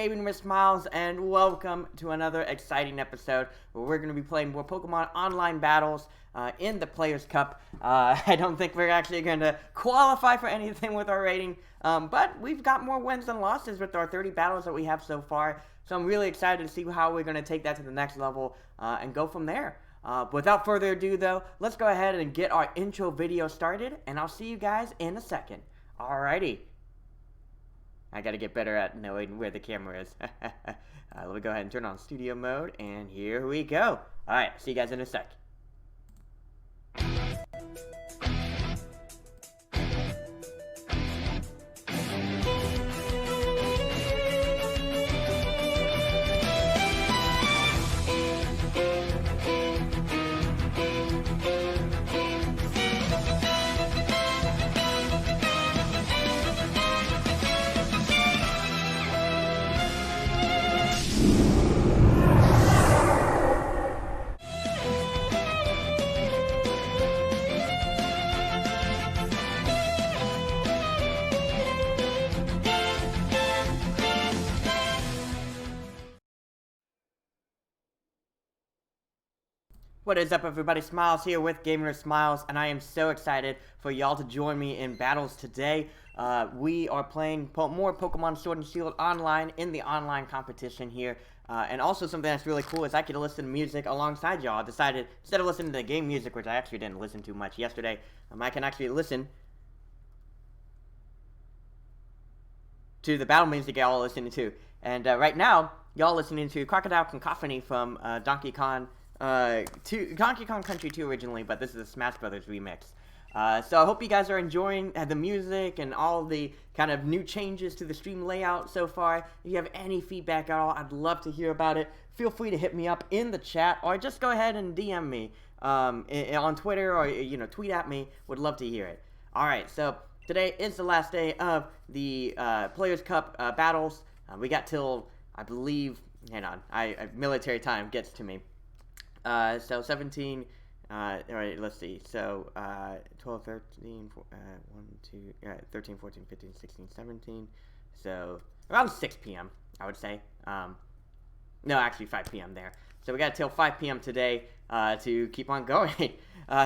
Gaming with Smiles, and welcome to another exciting episode where we're going to be playing more Pokemon online battles in the Players' Cup. I don't think we're actually going to qualify for anything with our rating, but we've got more wins than losses with our 30 battles that we have so far, so I'm really excited to see how we're going to take that to the next level and go from there. Without further ado, though, let's go ahead and get our intro video started, and I'll see you guys in a second. Alrighty. I gotta get better at knowing where the camera is. Let me go ahead and turn on studio mode, and here we go. Alright, see you guys in a sec. What is up, everybody? Smiles here with Gaming with Smiles, and I am so excited for y'all to join me in battles today. We are playing more Pokemon Sword and Shield online in the online competition here. And also something that's really cool is I could listen to music alongside y'all. I decided, instead of listening to the game music, which I actually didn't listen to much yesterday, I can actually listen to the battle music y'all are listening to. And right now, y'all listening to Crocodile Cacophony from Donkey Kong Country 2 originally, but this is a Smash Brothers remix. So I hope you guys are enjoying the music and all the kind of new changes to the stream layout so far. If you have any feedback at all, I'd love to hear about it. Feel free to hit me up in the chat, or just go ahead and DM me on Twitter, or tweet at me. Would love to hear it. Alright, so today is the last day of the Players' Cup battles. We got till, I believe, hang on, military time gets to me. So 17, alright, let's see, so, 12, 13, 13, 14, 15, 16, 17, so, around 6 p.m., I would say, no, actually 5 p.m. there, so we got till 5 p.m. today, to keep on going.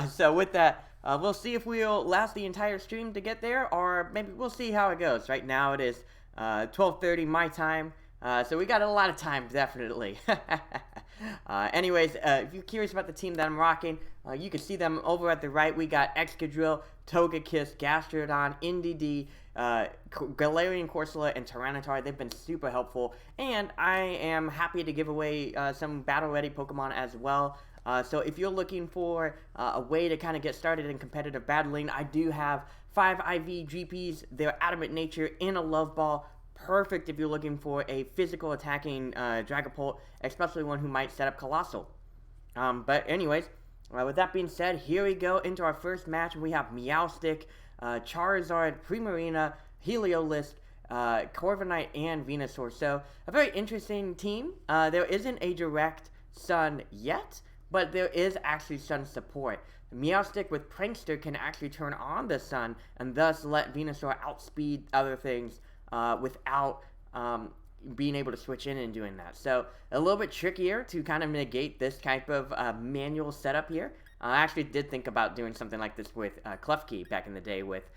So with that, we'll see if we'll last the entire stream to get there, or maybe we'll see how it goes. Right now it is, 12:30 my time, so we got a lot of time, definitely. Anyways, if you're curious about the team that I'm rocking, you can see them over at the right. We got Excadrill, Togekiss, Gastrodon, Indeedee, Galarian Corsola, and Tyranitar. They've been super helpful, and I am happy to give away some battle-ready Pokemon as well. So if you're looking for a way to kind of get started in competitive battling, I do have 5 IV GPs. They're Adamant Nature in a Love Ball. Perfect if you're looking for a physical attacking Dragapult, especially one who might set up Colossal. But anyways, with that being said, here we go into our first match. We have Meowstic, Charizard, Primarina, Heliolisk, Corviknight, and Venusaur. So a very interesting team. There isn't a direct Sun yet, but there is actually Sun support. Meowstic with Prankster can actually turn on the Sun and thus let Venusaur outspeed other things without being able to switch in and doing that. So a little bit trickier to kind of negate this type of manual setup here. I actually did think about doing something like this with Klefki back in the day with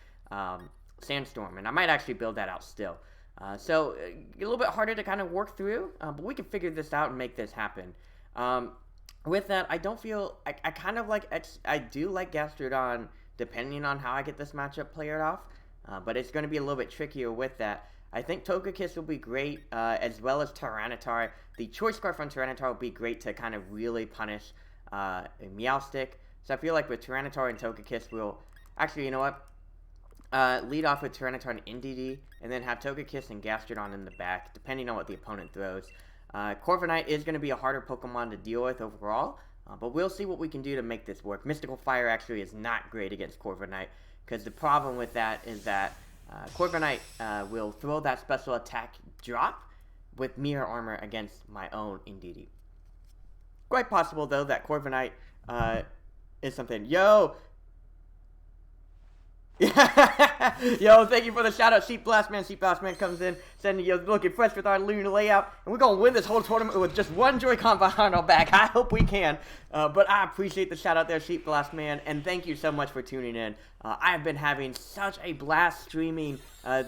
Sandstorm, and I might actually build that out still. So a little bit harder to kind of work through, but we can figure this out and make this happen. With that, I don't feel, I kind of like, I do like Gastrodon depending on how I get this matchup played off. But it's going to be a little bit trickier with that. I think Togekiss will be great, as well as Tyranitar. The Choice Scarf on Tyranitar will be great to kind of really punish Meowstic. So I feel like with Tyranitar and Togekiss, we'll... Actually, you know what? Lead off with Tyranitar and Indeedee, and then have Togekiss and Gastrodon in the back, depending on what the opponent throws. Corviknight is going to be a harder Pokemon to deal with overall, but we'll see what we can do to make this work. Mystical Fire actually is not great against Corviknight, because the problem with that is that Corviknight will throw that special attack drop with Mirror Armor against my own Indeedee. Quite possible, though, that Corviknight is something... Yo! Yo, thank you for the shout out, Sheep Blast Man. Sheep Blast Man comes in, sending you looking fresh with our lunar layout, and we're gonna win this whole tournament with just one Joy-Con behind our back. I hope we can. But I appreciate the shout out there, Sheep Blast Man, and thank you so much for tuning in. I have been having such a blast streaming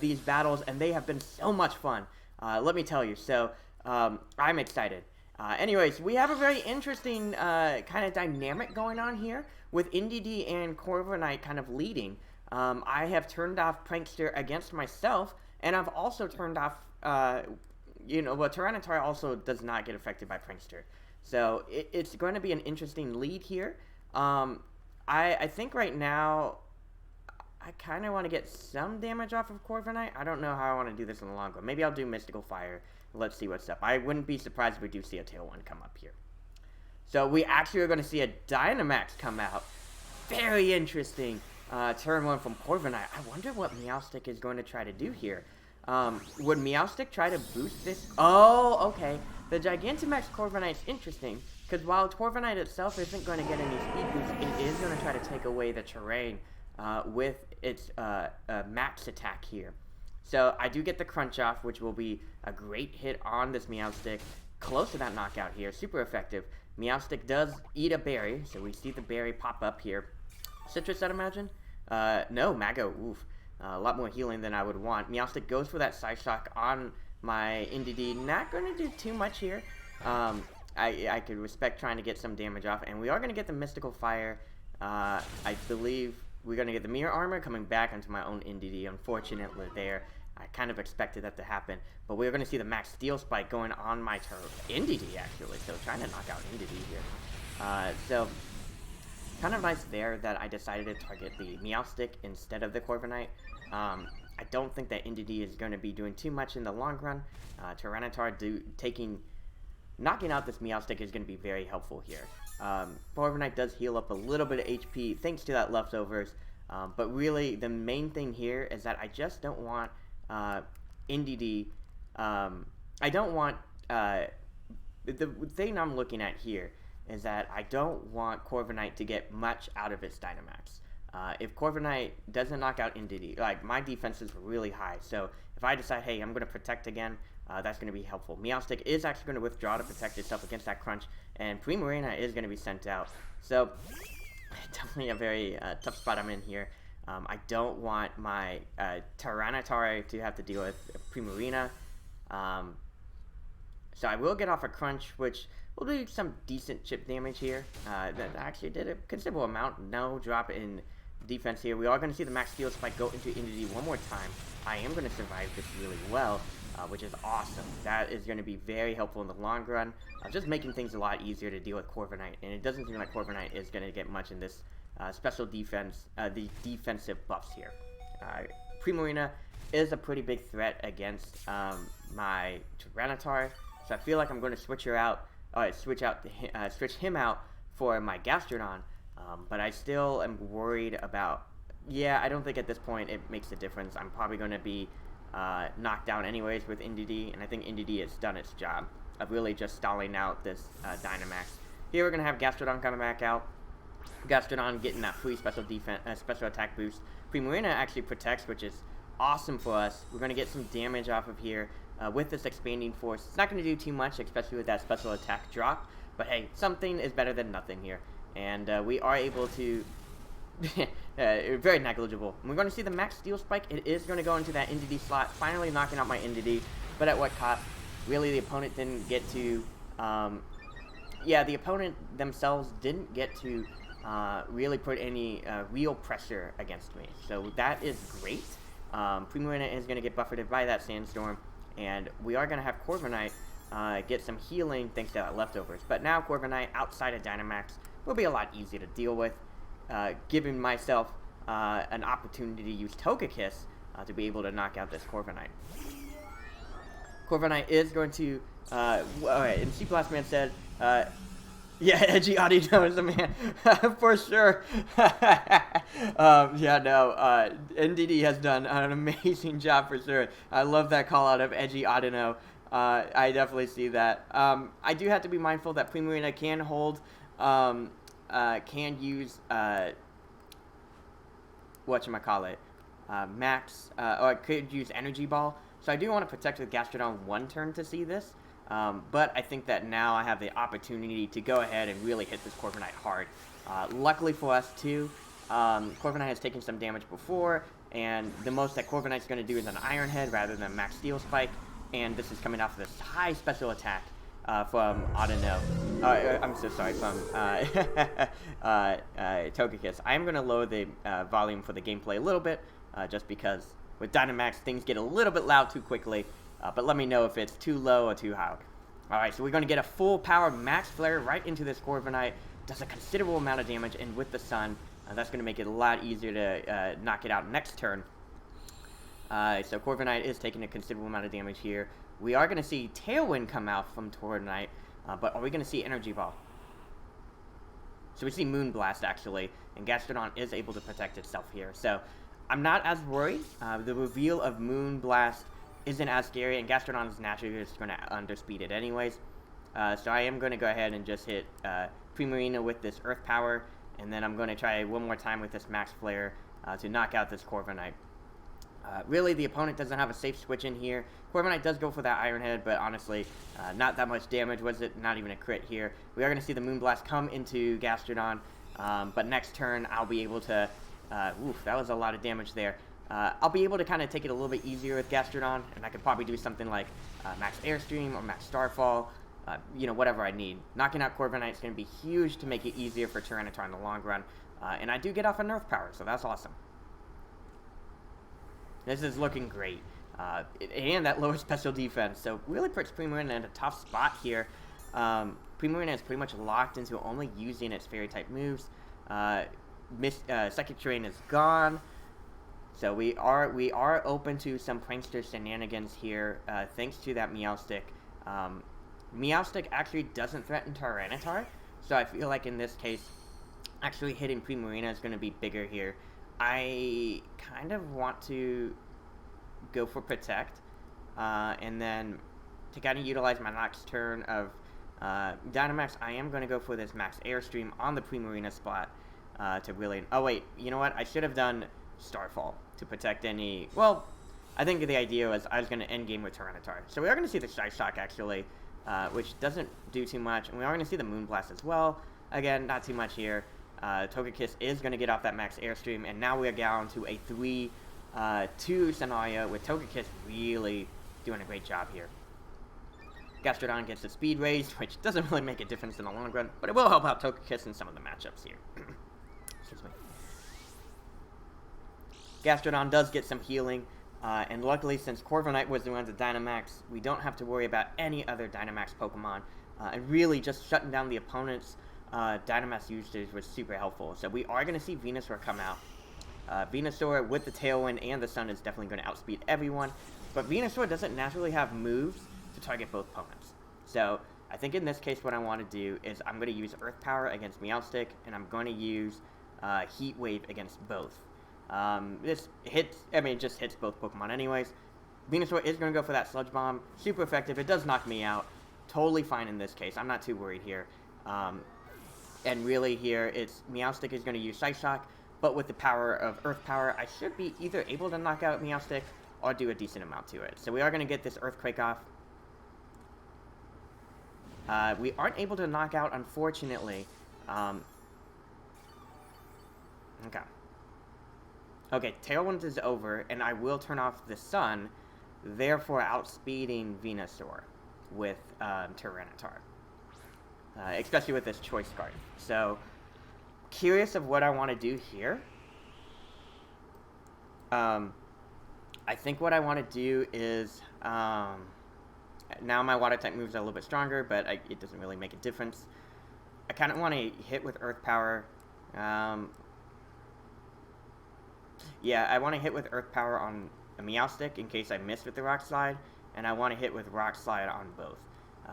these battles, and they have been so much fun. Let me tell you. So I'm excited. Anyways, we have a very interesting kind of dynamic going on here with Indeedee and Corviknight kind of leading. I have turned off Prankster against myself, and I've also turned off, Tyranitar also does not get affected by Prankster. So it's going to be an interesting lead here. I think right now, I kind of want to get some damage off of Corviknight. I don't know how I want to do this in the long run. Maybe I'll do Mystical Fire. Let's see what's up. I wouldn't be surprised if we do see a Tailwind come up here. So we actually are going to see a Dynamax come out. Very interesting. Turn 1 from Corviknight. I wonder what Meowstic is going to try to do here. Would Meowstic try to boost this? Oh, okay. The Gigantamax Corviknight is interesting, because while Corviknight itself isn't going to get any speed boost, it is going to try to take away the terrain with its max attack here. So I do get the Crunch off, which will be a great hit on this Meowstic. Close to that knockout here. Super effective. Meowstic does eat a berry, so we see the berry pop up here. Citrus, I'd imagine? No, Mago, oof. A lot more healing than I would want. Meowstic goes for that Psyshock on my Indeedee. Not going to do too much here. I could respect trying to get some damage off. And we are going to get the Mystical Fire. I believe we're going to get the Mirror Armor coming back onto my own Indeedee. Unfortunately there. I kind of expected that to happen. But we're going to see the Max Steel Spike going on my Indeedee, actually. So trying to knock out Indeedee here. So kind of nice there that I decided to target the Meowstic instead of the Corviknight. I don't think that Indeedee is going to be doing too much in the long run. Tyranitar knocking out this Meowstic is going to be very helpful here. Corviknight does heal up a little bit of HP thanks to that leftovers. But really, the main thing here is that I just don't want Indeedee. I don't want the thing I'm looking at here is that I don't want Corviknight to get much out of its Dynamax. If Corviknight doesn't knock out Indeedee, like, my defense is really high, so if I decide, hey, I'm going to protect again, that's going to be helpful. Meowstic is actually going to withdraw to protect itself against that Crunch, and Primarina is going to be sent out. So, definitely a very tough spot I'm in here. I don't want my Tyranitar to have to deal with Primarina. So I will get off a Crunch, which will do some decent chip damage here. That actually did a considerable amount. No drop in defense here. We are going to see the Max Steel Spike go into Indeedee one more time. I am going to survive this really well, which is awesome. That is going to be very helpful in the long run. Just making things a lot easier to deal with Corviknight, and it doesn't seem like Corviknight is going to get much in this special defense, the defensive buffs here. Primarina is a pretty big threat against my Tyranitar, so I feel like I'm going to switch him out for my Gastrodon, but I still am worried about. Yeah, I don't think at this point it makes a difference. I'm probably going to be knocked down anyways with Indeedee, and I think Indeedee has done its job of really just stalling out this Dynamax. Here we're going to have Gastrodon coming back out. Gastrodon getting that free special attack boost. Primarina actually protects, which is awesome for us. We're going to get some damage off of here with this Expanding Force. It's not going to do too much, especially with that special attack drop, but hey, something is better than nothing here. And we are able to very negligible. And we're going to see the Max Steel Spike. It is going to go into that Indeedee slot, finally knocking out my Indeedee, but at what cost? Really, the opponent didn't get to, the opponent themselves didn't get to really put any real pressure against me. So that is great. Primarina is going to get buffeted by that Sandstorm, and we are going to have Corviknight get some healing thanks to that leftovers. But now Corviknight outside of Dynamax will be a lot easier to deal with, giving myself an opportunity to use Togekiss to be able to knock out this Corviknight. Corviknight is going to, alright, and C-Blast Man said, yeah, Edgy Audio is the man, for sure. Indeedee has done an amazing job for sure. I love that call out of Edgy Audio. I definitely see that. I do have to be mindful that Primarina can hold, can use, whatchamacallit, or I could use Energy Ball. So I do want to protect with Gastrodon one turn to see this. But I think that now I have the opportunity to go ahead and really hit this Corviknight hard. Luckily for us, too, Corviknight has taken some damage before, and the most that Corviknight's going to do is an Iron Head rather than Max Steel Spike, and this is coming off of this high special attack from Audino. I'm so sorry, from Togekiss. I am going to lower the volume for the gameplay a little bit, just because with Dynamax, things get a little bit loud too quickly, but let me know if it's too low or too high. Alright, so we're going to get a full power Max Flare right into this Corviknight. Does a considerable amount of damage, and with the Sun, that's going to make it a lot easier to knock it out next turn. So Corviknight is taking a considerable amount of damage here. We are going to see Tailwind come out from Corviknight, but are we going to see Energy Ball? So we see Moonblast, actually, and Gastrodon is able to protect itself here. So I'm not as worried. The reveal of Moonblast isn't as scary, and Gastrodon is naturally just going to underspeed it anyways. So I am going to go ahead and just hit Primarina with this Earth Power, and then I'm going to try one more time with this Max Flare to knock out this Corviknight. Really, the opponent doesn't have a safe switch in here. Corviknight does go for that Iron Head, but honestly, not that much damage, was it? Not even a crit here. We are going to see the Moonblast come into Gastrodon, but next turn I'll be able to... oof, that was a lot of damage there. I'll be able to kind of take it a little bit easier with Gastrodon, and I could probably do something like Max Airstream or Max Starfall. You know, whatever I need. Knocking out Corviknight is going to be huge to make it easier for Tyranitar in the long run. And I do get off a Nerf Power, so that's awesome. This is looking great. And that lower special defense. So really puts Primarina in a tough spot here. Primarina is pretty much locked into only using its Fairy-type moves. Psychic Terrain is gone. So we are open to some prankster shenanigans here, thanks to that Meowstic. Meowstic actually doesn't threaten Tyranitar, so I feel like in this case, actually hitting Primarina is going to be bigger here. I kind of want to go for Protect, and then to kind of utilize my next turn of Dynamax, I am going to go for this Max Airstream on the Primarina spot to really... Oh wait, you know what? I should have done Starfall to protect any... Well, I think the idea was I was going to end game with Tyranitar. So we are going to see the Shy Shock actually, which doesn't do too much, and we are going to see the Moonblast as well. Again, not too much here. Togekiss is going to get off that Max Airstream, and now we are down to a 3-2 scenario with Togekiss really doing a great job here. Gastrodon gets the speed raised, which doesn't really make a difference in the long run, but it will help out Togekiss in some of the matchups here. Excuse me. Gastrodon does get some healing, and luckily, since Corviknight was the one to Dynamax, we don't have to worry about any other Dynamax Pokemon, and really just shutting down the opponent's Dynamax usage was super helpful. So we are going to see Venusaur come out. Venusaur with the Tailwind and the Sun is definitely going to outspeed everyone, but Venusaur doesn't naturally have moves to target both opponents. So I think in this case what I want to do is I'm going to use Earth Power against Meowstic, and I'm going to use Heat Wave against both. This hits, I mean, it just hits both Pokemon anyways. Venusaur is going to go for that Sludge Bomb. Super effective. It does knock me out. Totally fine in this case. I'm not too worried here. And really here, it's Meowstic is going to use Psyshock, but with the power of Earth Power, I should be either able to knock out Meowstic or do a decent amount to it. So we are going to get this Earthquake off. We aren't able to knock out, unfortunately. Okay. Okay, Tailwind is over, and I will turn off the Sun, therefore outspeeding Venusaur with Tyranitar. Especially with this Choice Card. So, curious of what I want to do here. I think what I want to do is, now my Water type moves are a little bit stronger, but it doesn't really make a difference. I kind of want to hit with Earth Power. Yeah, I want to hit with Earth Power on a Meowstic in case I miss with the Rock Slide, and I want to hit with Rock Slide on both.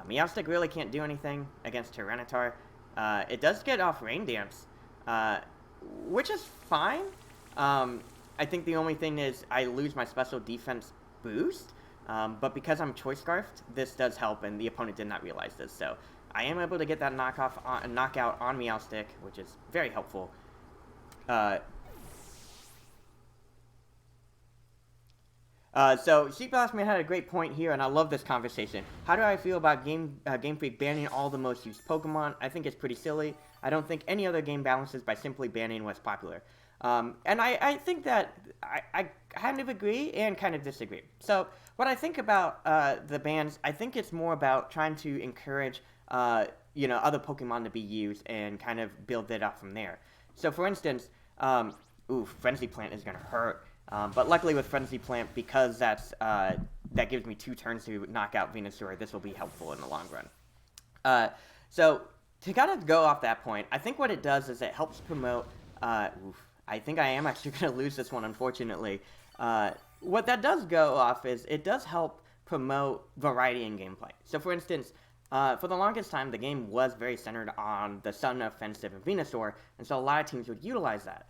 Meowstic really can't do anything against Tyranitar. It does get off Rain Dance, which is fine. I think the only thing is I lose my special defense boost, but because I'm Choice Scarfed, this does help, and the opponent did not realize this. So I am able to get that knockout on Meowstic, which is very helpful. So Sheep Man had a great point here, and I love this conversation. How do I feel about Game Freak banning all the most used Pokemon? I think it's pretty silly. I don't think any other game balances by simply banning what's popular. And I think that I kind of agree and kind of disagree. So what I think about the bans, I think it's more about trying to encourage other Pokemon to be used and kind of build it up from there. So for instance, Frenzy Plant is gonna hurt. But luckily with Frenzy Plant, because that gives me 2 turns to knock out Venusaur, this will be helpful in the long run. So to kind of go off that point, I think what it does is it helps promote... I think I am actually going to lose this one, unfortunately. What that does go off is it does help promote variety in gameplay. So for instance, for the longest time, the game was very centered on the Sun offensive and Venusaur, and so a lot of teams would utilize that.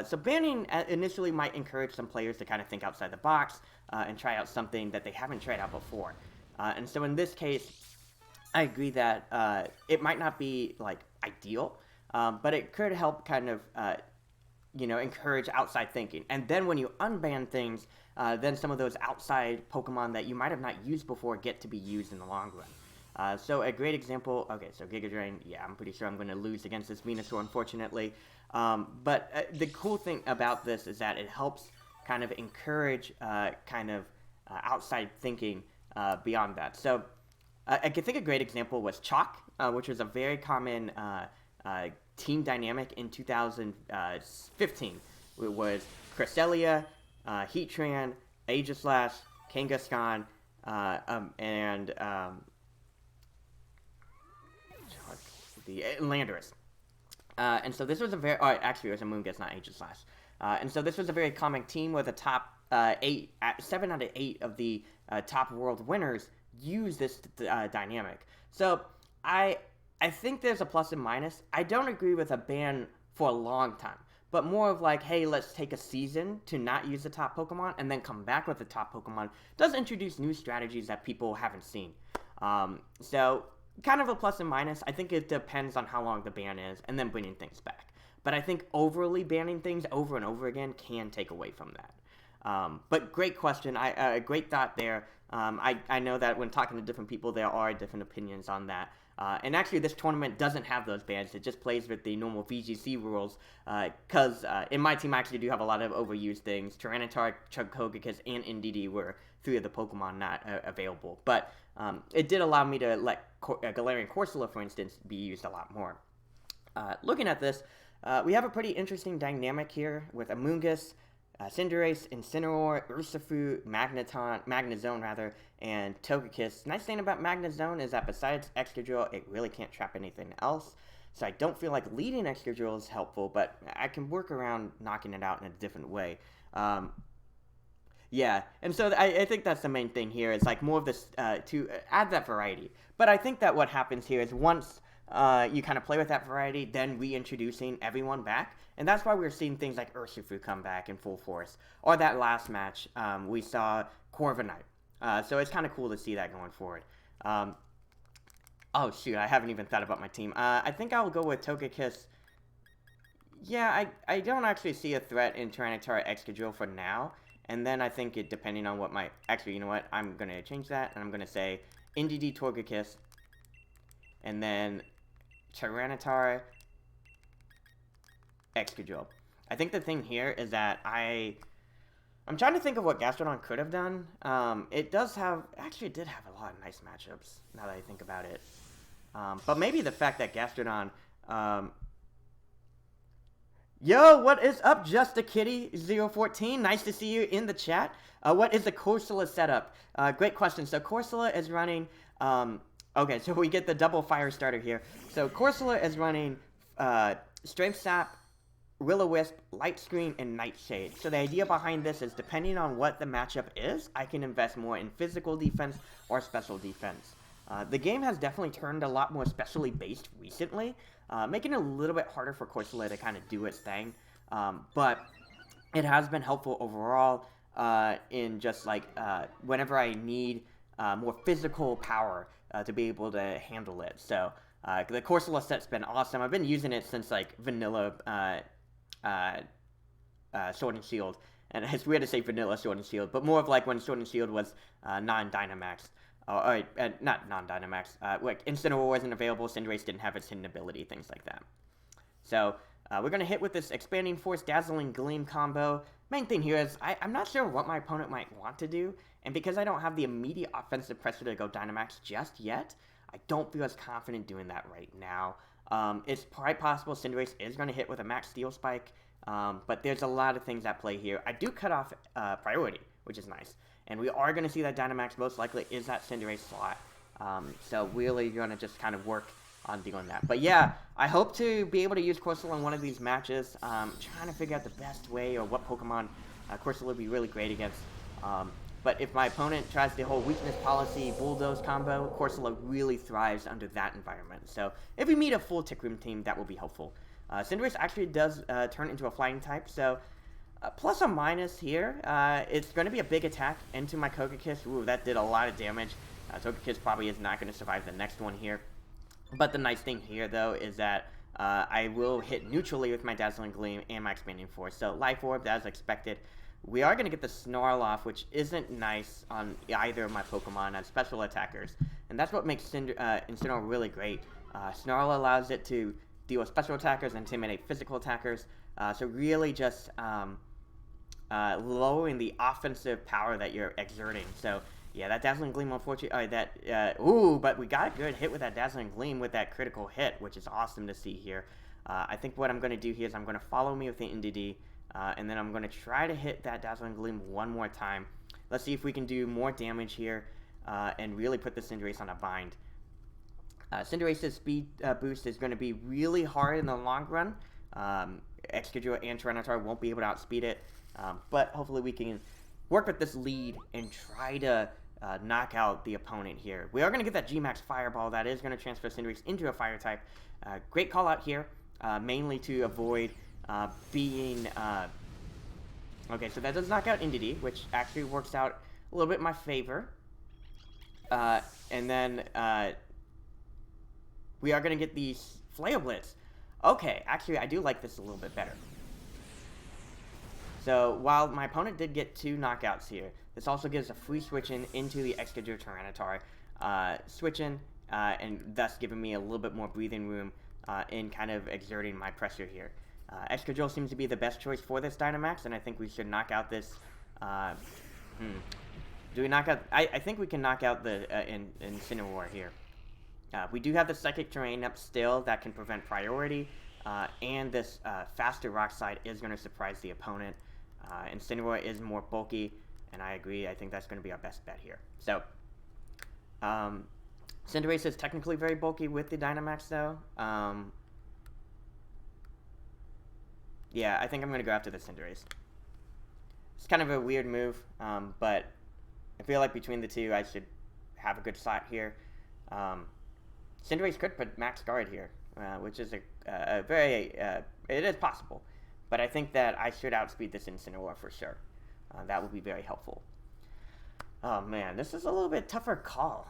So banning initially might encourage some players to kind of think outside the box and try out something that they haven't tried out before. And so in this case, I agree that it might not be like ideal, but it could help kind of encourage outside thinking. And then when you unban things, then some of those outside Pokemon that you might have not used before get to be used in the long run. So a great example, okay, so Giga Drain, yeah, I'm pretty sure I'm going to lose against this Venusaur, unfortunately. But the cool thing about this is that it helps kind of encourage outside thinking beyond that. So I think a great example was Chalk, which was a very common team dynamic in 2015. It was Cresselia, Heatran, Aegislash, Kangaskhan, and the Landorus. And so this was a very... actually, it was Amoonguss, not Aegislash. And so this was a very common team where the top 7 out of 8 of the top world winners use this dynamic. So I think there's a plus and minus. I don't agree with a ban for a long time, but more of like, hey, let's take a season to not use the top Pokemon and then come back with the top Pokemon. Does introduce new strategies that people haven't seen. So kind of a plus and minus. I think it depends on how long the ban is and then bringing things back. But I think overly banning things over and over again can take away from that. But great question. Great thought there. I know that when talking to different people, there are different opinions on that. And actually, this tournament doesn't have those bans. It just plays with the normal VGC rules. Because in my team, I actually do have a lot of overused things. Tyranitar, Chogekiss, and Indeedee were 3 of the Pokemon not available. But it did allow me to let Galarian Corsola, for instance, be used a lot more. Looking at this, we have a pretty interesting dynamic here with Amoonguss, Cinderace, Incineroar, Urshifu, Magnezone, and Togekiss. Nice thing about Magnezone is that besides Excadrill, it really can't trap anything else. So I don't feel like leading Excadrill is helpful, but I can work around knocking it out in a different way. Yeah, and so I think that's the main thing here. It's like more of this to add that variety. But I think that what happens here is once you kind of play with that variety, then reintroducing everyone back. And that's why we're seeing things like Urshifu come back in full force. Or that last match, we saw Corviknight. So it's kind of cool to see that going forward. Oh, shoot, I haven't even thought about my team. I think I'll go with Togekiss. Yeah, I don't actually see a threat in Tyranitar Excadrill for now. And then I think it, depending on what my... Actually, you know what? I'm going to change that, and I'm going to say Indeedee Togekiss. And then Tyranitar Excadrill. I think the thing here is that I'm trying to think of what Gastrodon could have done. It does have... Actually, it did have a lot of nice matchups, now that I think about it. But maybe the fact that Gastrodon... Yo, what is up, Just a Kitty 014? Nice to see you in the chat. What is the Corsola setup? Great question. So Corsola is running... okay, so we get the double fire starter here. So Corsola is running Strength Sap, Will-O-Wisp, Light Screen, and Nightshade. So the idea behind this is depending on what the matchup is, I can invest more in physical defense or special defense. The game has definitely turned a lot more specially based recently, making it a little bit harder for Corsola to kind of do its thing. But it has been helpful overall in just like whenever I need more physical power to be able to handle it. So the Corsola set's been awesome. I've been using it since like vanilla Sword and Shield, and it's weird to say vanilla Sword and Shield, but more of like when Sword and Shield was non-Dynamax. Not non-Dynamax. Like Incineroar wasn't available, Cinderace didn't have its hidden ability, things like that. So we're going to hit with this Expanding Force, Dazzling Gleam combo. Main thing here is I'm not sure what my opponent might want to do, and because I don't have the immediate offensive pressure to go Dynamax just yet, I don't feel as confident doing that right now. It's quite possible Cinderace is going to hit with a Max Steel Spike, but there's a lot of things at play here. I do cut off priority, which is nice, and we are going to see that Dynamax most likely is that Cinderace slot. So really going to just kind of work on doing that. But yeah, I hope to be able to use Corsola in one of these matches. Trying to figure out the best way or what Pokemon Corsola would be really great against. But if my opponent tries the whole weakness policy bulldoze combo, Corsola really thrives under that environment. So if we meet a full Tick Room team, that will be helpful. Cinderace actually does turn into a flying type, so plus or minus here. It's going to be a big attack into my Togekiss. Ooh, that did a lot of damage. Togekiss probably is not going to survive the next one here. But the nice thing here, though, is that I will hit neutrally with my Dazzling Gleam and my Expanding Force. So Life Orb, as expected. We are going to get the Snarl off, which isn't nice on either of my Pokemon as special attackers. And that's what makes Incineroar really great. Snarl allows it to deal with special attackers and intimidate physical attackers. So really just lowering the offensive power that you're exerting. So yeah, that Dazzling Gleam, unfortunately, but we got a good hit with that Dazzling Gleam with that critical hit, which is awesome to see here. I think what I'm going to do here is I'm going to follow me with the NDD, and then I'm going to try to hit that Dazzling Gleam one more time. Let's see if we can do more damage here, and really put the Cinderace on a bind. Cinderace's speed boost is going to be really hard in the long run. Excadrill and Tyranitar won't be able to outspeed it, but hopefully we can work with this lead and try to knock out the opponent here. We are going to get that G-Max Fireball. That is going to transfer Cinderace into a Fire type. Great call out here, mainly to avoid being... Okay, so that does knock out Indeedee, which actually works out a little bit in my favor. And then we are going to get the Flail Blitz. Okay, actually, I do like this a little bit better. So, while my opponent did get 2 knockouts here, this also gives a free switch-in into the Excadrill Tyranitar switch-in, and thus giving me a little bit more breathing room in kind of exerting my pressure here. Excadrill seems to be the best choice for this Dynamax, and I think we should knock out this... Do we knock out... I think we can knock out the Incineroar here. We do have the Psychic Terrain up still that can prevent priority, and this faster Rock Slide is going to surprise the opponent. Incineroar is more bulky, and I agree. I think that's going to be our best bet here. So, Cinderace is technically very bulky with the Dynamax, though. Yeah, I think I'm going to go after the Cinderace. It's kind of a weird move, but I feel like between the two, I should have a good slot here. Cinderace could put Max Guard here, which is a very... it is possible. But I think that I should outspeed this Incineroar for sure. That would be very helpful. Oh man, this is a little bit tougher call.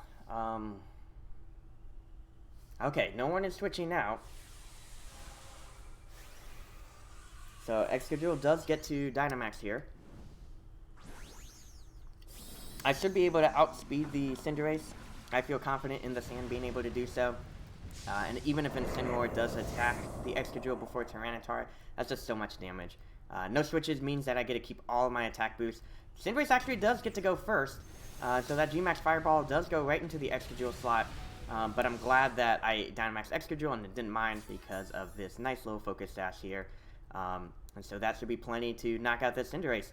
Okay, no one is switching out. So Excadrill does get to Dynamax here. I should be able to outspeed the Cinderace. I feel confident in the Sand being able to do so. And even if Incineroar does attack the Excadrill before Tyranitar, that's just so much damage. No switches means that I get to keep all of my attack boosts. Cinderace actually does get to go first, so that G-Max Fireball does go right into the Excadrill slot. But I'm glad that I Dynamax Excadrill and didn't mind because of this nice low focus dash here. And so that should be plenty to knock out this Cinderace.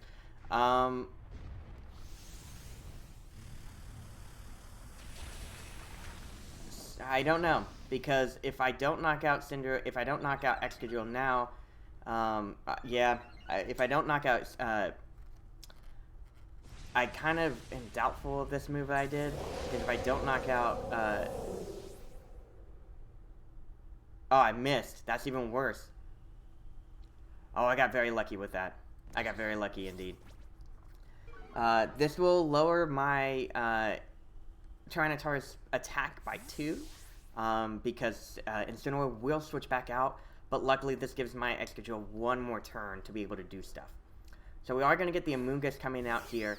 I don't know, because if I don't knock out if I don't knock out Excadrill now, if I don't knock out, I kind of am doubtful of this move that I did, because if I don't knock out, oh, I missed. That's even worse. Oh, I got very lucky with that. I got very lucky indeed. This will lower my Tyranitar's attack by 2, because Incineroar will switch back out, but luckily this gives my Excadrill one more turn to be able to do stuff. So we are going to get the Amoonguss coming out here.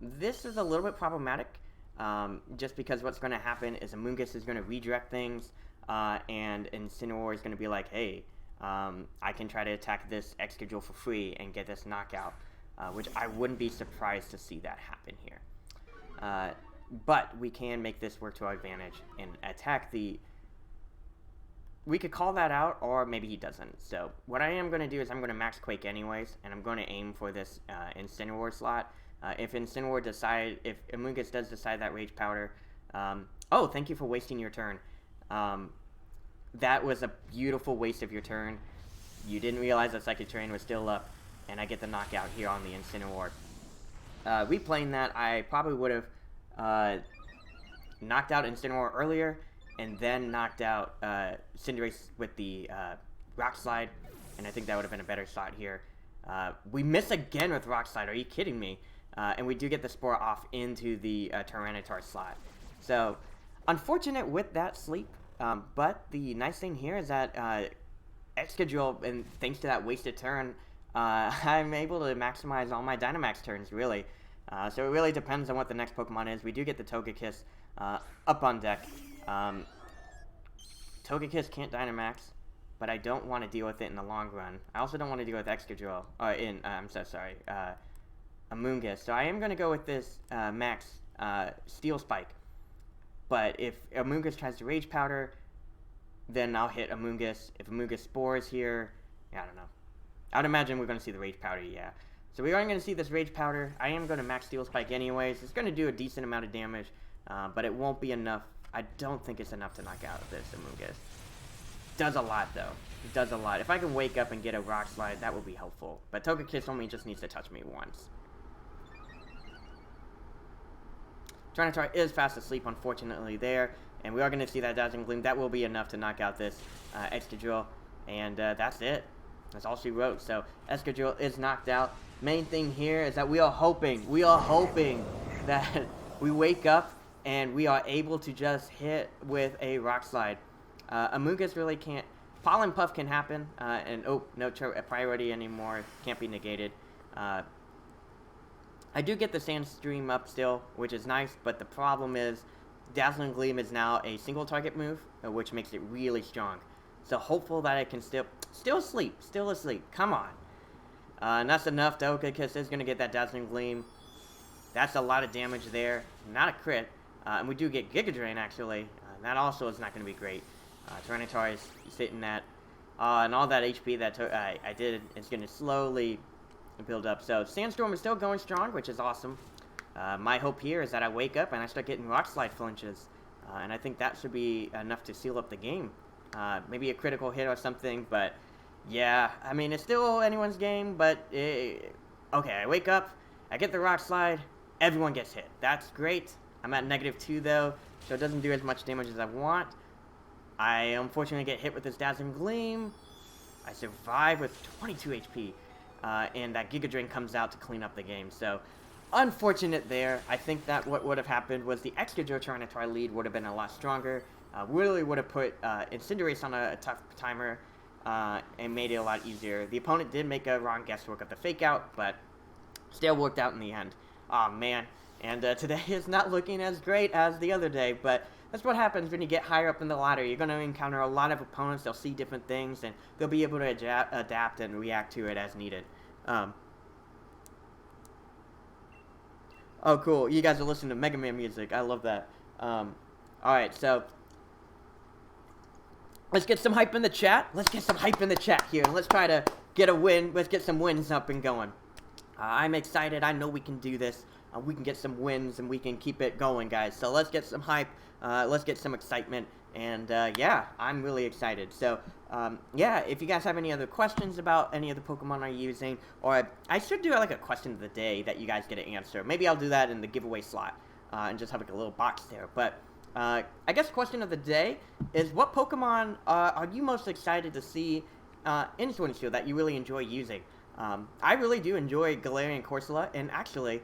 This is a little bit problematic, just because what's going to happen is Amoonguss is going to redirect things, and Incineroar is going to be like, hey, I can try to attack this Excadrill for free and get this knockout, which I wouldn't be surprised to see that happen here. But we can make this work to our advantage and attack the... We could call that out, or maybe he doesn't. So what I am going to do is I'm going to Max Quake anyways, and I'm going to aim for this Incineroar slot. If Amoonguss does decide that Rage Powder... oh, thank you for wasting your turn. That was a beautiful waste of your turn. You didn't realize that Psychic Terrain was still up, and I get the knockout here on the Incineroar. Replaying that, I probably would have knocked out Incineroar earlier, and then knocked out Cinderace with the Rock Slide, and I think that would have been a better shot here. We miss again with Rock Slide, are you kidding me? And we do get the Spore off into the Tyranitar slot. So, unfortunate with that sleep, but the nice thing here is that Excadrill, and thanks to that wasted turn, I'm able to maximize all my Dynamax turns, really. So it really depends on what the next Pokemon is. We do get the Togekiss up on deck. Togekiss can't Dynamax, but I don't want to deal with it in the long run. I also don't want to deal with Excadrill, I'm so sorry, Amoonguss. So I am going to go with this Max Steel Spike. But if Amoonguss tries to Rage Powder, then I'll hit Amoonguss. If Amoonguss Spores here, I don't know. I would imagine we're going to see the Rage Powder, yeah. So we are going to see this Rage Powder. I am going to Max Steel Spike anyways. It's going to do a decent amount of damage, but it won't be enough. I don't think it's enough to knock out this Amoonguss. Does a lot, though. It does a lot. If I can wake up and get a Rock Slide, that would be helpful. But Togekiss only just needs to touch me once. Tyranitar is fast asleep, unfortunately, there. And we are going to see that Dazzling Gleam. That will be enough to knock out this Excadrill. And that's it. That's all she wrote. So Excadrill is knocked out. Main thing here is that we are hoping that we wake up and we are able to just hit with a Rock Slide. Amoonguss really can't. Pollen Puff can happen. And oh, no priority anymore. Can't be negated. I do get the Sandstream up still, which is nice, but the problem is Dazzling Gleam is now a single target move, which makes it really strong. So hopeful that I can still asleep, come on. And that's enough. Togekiss is going to get that Dazzling Gleam. That's a lot of damage there, not a crit. And we do get Giga Drain, actually. That also is not going to be great. Tyranitar is sitting at, and all that HP that I did is going to slowly build up. So Sandstorm is still going strong, which is awesome. My hope here is that I wake up and I start getting Rock Slide flinches, and I think that should be enough to seal up the game. Maybe a critical hit or something, but yeah, I mean, it's still anyone's game, but okay, I wake up, I get the Rock Slide, everyone gets hit. That's great. I'm at -2 though, so it doesn't do as much damage as I want. I unfortunately get hit with this Dazzling Gleam. I survive with 22 HP. And that Giga Drain comes out to clean up the game. So, unfortunate there. I think that what would have happened was the Excadrill Tyranitar lead would have been a lot stronger. Really would have put Cinderace on a tough timer and made it a lot easier. The opponent did make a wrong guesswork of the Fake Out, but still worked out in the end. Aw, man. And today is not looking as great as the other day, but that's what happens when you get higher up in the ladder. You're going to encounter a lot of opponents. They'll see different things, and they'll be able to adapt and react to it as needed. Oh, cool. You guys are listening to Mega Man music. I love that. Alright, so let's get some hype in the chat. Let's get some hype in the chat here, and let's try to get a win. Let's get some wins up and going. I'm excited. I know we can do this. We can get some wins, and we can keep it going, guys. So let's get some hype. Let's get some excitement. And, yeah, I'm really excited. So, yeah, if you guys have any other questions about any of the Pokemon I'm using, or I should do, like, a question of the day that you guys get to answer. Maybe I'll do that in the giveaway slot, and just have, like, a little box there. But, I guess question of the day is, what Pokemon are you most excited to see in Sword and Shield that you really enjoy using? I really do enjoy Galarian Corsola, and actually,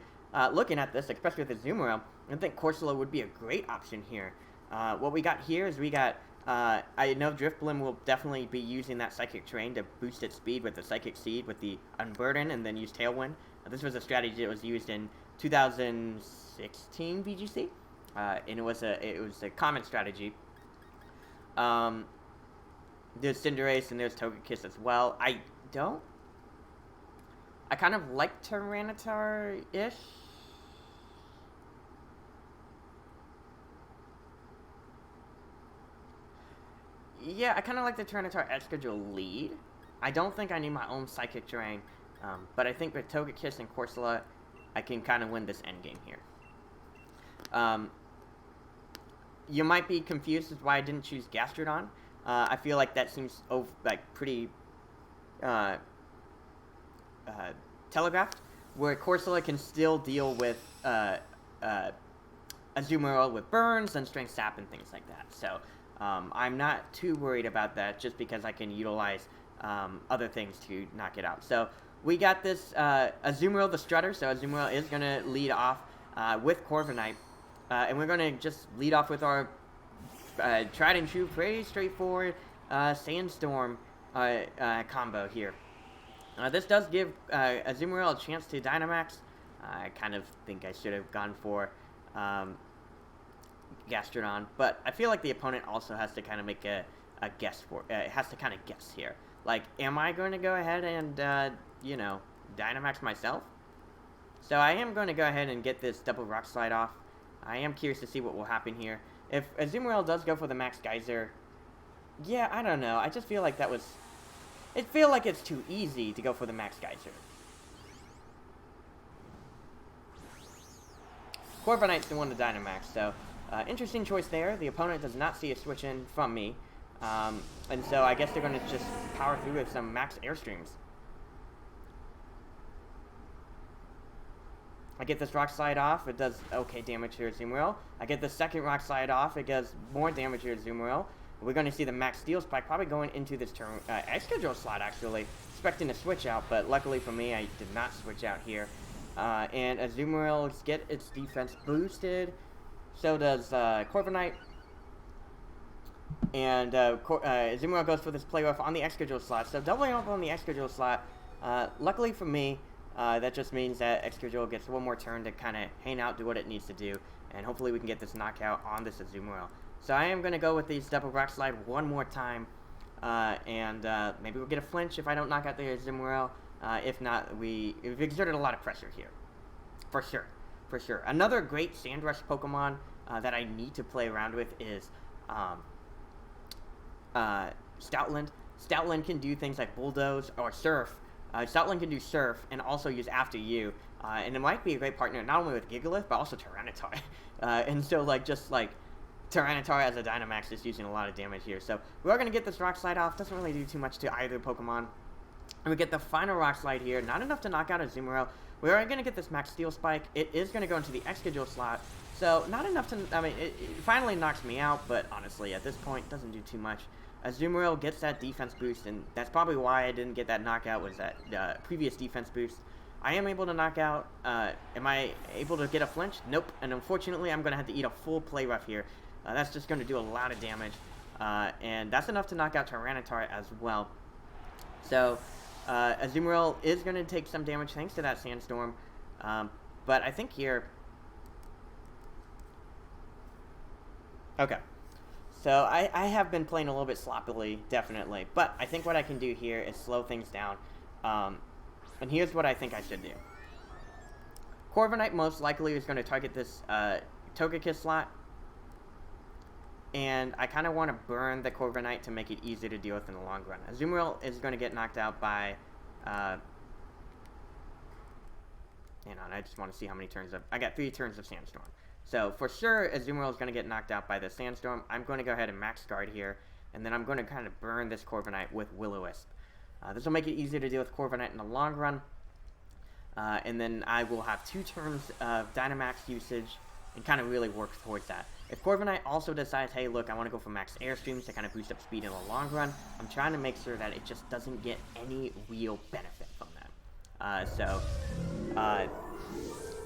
looking at this, especially with the Azumarill, I think Corsola would be a great option here. What we got here is we got I know Drifblim will definitely be using that Psychic Terrain to boost its speed with the Psychic Seed with the Unburden and then use Tailwind. This was a strategy that was used in 2016 VGC, and it was a common strategy. There's Cinderace and there's Togekiss as well. I kind of like Tyranitar-ish. Yeah, I kind of like the Tyranitar edge schedule lead. I don't think I need my own Psychic Terrain, but I think with Togekiss and Corsola, I can kind of win this endgame here. You might be confused as why I didn't choose Gastrodon. I feel like that seems pretty telegraphed, where Corsola can still deal with Azumarill with burns and Strength Sap and things like that. So I'm not too worried about that just because I can utilize other things to knock it out. So we got this Azumarill the Strutter, so Azumarill is going to lead off with Corviknight. And we're going to just lead off with our tried and true, pretty straightforward Sandstorm combo here. This does give Azumarill a chance to Dynamax. I kind of think I should have gone for Gastrodon, but I feel like the opponent also has to kind of make a guess for it. Has to kind of guess here. Like, am I going to go ahead and, you know, Dynamax myself? So I am going to go ahead and get this double Rock Slide off. I am curious to see what will happen here. If Azumarill does go for the Max Geyser, yeah, I don't know. I just feel like that was... It feels like it's too easy to go for the Max Geyser. Corviknight's the one to Dynamax, so interesting choice there. The opponent does not see a switch in from me. And so I guess they're going to just power through with some Max Airstreams. I get this Rock Slide off, it does okay damage to Azumarill. I get the second Rock Slide off, it does more damage to Azumarill. We're going to see the Max Steel Spike probably going into this turn, X-Schedule slot actually, expecting to switch out, but luckily for me, I did not switch out here. And Azumarill get its defense boosted, so does Corviknight. And Azumarill goes for this Play Rough on the X-Schedule slot, so doubling up on the X-Schedule slot. Luckily for me, that just means that X-Schedule gets one more turn to kind of hang out, do what it needs to do, and hopefully we can get this knockout on this Azumarill. So I am going to go with these double Rock Slide one more time, and maybe we'll get a flinch if I don't knock out the Azumarill. If not, we've exerted a lot of pressure here. For sure. For sure. Another great Sand Rush Pokemon that I need to play around with is Stoutland. Stoutland can do things like Bulldoze or Surf. Stoutland can do Surf and also use After You. And it might be a great partner not only with Gigalith, but also Tyranitar. And so, Tyranitar as a Dynamax is using a lot of damage here. So we are going to get this Rock Slide off. Doesn't really do too much to either Pokemon. And we get the final Rock Slide here. Not enough to knock out Azumarill. We are going to get this Max Steel Spike. It is going to go into the X-Schedule slot. So not enough to... I mean, it finally knocks me out. But honestly, at this point, doesn't do too much. Azumarill gets that defense boost. And that's probably why I didn't get that knockout, was that previous defense boost. I am able to knock out. Am I able to get a flinch? Nope. And unfortunately, I'm going to have to eat a full Play Rough here. That's just going to do a lot of damage. And that's enough to knock out Tyranitar as well. So, Azumarill is going to take some damage thanks to that Sandstorm. But I think here... Okay. So, I have been playing a little bit sloppily, definitely. But I think what I can do here is slow things down. And here's what I think I should do. Corviknight most likely is going to target this Togekiss slot. And I kind of want to burn the Corviknight to make it easier to deal with in the long run. Azumarill is going to get knocked out by... hang on, I just want to see how many turns of... I got 3 turns of Sandstorm. So, for sure, Azumarill is going to get knocked out by the Sandstorm. I'm going to go ahead and Max Guard here. And then I'm going to kind of burn this Corviknight with Will-O-Wisp. This will make it easier to deal with Corviknight in the long run. And then I will have 2 turns of Dynamax usage and kind of really work towards that. If Corviknight also decides, hey, look, I want to go for Max Airstreams to kind of boost up speed in the long run, I'm trying to make sure that it just doesn't get any real benefit from that.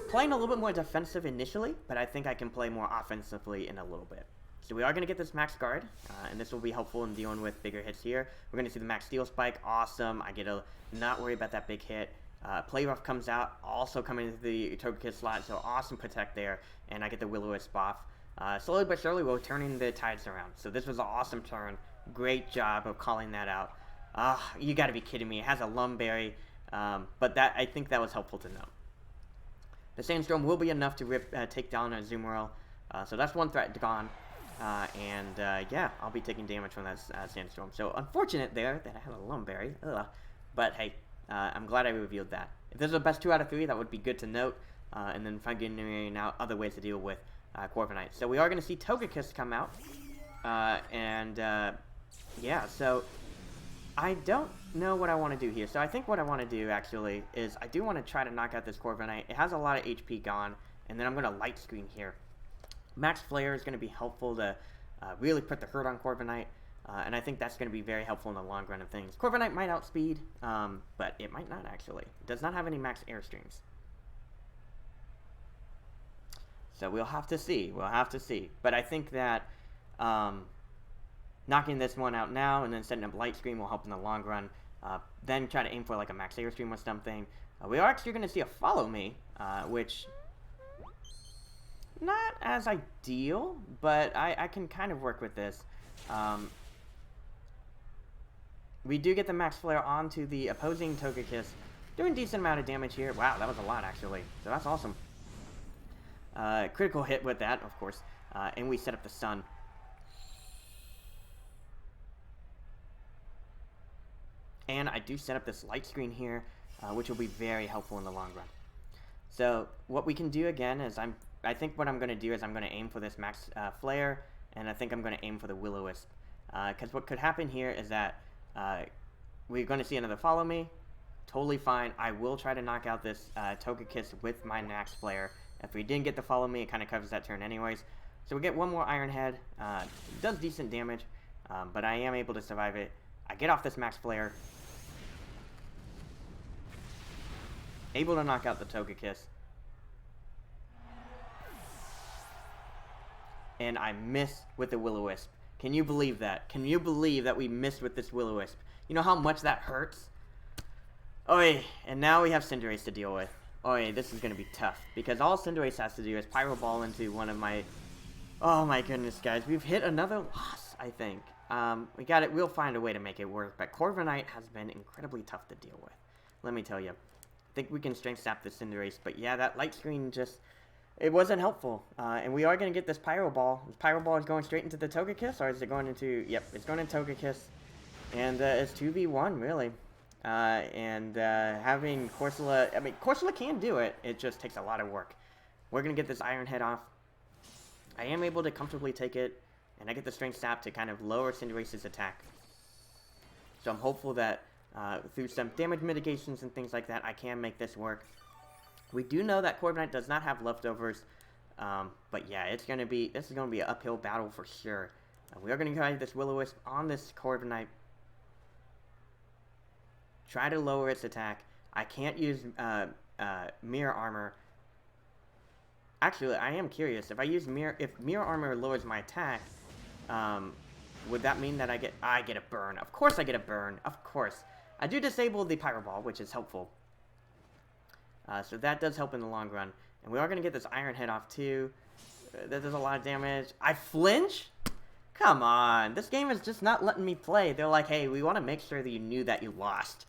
Playing a little bit more defensive initially, but I think I can play more offensively in a little bit. So we are going to get this max guard, and this will be helpful in dealing with bigger hits here. We're going to see the max steel spike. Awesome. I get to not worry about that big hit. Play Rough comes out, also coming into the Togekiss slot, so awesome protect there, and I get the Will-O-Wisp off. Slowly but surely, we're turning the tides around. So this was an awesome turn. Great job of calling that out. You got to be kidding me. It has a Lumberry, but I think that was helpful to know. The Sandstorm will be enough to take down a Azumarill, so that's one threat gone. Yeah, I'll be taking damage from that Sandstorm. So unfortunate there that I had a Lumberry. But hey, I'm glad I revealed that. If this is the best 2 out of 3, that would be good to note. And then figuring out other ways to deal with Corviknight. So we are going to see Togekiss come out. Yeah, so I don't know what I want to do here. So I think what I want to do, actually, is I do want to try to knock out this Corviknight. It has a lot of HP gone. And then I'm going to Light Screen here. Max Flare is going to be helpful to really put the hurt on Corviknight. And I think that's going to be very helpful in the long run of things. Corviknight might outspeed, but it might not, actually. It does not have any max Airstreams. So we'll have to see. We'll have to see. But I think that knocking this one out now and then setting up Light Screen will help in the long run. Then try to aim for like a max Airstream or something. We are actually going to see a Follow Me, which... not as ideal, but I can kind of work with this. We do get the Max Flare onto the opposing Togekiss, doing a decent amount of damage here. Wow, that was a lot, actually. So that's awesome. Critical hit with that, of course. And we set up the Sun. And I do set up this Light Screen here, which will be very helpful in the long run. So what we can do again is I think what I'm going to do is I'm going to aim for this Max Flare, and I think I'm going to aim for the Will-O-Wisp. Because what could happen here is that we're going to see another Follow Me. Totally fine. I will try to knock out this Togekiss with my Max Flare. If we didn't get the Follow Me, it kind of covers that turn anyways. So we get one more Iron Head. It does decent damage, but I am able to survive it. I get off this Max Flare. Able to knock out the Togekiss. And I miss with the Will-O-Wisp. Can you believe that? Can you believe that we missed with this Will-O-Wisp? You know how much that hurts? Oi, and now we have Cinderace to deal with. Oi, this is going to be tough. Because all Cinderace has to do is Pyro Ball into one of my... Oh my goodness, guys. We've hit another loss, I think. We got it. We'll find a way to make it work. But Corviknight has been incredibly tough to deal with. Let me tell you. I think we can Strength Sap the Cinderace. But yeah, that Light Screen just... It wasn't helpful, and we are going to get this Pyro Ball. This Pyro Ball is going straight into the Togekiss, or is it going into... Yep, it's going into Togekiss, and it's 2v1, really. Having Corsola... I mean, Corsola can do it, it just takes a lot of work. We're going to get this Iron Head off. I am able to comfortably take it, and I get the Strength Sap to kind of lower Cinderace's attack. So I'm hopeful that through some damage mitigations and things like that, I can make this work. We do know that Corviknight does not have leftovers, but yeah, this is going to be an uphill battle for sure. We are going to try this Will-O-Wisp on this Corviknight. Try to lower its attack. I can't use Mirror Armor. Actually, I am curious. If I use if Mirror Armor lowers my attack, would that mean that I get a burn? Of course I get a burn. Of course. I do disable the Pyro Ball, which is helpful. So that does help in the long run. And we are going to get this Iron Head off too. That does a lot of damage. I flinch? Come on. This game is just not letting me play. They're like, hey, we want to make sure that you knew that you lost.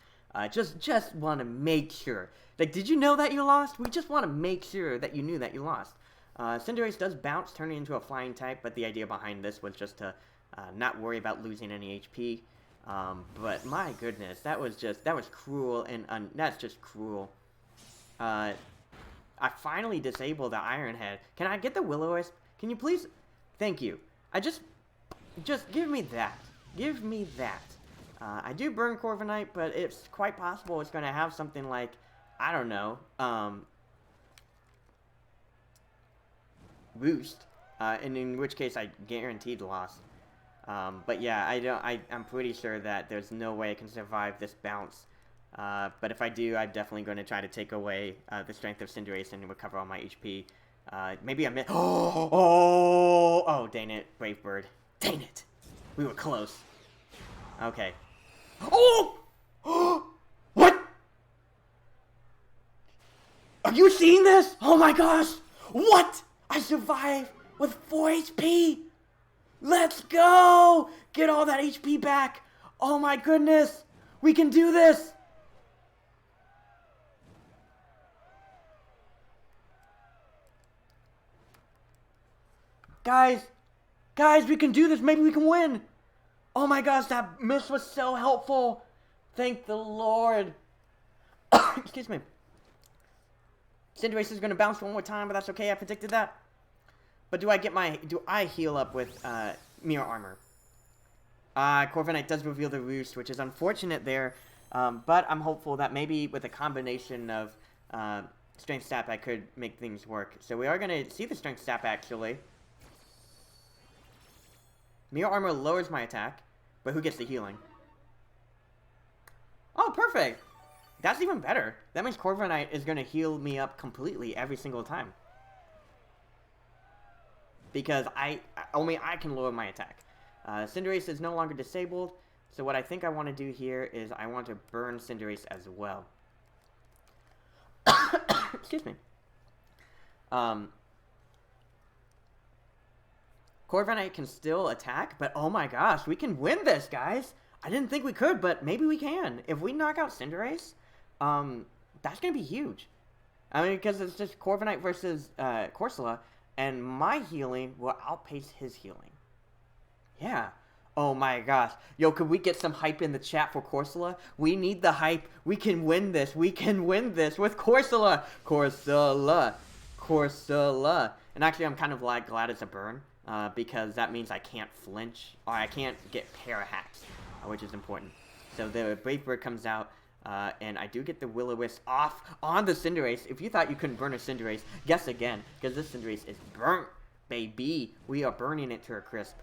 Just want to make sure. Like, did you know that you lost? We just want to make sure that you knew that you lost. Cinderace does bounce, turning into a flying type, but the idea behind this was just to not worry about losing any HP. But my goodness, that was cruel, and that's just cruel. I finally disabled the Iron Head. Can I get the Will-O-Wisp? Can you please? Thank you. Just give me that. Give me that. I do burn Corviknight, but it's quite possible it's going to have something like, I don't know, boost, and in which case I guaranteed loss. But yeah, I'm pretty sure that there's no way I can survive this bounce. But if I do, I'm definitely going to try to take away the strength of Cinderace and recover all my HP. Maybe I missed. Oh, dang it, Brave Bird. Dang it. We were close. Okay. Oh! What? Are you seeing this? Oh my gosh! What? I survived with 4 HP! Let's go! Get all that HP back! Oh my goodness! We can do this! Guys! Guys, we can do this! Maybe we can win! Oh my gosh, that miss was so helpful! Thank the Lord! Excuse me. Cinderace is gonna bounce one more time, but that's okay, I predicted that. But do I heal up with, Mirror Armor? Corviknight does reveal the Roost, which is unfortunate there, but I'm hopeful that maybe with a combination of, Strength Sap, I could make things work. So we are gonna see the Strength Sap, actually. Mirror Armor lowers my attack, but who gets the healing? Oh, perfect! That's even better. That means Corviknight is gonna heal me up completely every single time. Because only I can lower my attack. Cinderace is no longer disabled, so what I think I want to do here is I want to burn Cinderace as well. Excuse me. Corviknight can still attack, but oh my gosh, we can win this, guys! I didn't think we could, but maybe we can. If we knock out Cinderace, that's gonna be huge. I mean, because it's just Corviknight versus Corsola, and my healing will outpace his healing. Yeah. Oh my gosh. Yo, could we get some hype in the chat for Corsola? We need the hype. We can win this. We can win this with Corsola. Corsola. Corsola. And actually, I'm kind of glad it's a burn, because that means I can't flinch, or I can't get para-hacks, which is important. So the Brave Bird comes out, and I do get the Will-O-Wisp off on the Cinderace. If you thought you couldn't burn a Cinderace, guess again, because this Cinderace is burnt, baby. We are burning it to a crisp.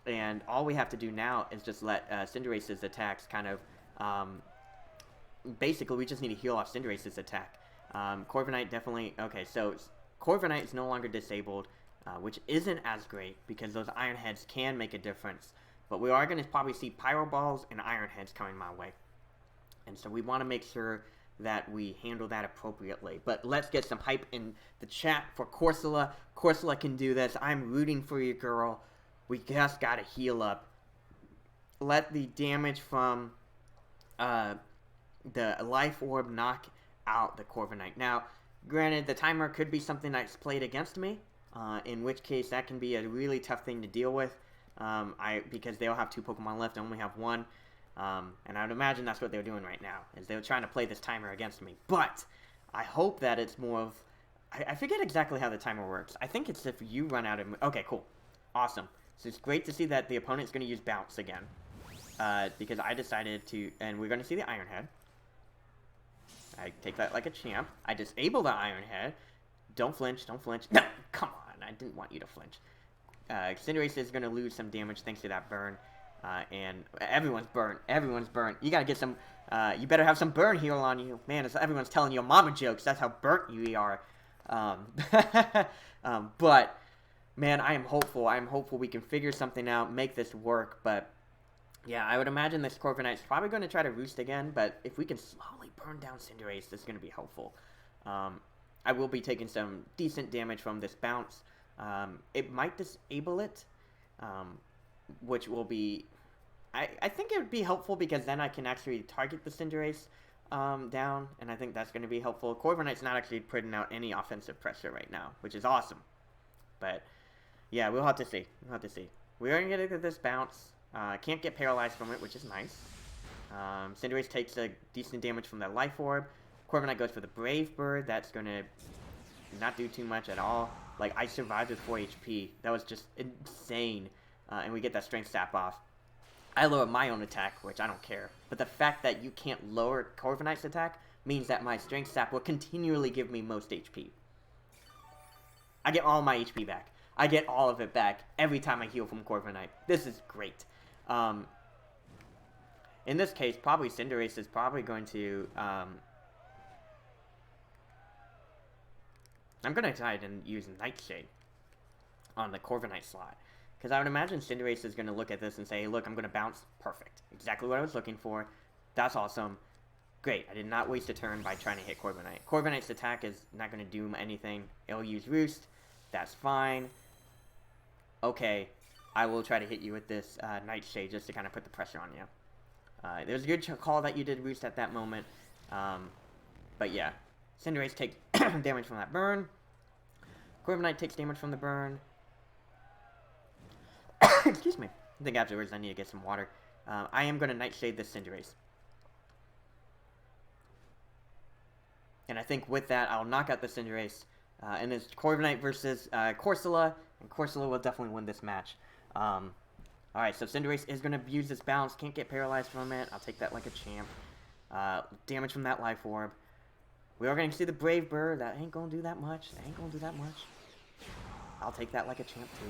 And all we have to do now is just let Cinderace's attacks kind of, basically we just need to heal off Cinderace's attack. Corviknight definitely, okay, so Corviknight is no longer disabled, which isn't as great because those Iron Heads can make a difference. But we are going to probably see Pyro Balls and Iron Heads coming my way. And so we want to make sure that we handle that appropriately. But let's get some hype in the chat for Corsola. Corsola can do this. I'm rooting for you, girl. We just gotta heal up. Let the damage from the Life Orb knock out the Corviknight. Now, granted, the timer could be something that's played against me, in which case that can be a really tough thing to deal with, because they'll have 2 Pokemon left, I only have 1. And I would imagine that's what they're doing right now, is they're trying to play this timer against me. But I hope that it's more of... I forget exactly how the timer works. I think it's if you run out of... Okay, cool. Awesome. So it's great to see that the opponent's going to use Bounce again. Because I decided to... And we're going to see the Iron Head. I take that like a champ. I disable the Iron Head. Don't flinch, don't flinch. No! Come on, I didn't want you to flinch. Cinderace is going to lose some damage thanks to that burn. And everyone's burnt. Everyone's burnt. You gotta get some, you better have some burn heal on you. Man, everyone's telling your mama jokes. That's how burnt you are. But, man, I am hopeful. I am hopeful we can figure something out, make this work. But, yeah, I would imagine this Corviknight's probably going to try to roost again. But if we can slowly burn down Cinderace, this is going to be helpful. I will be taking some decent damage from this bounce. It might disable it, which will be... I think it would be helpful because then I can actually target the Cinderace down, and I think that's going to be helpful. Corviknight's not actually putting out any offensive pressure right now, which is awesome. But, yeah, we'll have to see. We'll have to see. We're going to get this bounce. Can't get paralyzed from it, which is nice. Cinderace takes a decent damage from that Life Orb. Corviknight goes for the Brave Bird. That's going to not do too much at all. Like, I survived with 4 HP. That was just insane. And we get that Strength Sap off. I lower my own attack, which I don't care. But the fact that you can't lower Corviknight's attack means that my Strength Sap will continually give me most HP. I get all my HP back. I get all of it back every time I heal from Corviknight. This is great. In this case, probably Cinderace is probably going to... I'm going to decide and use Nightshade on the Corviknight slot. Because I would imagine Cinderace is going to look at this and say, look, I'm going to bounce. Perfect. Exactly what I was looking for. That's awesome. Great. I did not waste a turn by trying to hit Corviknight. Corviknight's attack is not going to do anything. It'll use Roost. That's fine. Okay. I will try to hit you with this Nightshade just to kind of put the pressure on you. There's a good call that you did Roost at that moment. But yeah. Cinderace takes damage from that burn. Corviknight takes damage from the burn. Excuse me. I think afterwards I need to get some water. I am going to Nightshade this Cinderace. And I think with that, I'll knock out the Cinderace. And it's Corviknight versus Corsola. And Corsola will definitely win this match. Alright, so Cinderace is going to use this bounce. Can't get paralyzed from it. I'll take that like a champ. Damage from that Life Orb. We are going to see the Brave Bird. That ain't going to do that much. I'll take that like a champ too.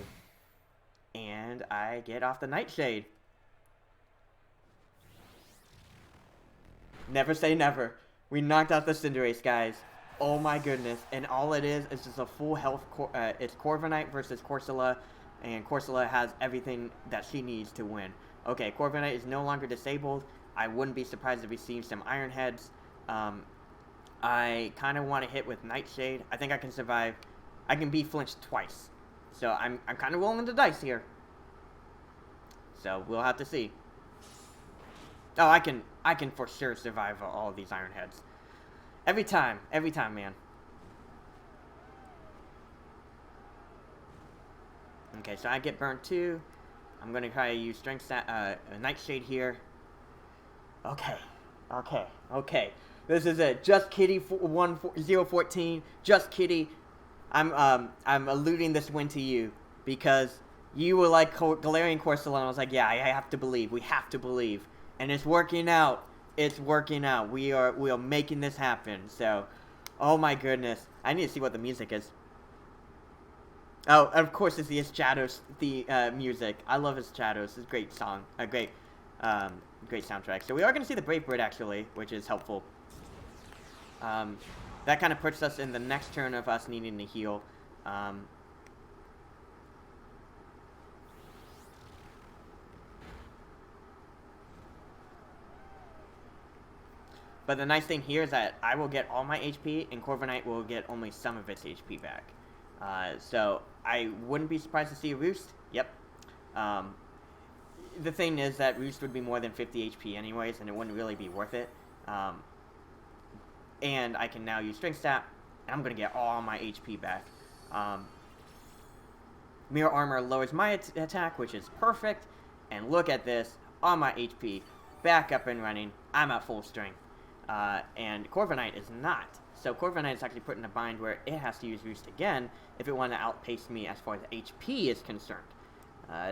And I get off the Nightshade. Never say never. We knocked out the Cinderace, guys. Oh my goodness. And all it is just a full health. It's Corviknight versus Corsola. And Corsola has everything that she needs to win. Okay, Corviknight is no longer disabled. I wouldn't be surprised if we see some Iron Heads. I kind of want to hit with Nightshade. I think I can survive. I can be flinched twice. So I'm kind of rolling the dice here. So we'll have to see. Oh, I can for sure survive all of these Iron Heads. Every time, man. Okay, so I get burned too. I'm gonna try to use Nightshade here. Okay. This is it. Just Kitty 1014. Just Kitty. I'm alluding this win to you because you were like Galarian Corsola, and I was like, yeah, I have to believe. We have to believe, and it's working out. It's working out. We are making this happen. So, oh my goodness, I need to see what the music is. Oh, of course, it's the Shadows music. I love his Shadows. It's a great song. A great soundtrack. So we are going to see the Brave Bird actually, which is helpful. That kind of puts us in the next turn of us needing to heal. But the nice thing here is that I will get all my HP, and Corviknight will get only some of its HP back. So I wouldn't be surprised to see a Roost. Yep. The thing is that Roost would be more than 50 HP anyways, and it wouldn't really be worth it. And I can now use Strength Stat, and I'm going to get all my HP back. Mirror Armor lowers my attack, which is perfect. And look at this, all my HP back up and running. I'm at full strength. And Corviknight is not. So Corviknight is actually put in a bind where it has to use Roost again if it wanted to outpace me as far as HP is concerned.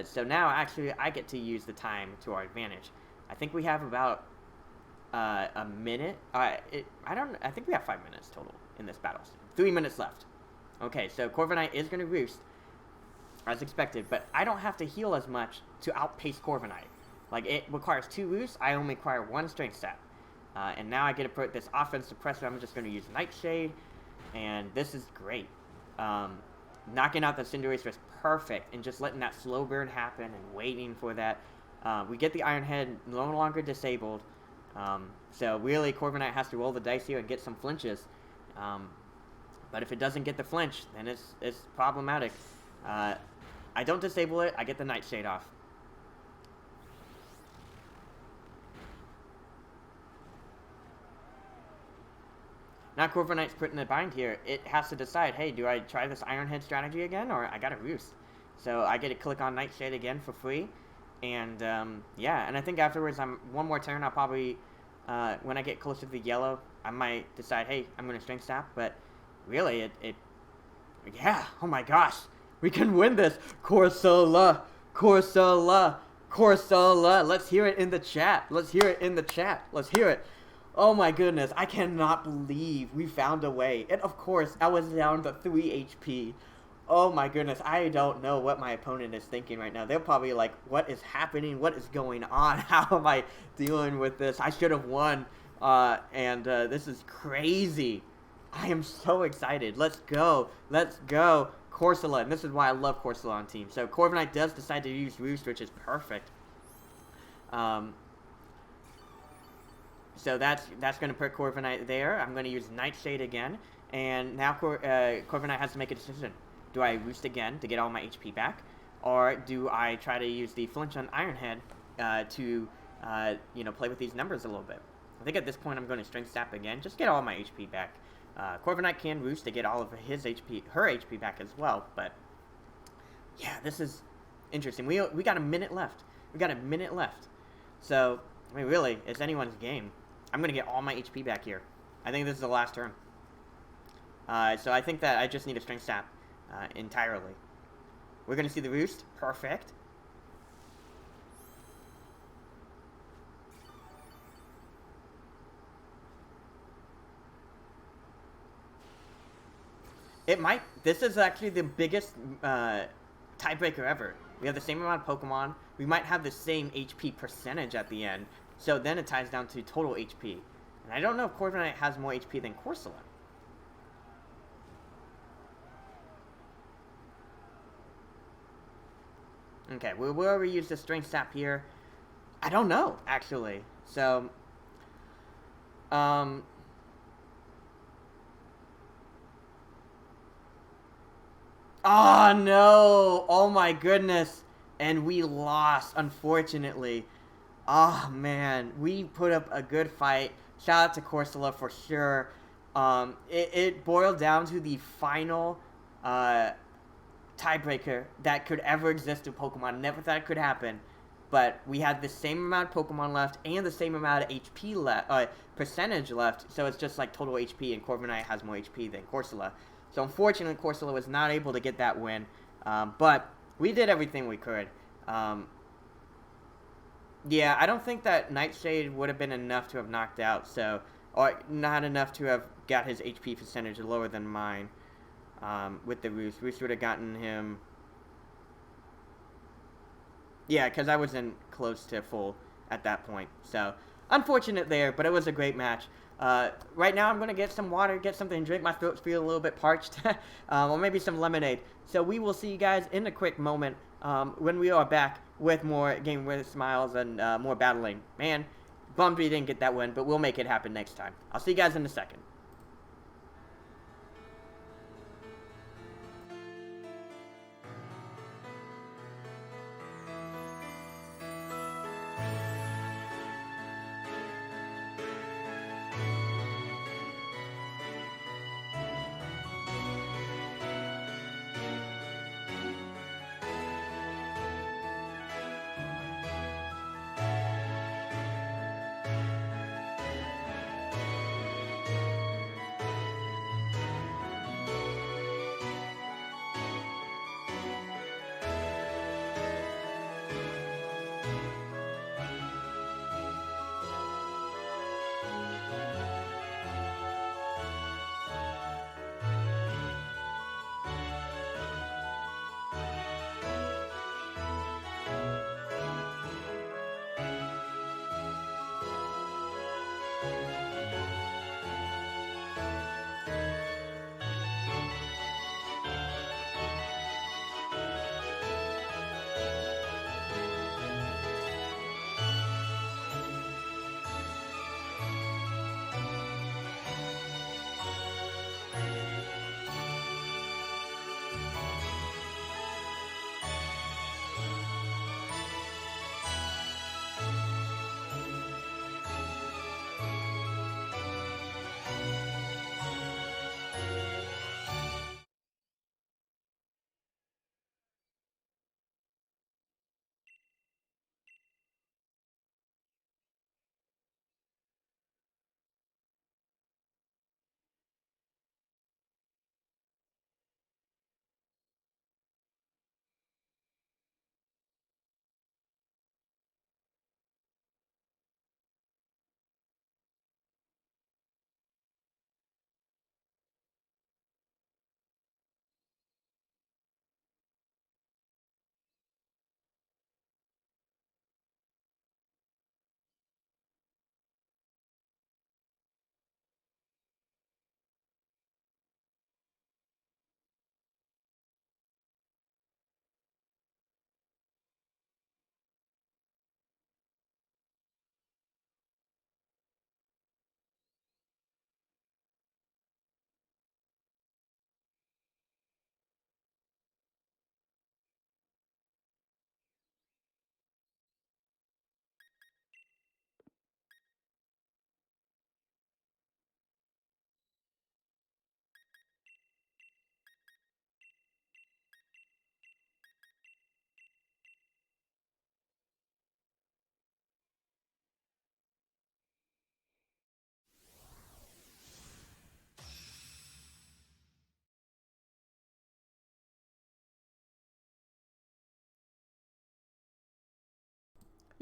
So now actually I get to use the time to our advantage. I think we have about a minute. I think we have 5 minutes total in this battle. 3 minutes left. Okay, so Corviknight is going to Roost as expected, but I don't have to heal as much to outpace Corviknight. Like, it requires 2 Roosts. I only require 1 Strength Stat. And now I get to put this offense suppressor. I'm just going to use Nightshade, and this is great. Knocking out the Cinderace was perfect, and just letting that slow burn happen and waiting for that. We get the Iron Head no longer disabled. So really, Corviknight has to roll the dice here and get some flinches. But if it doesn't get the flinch, then it's problematic. I don't disable it. I get the Nightshade off. Now Corviknight's put in a bind here. It has to decide, hey, do I try this Iron Head strategy again, or I got a Roost? So I get to click on Nightshade again for free. And, yeah, and I think afterwards, one more turn, I'll probably, when I get closer to the yellow, I might decide, hey, I'm going to Strength Stat. But really, yeah, oh my gosh, we can win this. Corsola. Let's hear it in the chat. Let's hear it. Oh my goodness, I cannot believe we found a way. And of course, I was down to 3 HP. Oh my goodness, I don't know what my opponent is thinking right now. They're probably like, what is happening? What is going on? How am I dealing with this? I should have won. This is crazy. I am so excited. Let's go. Let's go. Corsola. And this is why I love Corsola on team. So Corviknight does decide to use Roost, which is perfect. So that's going to put Corviknight there. I'm going to use Nightshade again. And now Corviknight has to make a decision. Do I Roost again to get all my HP back? Or do I try to use the Flinch on Ironhead to, play with these numbers a little bit? I think at this point I'm going to Strength Sap again. Just get all my HP back. Corviknight can Roost to get all of her HP back as well. But, yeah, this is interesting. We got a minute left. So, I mean, really, it's anyone's game. I'm going to get all my HP back here. I think this is the last turn. So I think that I just need a Strength Sap entirely. We're going to see the Roost. Perfect. This is actually the biggest tiebreaker ever. We have the same amount of Pokemon. We might have the same HP percentage at the end. So then it ties down to total HP. And I don't know if Corviknight has more HP than Corsola. Okay, we'll reuse the Strength Sap here. I don't know, actually. So, oh no! Oh my goodness! And we lost, unfortunately. Oh man, we put up a good fight. Shout out to Corsola for sure. It boiled down to the final tiebreaker that could ever exist in Pokemon. Never thought it could happen. But we had the same amount of Pokemon left and the same amount of HP left, percentage left. So it's just like total HP, and Corviknight has more HP than Corsola. So unfortunately, Corsola was not able to get that win. But we did everything we could. Yeah, I don't think that Nightshade would have been enough to have knocked out, or not enough to have got his HP percentage lower than mine with the Roost. Roost would have gotten him... Yeah, because I wasn't close to full at that point. So, unfortunate there, but it was a great match. Right now I'm going to get some water, get something to drink. My throat's feeling a little bit parched. Or maybe some lemonade. So we will see you guys in a quick moment when we are back with more Game with Smiles and more battling. Man, bummed we didn't get that win, but we'll make it happen next time. I'll see you guys in a second.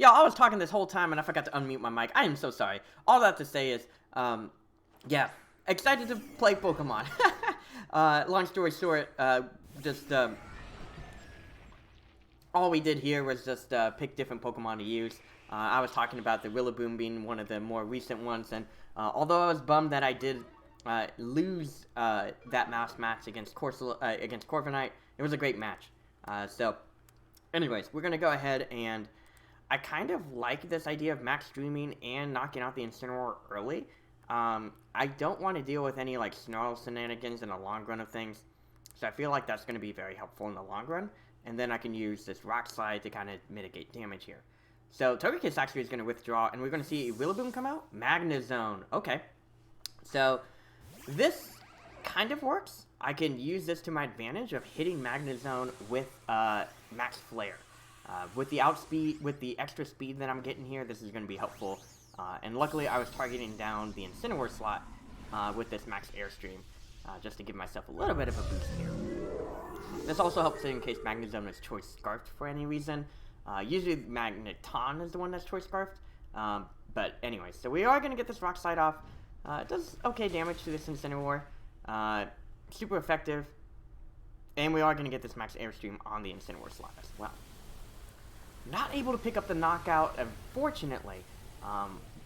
Yeah, I was talking this whole time and I forgot to unmute my mic. I am so sorry. All that to say is, yeah, excited to play Pokemon. Long story short, all we did here was just pick different Pokemon to use. I was talking about the Rillaboom being one of the more recent ones, and although I was bummed that I did lose that mouse match against Corviknight, it was a great match. So, anyways, we're going to go ahead and I kind of like this idea of max streaming and knocking out the Incineroar early. I don't want to deal with any like Snarl shenanigans in the long run of things, so I feel like that's going to be very helpful in the long run, and then I can use this Rock Slide to kind of mitigate damage here. So Togekiss actually is going to withdraw, and we're going to see Rillaboom come out? Magnezone. Okay. So this kind of works. I can use this to my advantage of hitting Magnezone with Max Flare. With the extra speed that I'm getting here, this is going to be helpful. And luckily, I was targeting down the Incineroar slot with this Max Airstream, just to give myself a little bit of a boost here. This also helps in case Magnezone is Choice Scarfed for any reason. Usually Magneton is the one that's Choice Scarfed. But anyway, so we are going to get this Rock Slide off. It does okay damage to this Incineroar. Super effective. And we are going to get this Max Airstream on the Incineroar slot as well. Not able to pick up the knockout, unfortunately.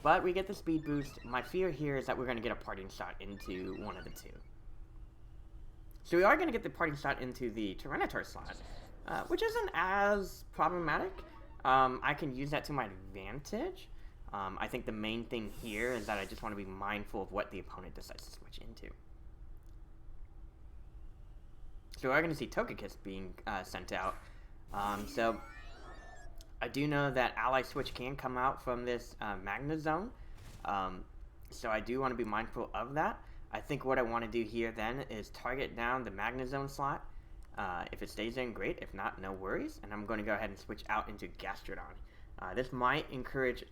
But we get the speed boost. My fear here is that we're going to get a parting shot into one of the two. So we are going to get the parting shot into the Tyranitar slot, which isn't as problematic. I can use that to my advantage. I think the main thing here is that I just want to be mindful of what the opponent decides to switch into. So we are going to see Togekiss being sent out. So I do know that Ally Switch can come out from this Magnezone. So I do want to be mindful of that. I think what I want to do here then is target down the Magnezone slot. If it stays in, great. If not, no worries. And I'm going to go ahead and switch out into Gastrodon. This might encourage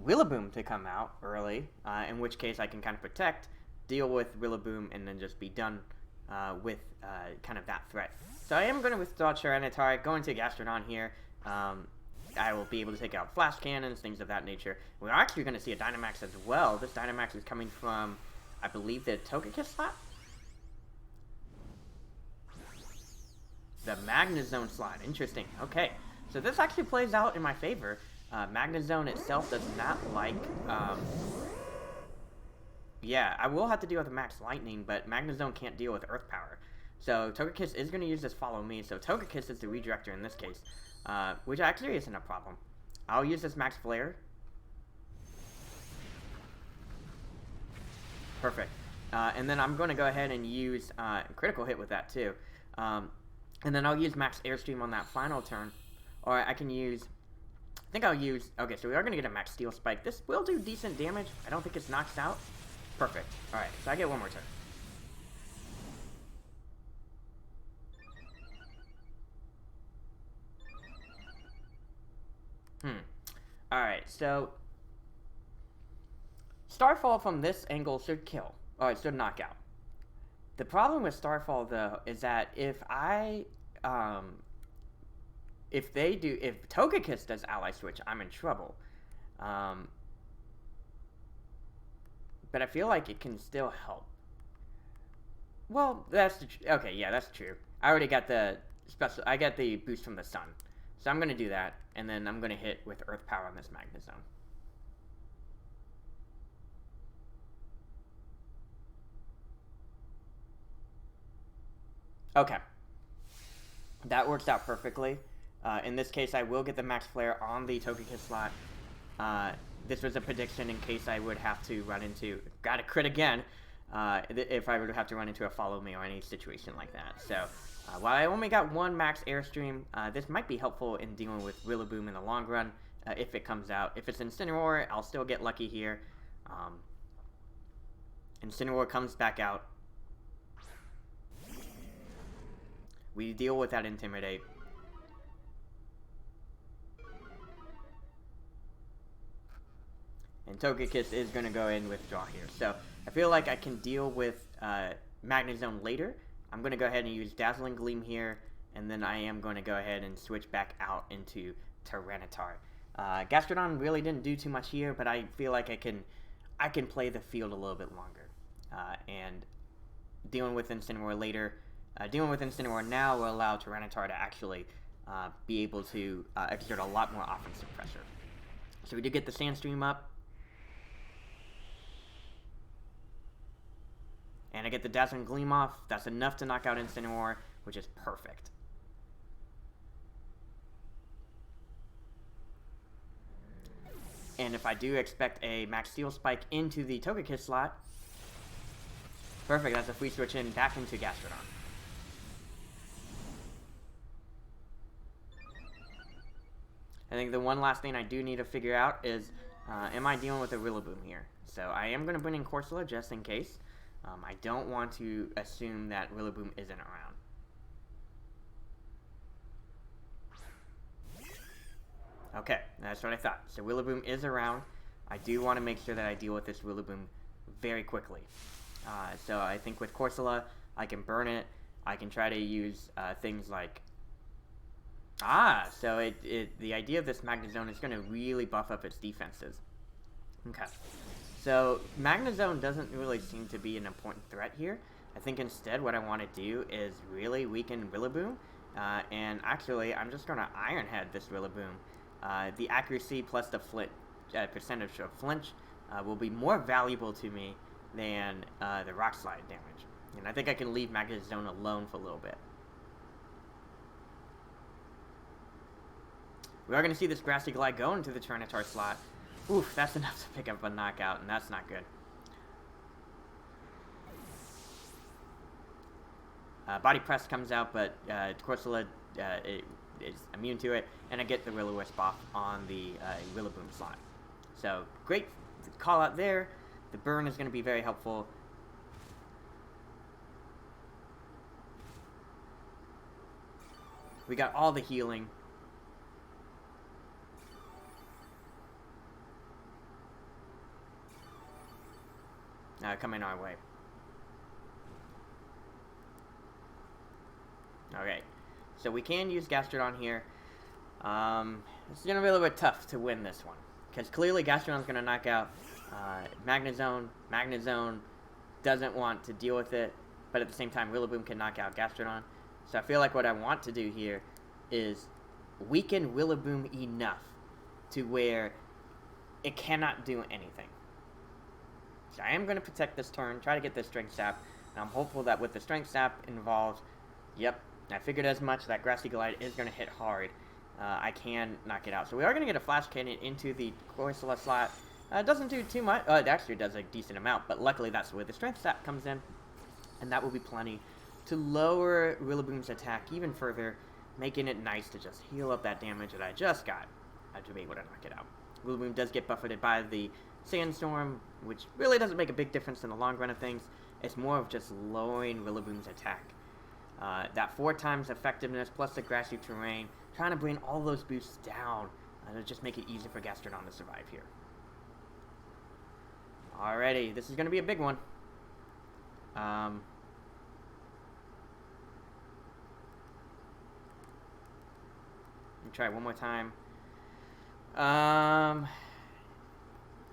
Rillaboom to come out early, in which case I can kind of protect, deal with Rillaboom, and then just be done with kind of that threat. So I am going to withdraw Tyranitar, go into Gastrodon here. I will be able to take out Flash Cannons, things of that nature. We're actually going to see a Dynamax as well. This Dynamax is coming from, I believe, the Togekiss slot? The Magnezone slot. Interesting. Okay. So this actually plays out in my favor. Magnezone itself does not like... yeah, I will have to deal with Max Lightning, but Magnezone can't deal with Earth Power. So Togekiss is going to use this Follow Me, so Togekiss is the redirector in this case, which actually isn't a problem. I'll use this Max Flare. Perfect. And then I'm going to go ahead and use Critical Hit with that too. And then I'll use Max Airstream on that final turn. Or I can use... I think I'll use... Okay, so we are going to get a Max Steel Spike. This will do decent damage. I don't think it's knocked out. Perfect. Alright, so I get one more turn. Alright, so... Starfall from this angle should kill. Or it should knock out. The problem with Starfall, though, is that if Togekiss does Ally Switch, I'm in trouble. But I feel like it can still help. Well, okay, yeah, that's true. I already got the I got the boost from the sun. So I'm going to do that, and then I'm going to hit with Earth Power on this Magnezone. Okay. That works out perfectly. In this case, I will get the Max Flare on the Togekiss slot. This was a prediction in case I would have to run into... Got a crit again. If I would have to run into a Follow Me or any situation like that. So, while I only got one Max Airstream, this might be helpful in dealing with Rillaboom in the long run, if it comes out. If it's Incineroar, I'll still get lucky here. Incineroar comes back out. We deal with that Intimidate. And Togekiss is going to go in and withdraw here. So, I feel like I can deal with Magnezone later. I'm going to go ahead and use Dazzling Gleam here. and then I am going to go ahead and switch back out into Tyranitar. Gastrodon really didn't do too much here, but I feel like I can play the field a little bit longer. And dealing with Incineroar later, dealing with Incineroar now will allow Tyranitar to actually be able to exert a lot more offensive pressure. So we did get the Sandstream up. And I get the Dazzling Gleam off. That's enough to knock out Incineroar, which is perfect. And if I do expect a Max Steel Spike into the Togekiss slot, perfect, that's if we switch in back into Gastrodon. I think the one last thing I do need to figure out is, am I dealing with a Rillaboom here? So I am going to bring in Corsola just in case. I don't want to assume that Rillaboom isn't around. Okay, that's what I thought. So Rillaboom is around. I do want to make sure that I deal with this Rillaboom very quickly. So I think with Corsola, I can burn it. I can try to use things like... so the idea of this Magnezone is going to really buff up its defenses. Okay. So Magnezone doesn't really seem to be an important threat here. I think instead what I want to do is really weaken Rillaboom. And actually, I'm just going to Iron Head this Rillaboom. The accuracy plus the percentage of flinch will be more valuable to me than the Rock Slide damage. And I think I can leave Magnezone alone for a little bit. We are going to see this Grassy Glide go into the Tyranitar slot. Oof, that's enough to pick up a knockout, and that's not good. Body Press comes out, but Corsola is immune to it, and I get the Will-O-Wisp off on the Rillaboom slot. So, great call out there. The burn is going to be very helpful. We got all the healing. Coming our way. Okay, so we can use Gastrodon here. It's going to be a little bit tough to win this one, because clearly Gastrodon's going to knock out Magnezone. Magnezone doesn't want to deal with it, but at the same time, Rillaboom can knock out Gastrodon. So I feel like what I want to do here is weaken Rillaboom enough to where it cannot do anything. So I am going to protect this turn, try to get this Strength Sap, and I'm hopeful that with the Strength Sap involved, yep, I figured as much, that Grassy Glide is going to hit hard. I can knock it out. So we are going to get a Flash Cannon into the Corsola slot. It doesn't do too much. It actually does a decent amount, but luckily that's where the Strength Sap comes in, and that will be plenty to lower Rillaboom's attack even further, making it nice to just heal up that damage that I just got to be able to knock it out. Rillaboom does get buffeted by the Sandstorm, which really doesn't make a big difference in the long run of things. It's more of just lowering Rillaboom's attack. That 4 times effectiveness plus the grassy terrain, trying to bring all those boosts down to just make it easy for Gastrodon to survive here. Alrighty, this is going to be a big one. Let me try it one more time.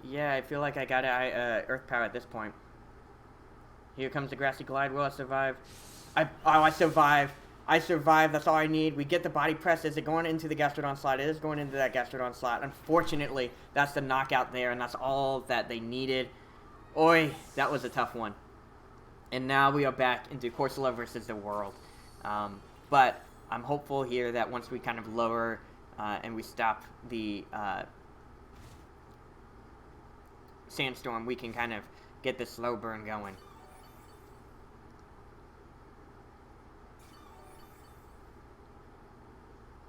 Yeah, I feel like I got Earth Power at this point. Here comes the Grassy Glide. Will I survive? I survive. I survive. That's all I need. We get the Body Press. Is it going into the Gastrodon slot? It is going into that Gastrodon slot. Unfortunately, that's the knockout there, and that's all that they needed. Oi, that was a tough one. And now we are back into Corsola versus the world. But I'm hopeful here that once we kind of lower and we stop the Sandstorm, we can kind of get this slow burn going.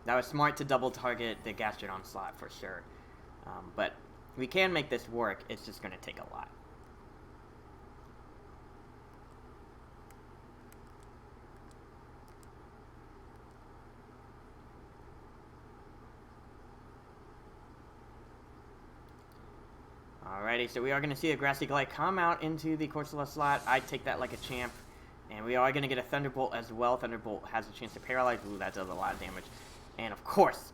That was smart to double target the Gastrodon slot for sure. But we can make this work. It's just going to take a lot. Alrighty, so we are going to see a Grassy Glide come out into the Corsola slot. I take that like a champ. And we are going to get a Thunderbolt as well. Thunderbolt has a chance to paralyze. Ooh, that does a lot of damage. And of course,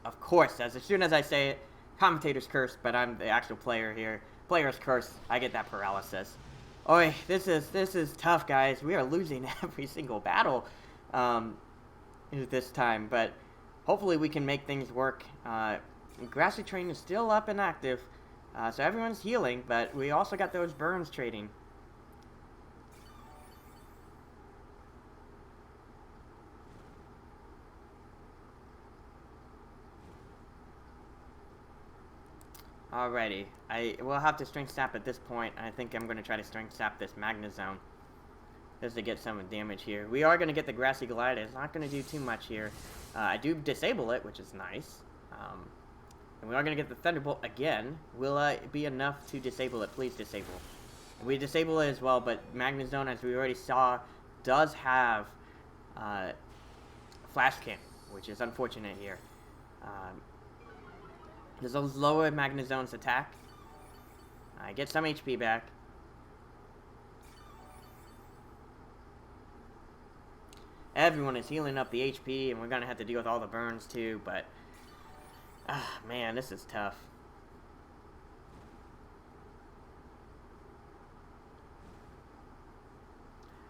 as soon as I say it, commentator's curse, but I'm the actual player here. Player's curse, I get that paralysis. Oi, this is tough, guys. We are losing every single battle this time, but hopefully we can make things work. Grassy Train is still up and active, so everyone's healing, but we also got those burns trading. Alrighty, I will have to Strength Sap at this point. I think I'm going to try to Strength Sap this Magnezone just to get some damage here. We are going to get the Grassy Glide. It's not going to do too much here. I do disable it, which is nice. And we are going to get the Thunderbolt again. Will it be enough to disable it? Please disable. We disable it as well, but Magnezone, as we already saw, does have Flash Cannon, which is unfortunate here. Does those lower Magnezone's attack? I get some HP back. Everyone is healing up the HP, and we're gonna have to deal with all the burns too, but man, this is tough.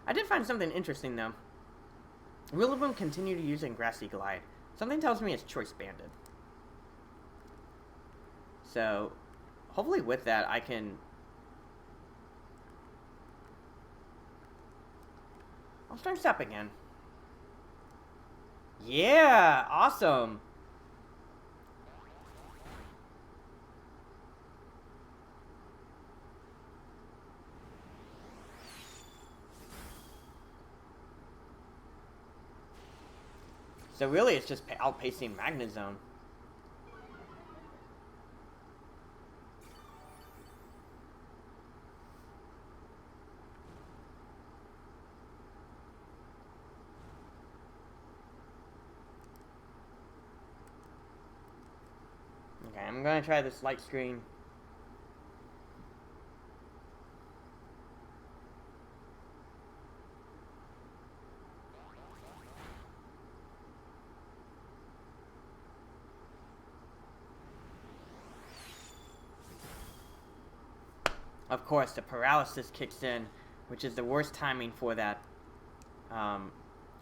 I did find something interesting though. Rillaboom continued using Grassy Glide. Something tells me it's choice banded. So, hopefully with that, I can... I'll Strength Sap again. Yeah! Awesome! So really, it's just outpacing Magnezone. Okay, I'm gonna try this light screen. Of course, the paralysis kicks in, which is the worst timing for that. And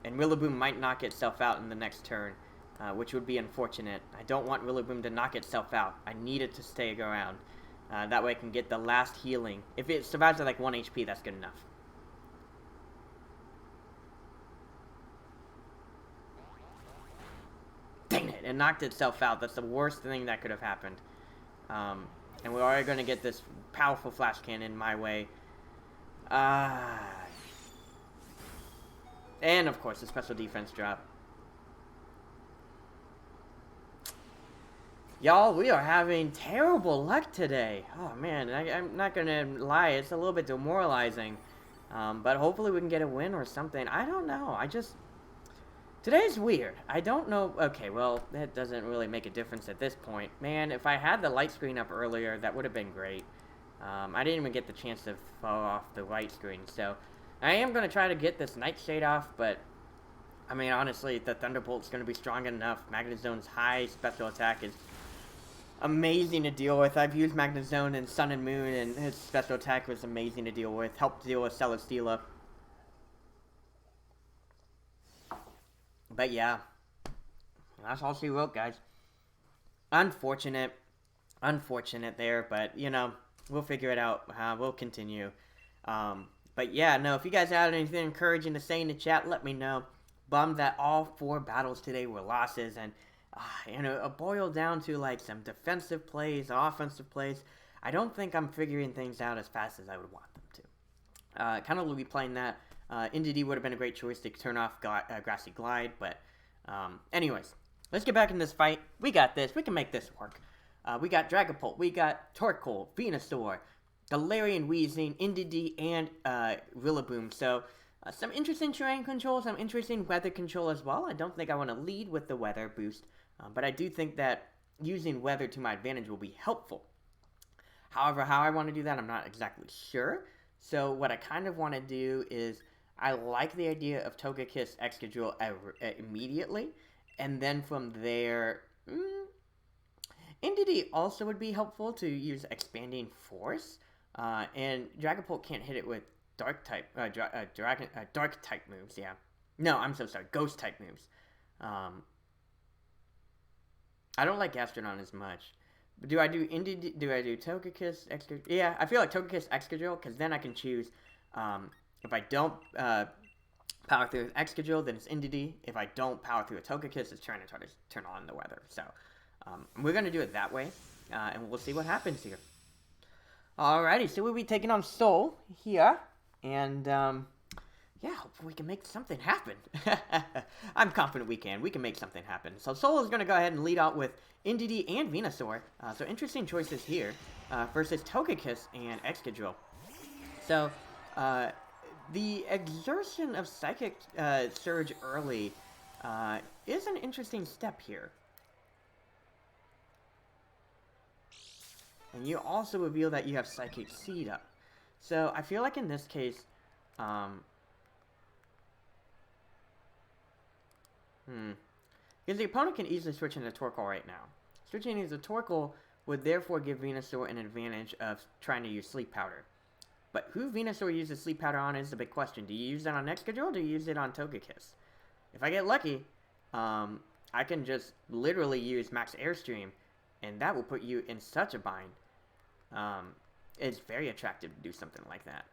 Rillaboom might knock itself out in the next turn, which would be unfortunate. I don't want Rillaboom to knock itself out. I need it to stay around. That way I can get the last healing. If it survives at like 1 HP, that's good enough. Dang it, it knocked itself out. That's the worst thing that could have happened. And we're already going to get this powerful Flash Cannon my way. And, of course, the special defense drop. Y'all, we are having terrible luck today. Oh, man, I'm not going to lie. It's a little bit demoralizing. But hopefully we can get a win or something. I don't know. Today's weird. I don't know. Okay, well, that doesn't really make a difference at this point. Man, if I had the light screen up earlier, that would have been great. I didn't even get the chance to fall off the light screen, so I am going to try to get this Nightshade off, but I mean, honestly, the Thunderbolt's going to be strong enough. Magnezone's high special attack is amazing to deal with. I've used Magnezone in Sun and Moon, and his special attack was amazing to deal with. Helped deal with Celesteela. But yeah, that's all she wrote, guys. Unfortunate there, but you know, we'll figure it out. We'll continue. But yeah, no, if you guys had anything encouraging to say in the chat, let me know. Bummed that all 4 battles today were losses, and you know, it boiled down to like some defensive plays, offensive plays. I don't think I'm figuring things out as fast as I would want them to. Kind of will be playing that. Indeedee would have been a great choice to turn off Grassy Glide, but anyways, let's get back in this fight. We got this. We can make this work. We got Dragapult, we got Torkoal, Venusaur, Galarian Weezing, Indeedee, and Rillaboom. So some interesting terrain control, some interesting weather control as well. I don't think I want to lead with the weather boost, but I do think that using weather to my advantage will be helpful. However, how I want to do that, I'm not exactly sure. So what I kind of want to do is I like the idea of Togekiss Excadrill immediately, and then from there, Indeedee also would be helpful to use Expanding Force, and Dragapult can't hit it with Dark type, Dark type moves. Yeah, no, I'm so sorry, Ghost type moves. I don't like Gastrodon as much. But do I do Togekiss Excadrill? Yeah, I feel like Togekiss Excadrill, because then I can choose, if I don't power through with Excadrill, then it's Indeedee. If I don't power through a Togekiss, it's Tyranitar to turn on the weather. So, we're going to do it that way, and we'll see what happens here. Alrighty, so we'll be taking on Soul here, and, yeah, hopefully we can make something happen. I'm confident we can. We can make something happen. So Soul is going to go ahead and lead out with Indeedee and Venusaur. So interesting choices here versus Togekiss and Excadrill. So the exertion of Psychic Surge early is an interesting step here. And you also reveal that you have Psychic Seed up. So I feel like in this case, because the opponent can easily switch into Torkoal right now. Switching into Torkoal would therefore give Venusaur an advantage of trying to use Sleep Powder. But who Venusaur uses Sleep Powder on is the big question. Do you use it on Excadrill or do you use it on Togekiss? If I get lucky, I can just literally use Max Airstream, and that will put you in such a bind. It's very attractive to do something like that.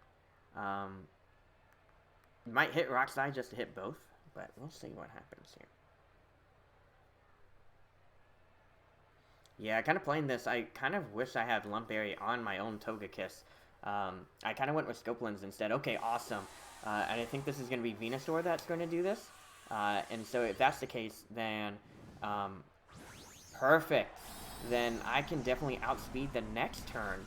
Might hit Rock Slide just to hit both, but we'll see what happens here. Yeah, kind of playing this, I kind of wish I had Lump Berry on my own Togekiss. I kind of went with Scoplins instead. Okay, awesome. And I think this is going to be Venusaur that's going to do this. And so if that's the case, then perfect. Then I can definitely outspeed the next turn.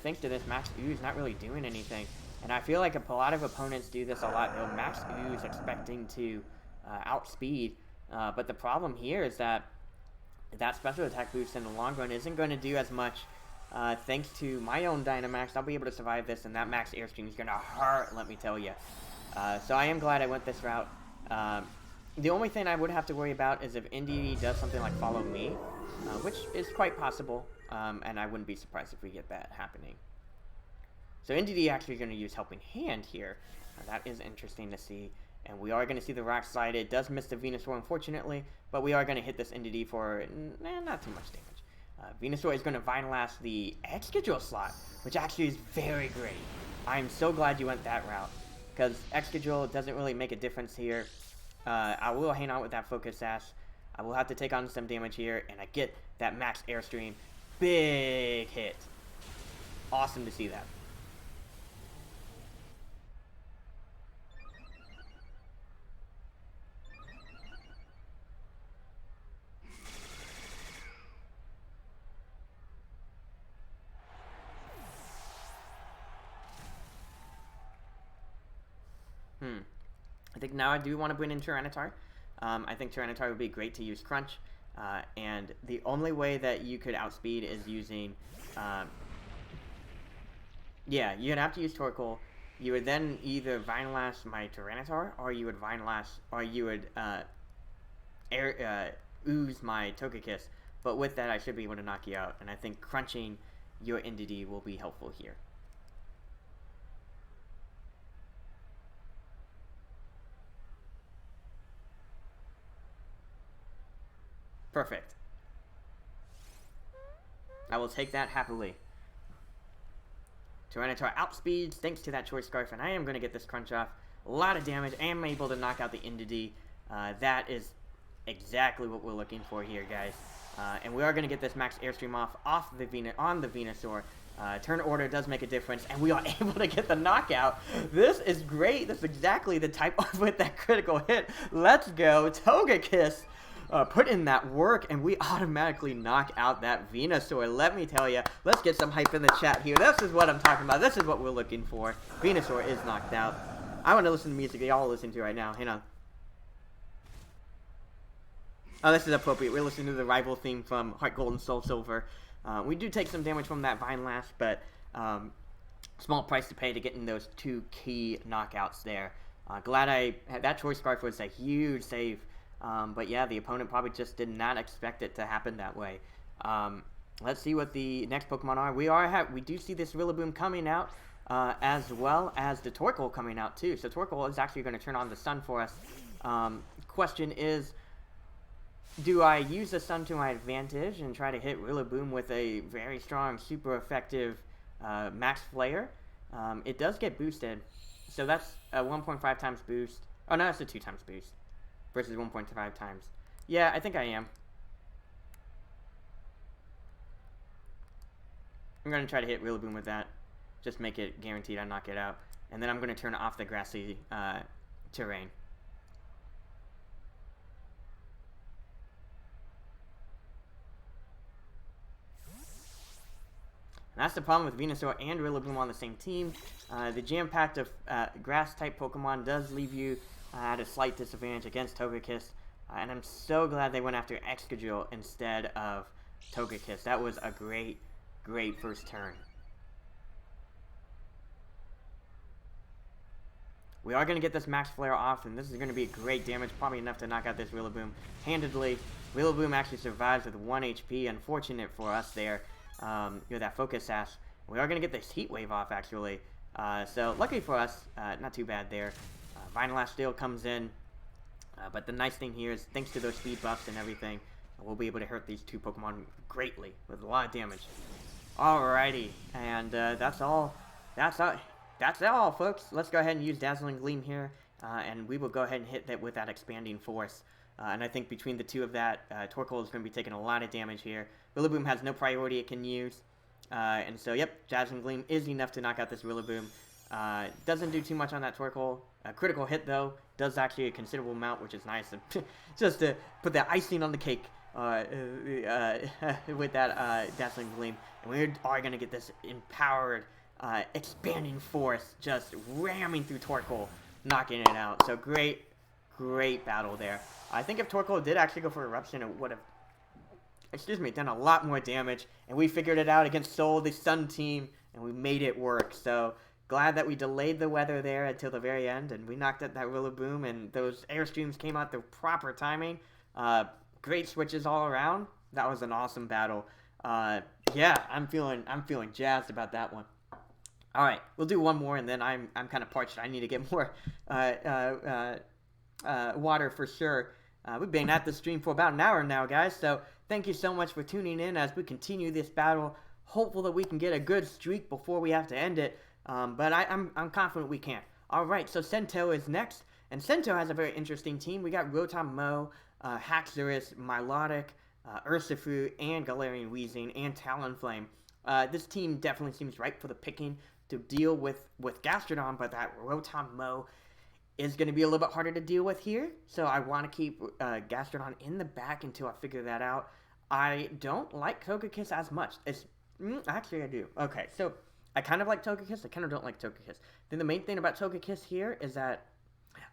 Thanks to this, Max Ooze not really doing anything. And I feel like a lot of opponents do this a lot. They'll Max Ooze expecting to outspeed. But the problem here is that special attack boost in the long run isn't going to do as much. Thanks to my own Dynamax, I'll be able to survive this, and that Max Airstream is going to hurt, let me tell you. So I am glad I went this route. The only thing I would have to worry about is if Indeedee does something like Follow Me, which is quite possible, and I wouldn't be surprised if we get that happening. So Indeedee actually going to use Helping Hand here. That is interesting to see. And we are going to see the Rock Slide. It does miss the Venusaur, unfortunately, but we are going to hit this Indeedee for not too much damage. Venusaur is going to Vine Lash the Excadrill slot, which actually is very great. I'm so glad you went that route, because Excadrill doesn't really make a difference here. I will hang out with that Focus Sash. I will have to take on some damage here, and I get that Max Airstream. Big hit. Awesome to see that. I think now I do want to bring in Tyranitar. I think Tyranitar would be great to use Crunch. And the only way that you could outspeed is using... yeah, you'd have to use Torkoal. You would then either Vine Lash my Tyranitar, or you would Vine Lash... or you would Ooze my Togekiss. But with that, I should be able to knock you out. And I think crunching your Indeedee will be helpful here. Perfect. I will take that happily. Tyranitar outspeeds thanks to that Choice Scarf, and I am going to get this Crunch off. A lot of damage. I am able to knock out the Indeedee. That is exactly what we're looking for here, guys. And we are going to get this Max Airstream off the Venusaur. Turn order does make a difference, and we are able to get the knockout. This is great. This is exactly the type of with that critical hit. Let's go, Togekiss. Put in that work, and we automatically knock out that Venusaur. Let me tell you, let's get some hype in the chat here. This is what I'm talking about. This is what we're looking for. Venusaur is knocked out. I want to listen to music that y'all listen to right now. Hang on. Oh, this is appropriate. We're listening to the rival theme from Heart Gold and Soul Silver. We do take some damage from that Vine Lash, but small price to pay to getting those two key knockouts there. Glad that Choice Scarf was a huge save. But yeah, the opponent probably just did not expect it to happen that way. Let's see what the next Pokemon are. We do see this Rillaboom coming out, as well as the Torkoal coming out too. So Torkoal is actually going to turn on the Sun for us. Question is, do I use the Sun to my advantage and try to hit Rillaboom with a very strong, super effective Max Flare? It does get boosted, so that's a 1.5 times boost. Oh no, that's a 2 times boost versus 1.5 times. Yeah, I think I am. I'm going to try to hit Rillaboom with that. Just make it guaranteed I knock it out. And then I'm going to turn off the grassy terrain. And that's the problem with Venusaur and Rillaboom on the same team. The jam-packed of grass-type Pokemon does leave you at a slight disadvantage against Togekiss. And I'm so glad they went after Excadrill instead of Togekiss. That was a great first turn. We are going to get this Max Flare off, and this is going to be great damage, probably enough to knock out this Rillaboom handedly. Rillaboom actually survives with 1 HP. Unfortunate for us there. That Focus Sash. We are going to get this Heat Wave off, actually. So, luckily for us, not too bad there. Vinalash Steel comes in. But the nice thing here is, thanks to those speed buffs and everything, we'll be able to hurt these two Pokemon greatly with a lot of damage. Alrighty, and that's all, folks. Let's go ahead and use Dazzling Gleam here, and we will go ahead and hit that with that Expanding Force. And I think between the two of that, Torkoal is going to be taking a lot of damage here. Rillaboom has no priority it can use, and so, yep, Dazzling Gleam is enough to knock out this Rillaboom. Doesn't do too much on that Torkoal. Critical hit, though, does actually a considerable amount, which is nice. Just to put the icing on the cake with that Dazzling Gleam. And we are going to get this empowered Expanding Force just ramming through Torkoal, knocking it out. So great battle there. I think if Torkoal did actually go for Eruption, it would have, done a lot more damage. And we figured it out against Soul, the Sun team, and we made it work. So glad that we delayed the weather there until the very end, and we knocked out that Rillaboom, and those Airstreams came out the proper timing. Great switches all around. That was an awesome battle. Yeah, I'm feeling jazzed about that one. All right, we'll do one more, and then I'm kind of parched. I need to get more water for sure. We've been at the stream for about an hour now, guys. So thank you so much for tuning in as we continue this battle. Hopeful that we can get a good streak before we have to end it. But I'm confident we can. All right, so Sento is next, and Sento has a very interesting team. We got Rotom Mow, Haxorus, Milotic, Urshifu, and Galarian Weezing, and Talonflame. This team definitely seems ripe for the picking to deal with Gastrodon, but that Rotom Mow is going to be a little bit harder to deal with here. So I want to keep Gastrodon in the back until I figure that out. I don't like Togekiss as much. Actually, I do. Okay, so I kind of like Togekiss. I kind of don't like Togekiss. Then the main thing about Togekiss here is that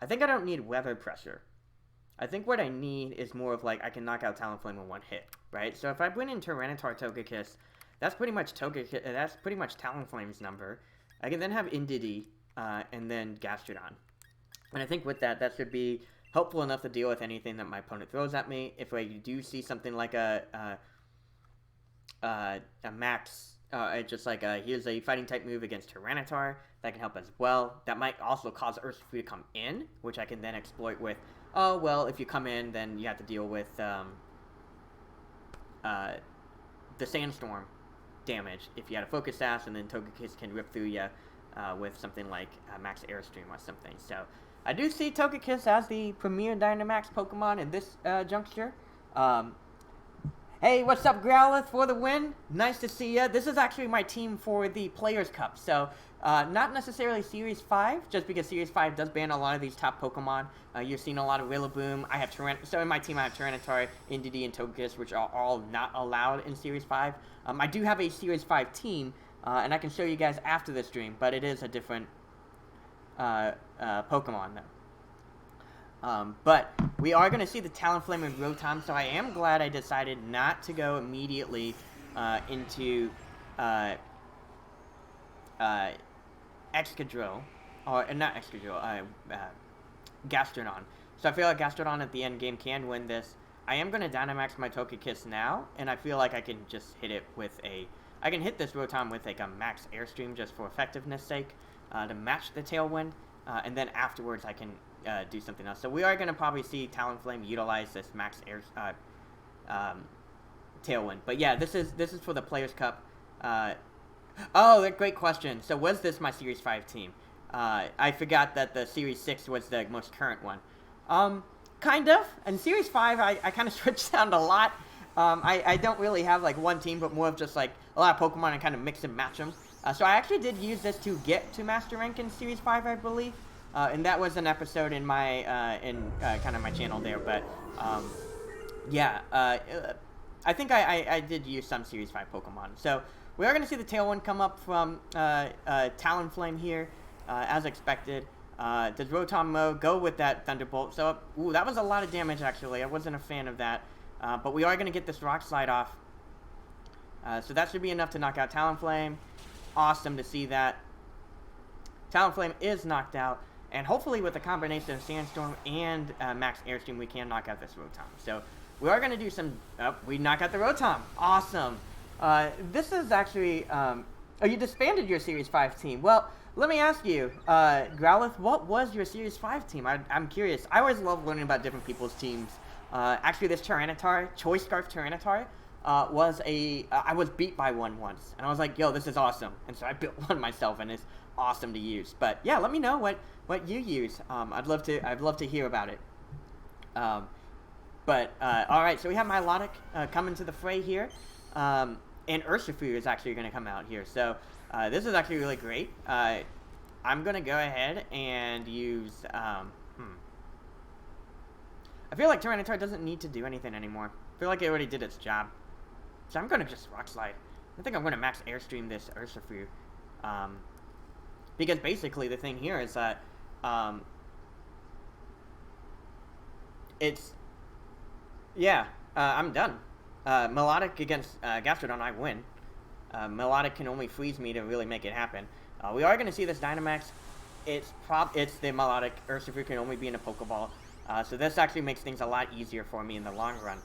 I think I don't need Weather Pressure. I think what I need is more of like I can knock out Talonflame in one hit, right? So if I went in Tyranitar Togekiss, that's pretty much Talonflame's number. I can then have Indeedee, and then Gastrodon. And I think with that should be helpful enough to deal with anything that my opponent throws at me. If I do see something like a Max, just like here's a fighting type move against Tyranitar, that can help as well. That might also cause Urshifu to come in, which I can then exploit with, oh, well, if you come in, then you have to deal with the Sandstorm damage. If you had a Focus Sash, and then Togekiss can rip through you with something like Max Airstream or something. So I do see Togekiss as the premier Dynamax Pokemon in this juncture. Hey, what's up, Growlithe, for the win? Nice to see ya. This is actually my team for the Players' Cup, so not necessarily Series 5, just because Series 5 does ban a lot of these top Pokemon. You're seeing a lot of Rillaboom. I have so in my team I have Tyranitar, Indeedee, and Togekiss, which are all not allowed in Series 5. I do have a Series 5 team, and I can show you guys after the stream, but it is a different Pokemon, though. But we are going to see the Talonflame and Rotom, so I am glad I decided not to go immediately into Excadrill or not Excadrill, Gastrodon. So I feel like Gastrodon at the end game can win this. I am going to Dynamax my Togekiss now, and I feel like I can just hit it with a... I can hit this Rotom with like a Max Airstream just for effectiveness sake to match the Tailwind, and then afterwards I can do something else. So we are going to probably see Talonflame utilize this Max Air Tailwind. But yeah, this is for the Players' Cup. Oh, great question. So was this my Series 5 team? I forgot that the Series 6 was the most current one. Kind of. In Series 5, I kind of switched around a lot. I don't really have, like, one team, but more of just, like, a lot of Pokemon and kind of mix and match them. So I actually did use this to get to Master Rank in Series 5, I believe. And that was an episode in my, kind of my channel there. But, yeah, I think I did use some Series 5 Pokemon. So we are going to see the Tailwind come up from Talonflame here, as expected. Does Rotom go with that Thunderbolt? So, ooh, that was a lot of damage, actually. I wasn't a fan of that. But we are going to get this Rock Slide off. So that should be enough to knock out Talonflame. Awesome to see that. Talonflame is knocked out. And hopefully with a combination of Sandstorm and Max Airstream, we can knock out this Rotom. So we are going to do some... Oh, we knock out the Rotom. Awesome. This is actually... oh, you disbanded your Series 5 team. Well... Let me ask you, Growlithe, what was your Series 5 team? I'm curious. I always love learning about different people's teams. Actually, this Tyranitar, Choice Scarf Tyranitar, was a... I was beat by one once, and I was like, yo, this is awesome. And so I built one myself, and it's awesome to use. But, yeah, let me know what you use. I'd love to hear about it. But, alright, so we have Milotic coming to the fray here. And Urshifu is actually going to come out here, so... this is actually really great. I'm going to go ahead and use... I feel like Tyranitar doesn't need to do anything anymore. I feel like it already did its job. So I'm going to just Rock Slide. I think I'm going to Max Airstream this Urshifu. Because basically the thing here is that... it's... Yeah, I'm done. Melodic against Gastrodon, I win. Melodic can only freeze me to really make it happen. We are going to see this Dynamax. It's the Melodic. Urshifu can only be in a Pokeball. So this actually makes things a lot easier for me in the long run.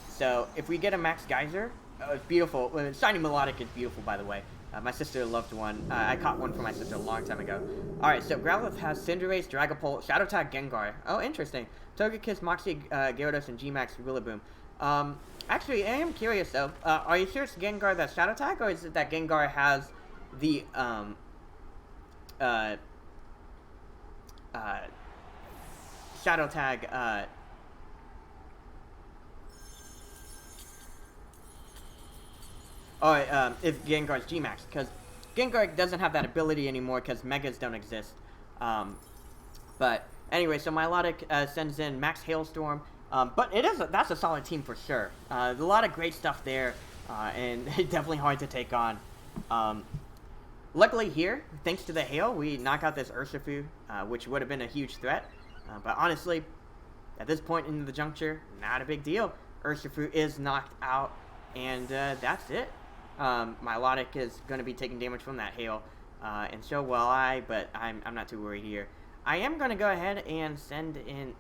So if we get a Max Geyser, it's beautiful. Shiny Melodic is beautiful, by the way. My sister loved one. I caught one for my sister a long time ago. Alright, so Growlithe has Cinderace, Dragapult, Shadow Tag, Gengar. Oh, interesting. Togekiss, Moxie, Gyarados, and G-Max, Rillaboom. Actually, I am curious though. Are you sure it's Gengar that's Shadow Tag, or is it that Gengar has the Shadow Tag? If Gengar's G-Max, because Gengar doesn't have that ability anymore because Megas don't exist. But anyway, so Milotic sends in Max Hailstorm. But that's a solid team for sure. A lot of great stuff there, and definitely hard to take on. Luckily here, thanks to the hail, we knock out this Urshifu, which would have been a huge threat. But honestly, at this point in the juncture, not a big deal. Urshifu is knocked out, and that's it. Milotic is going to be taking damage from that hail, and so will I, but I'm not too worried here. I am going to go ahead and send in...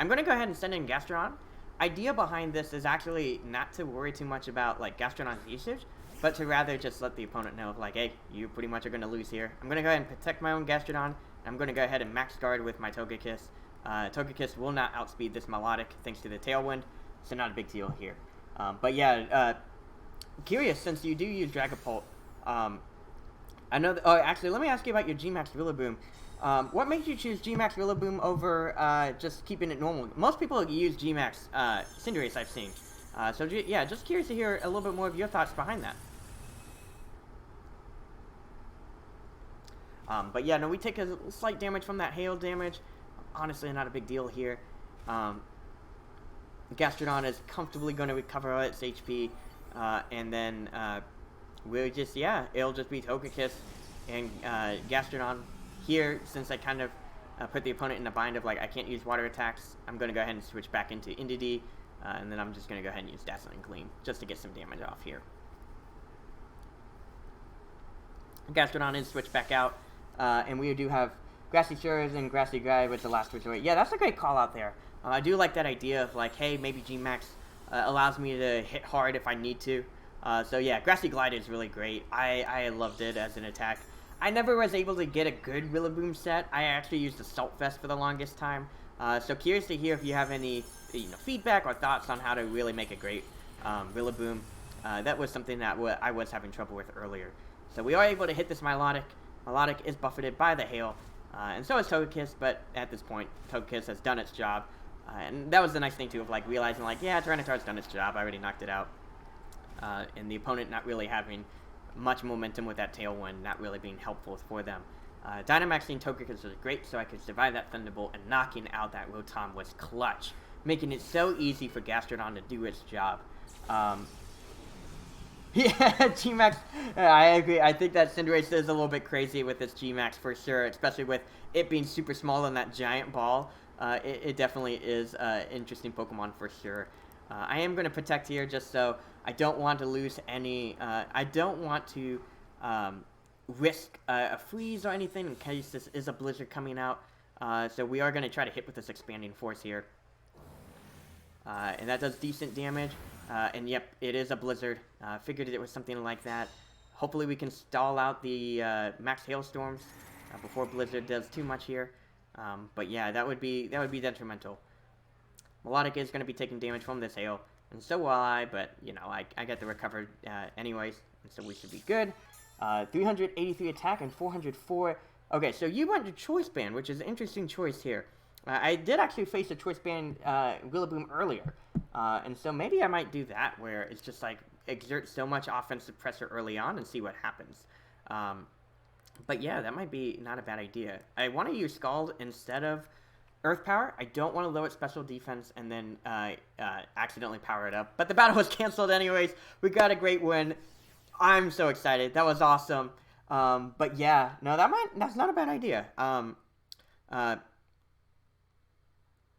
I'm going to go ahead and send in Gastrodon. Idea behind this is actually not to worry too much about, like, Gastrodon's usage, but to rather just let the opponent know, like, hey, you pretty much are going to lose here. I'm going to go ahead and protect my own Gastrodon, and I'm going to go ahead and Max Guard with my Togekiss. Togekiss will not outspeed this Melodic thanks to the Tailwind, so not a big deal here. But yeah, curious, since you do use Dragapult, I know that, oh, actually, let me ask you about your G-Max Rillaboom. What makes you choose G-Max Rillaboom over just keeping it normal? Most people use G-Max Cinderace, I've seen. So, yeah, just curious to hear a little bit more of your thoughts behind that. But yeah, no, we take a slight damage from that hail damage. Honestly, not a big deal here. Gastrodon is comfortably going to recover all its HP. And then we'll just, yeah, it'll just be Togekiss and Gastrodon. Here, since I kind of put the opponent in a bind of, like, I can't use water attacks, I'm going to go ahead and switch back into Indeedee. And then I'm just going to go ahead and use Dazzling Gleam just to get some damage off here. Gastrodon is switched back out, and we do have Grassy Shores and Grassy Guy with the last resort. Yeah, that's a great call out there. I do like that idea of like, hey, maybe Gmax allows me to hit hard if I need to. So yeah, Grassy Glide is really great. I loved it as an attack. I never was able to get a good Rillaboom set. I actually used Assault Vest for the longest time. So curious to hear if you have any feedback or thoughts on how to really make a great Rillaboom. That was something that I was having trouble with earlier. So we are able to hit this Milotic. Milotic is buffeted by the Hail, and so is Togekiss, but at this point, Togekiss has done its job. And that was the nice thing, too, of like realizing, like, yeah, Tyranitar's done its job. I already knocked it out. And the opponent not really having much momentum with that Tailwind, not really being helpful for them. Dynamaxing Togekiss was great, so I could survive that Thunderbolt, and knocking out that Rotom was clutch, making it so easy for Gastrodon to do its job. Yeah, G-Max, I agree. I think that Cinderace is a little bit crazy with this G-Max for sure, especially with it being super small and that giant ball. It definitely is an interesting Pokemon for sure. I am going to protect here just so I don't want to lose any... I don't want to risk a freeze or anything in case this is a Blizzard coming out. So we are going to try to hit with this Expanding Force here. And that does decent damage. And yep, it is a Blizzard. Figured it was something like that. Hopefully we can stall out the Max Hailstorms before Blizzard does too much here. But yeah, that would be detrimental. Melodic is going to be taking damage from this hail, and so will I, but, I get the recovered anyways, and so we should be good. 383 attack and 404... Okay, so you went to Choice Band, which is an interesting choice here. I did actually face a Choice Band Rillaboom earlier, and so maybe I might do that, where it's just, like, exert so much offensive pressure early on and see what happens. But yeah, that might be not a bad idea. I want to use Scald instead of Earth Power. I don't want to lower its special defense and then accidentally power it up. But the battle was canceled anyways. We got a great win. I'm so excited. That was awesome. But yeah, no, that's not a bad idea.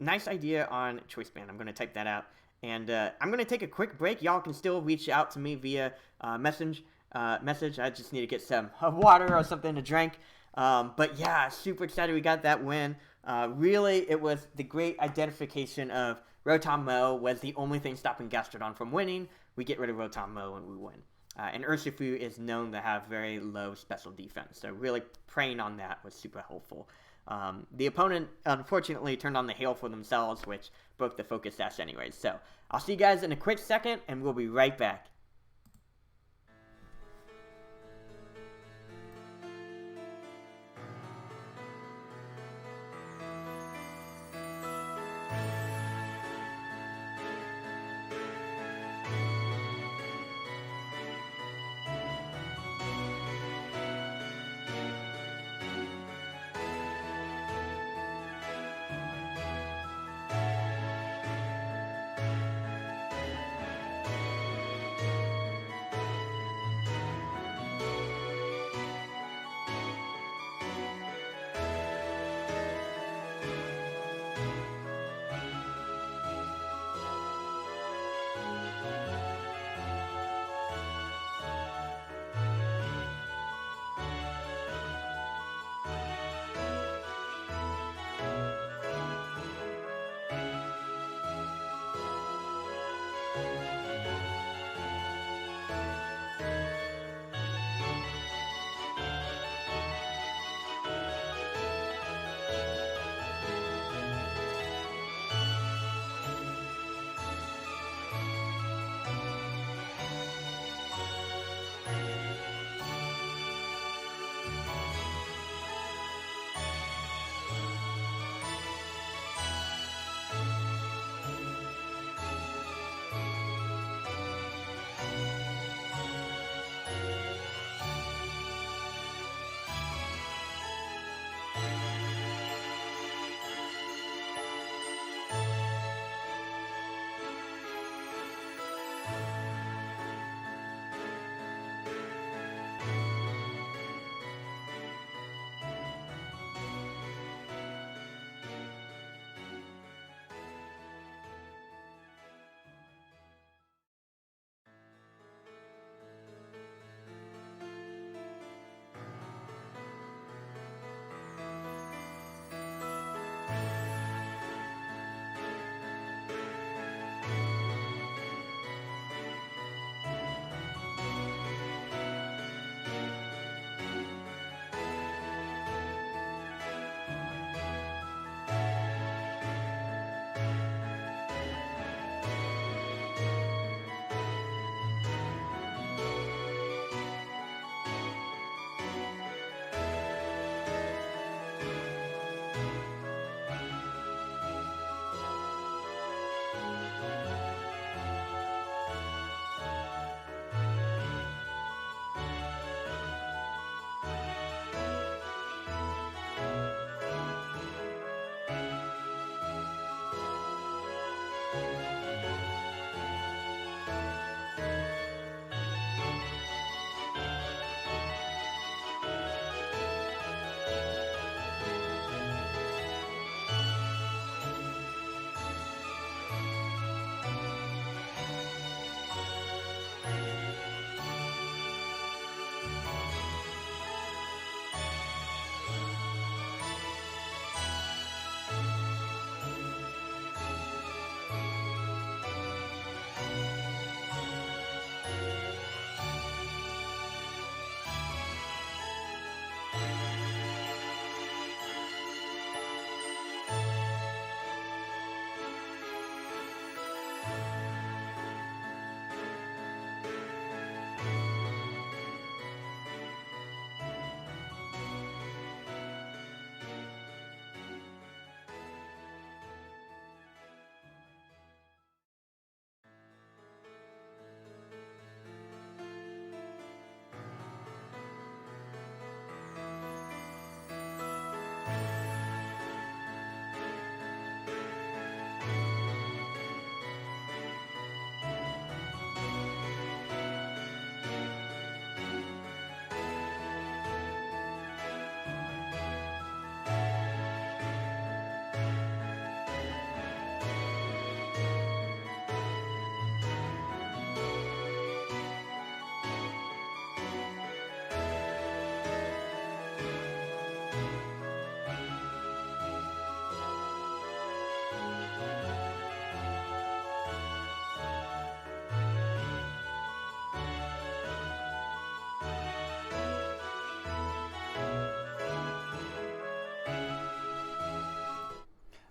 Nice idea on Choice Band. I'm going to type that out. And I'm going to take a quick break. Y'all can still reach out to me via message. I just need to get some water or something to drink. But yeah, super excited we got that win. Really, it was the great identification of Rotom Mow was the only thing stopping Gastrodon from winning. We get rid of Rotom Mow and we win. And Urshifu is known to have very low special defense, so really preying on that was super helpful. The opponent, unfortunately, turned on the Hail for themselves, which broke the Focus Sash anyways. So, I'll see you guys in a quick second, and we'll be right back.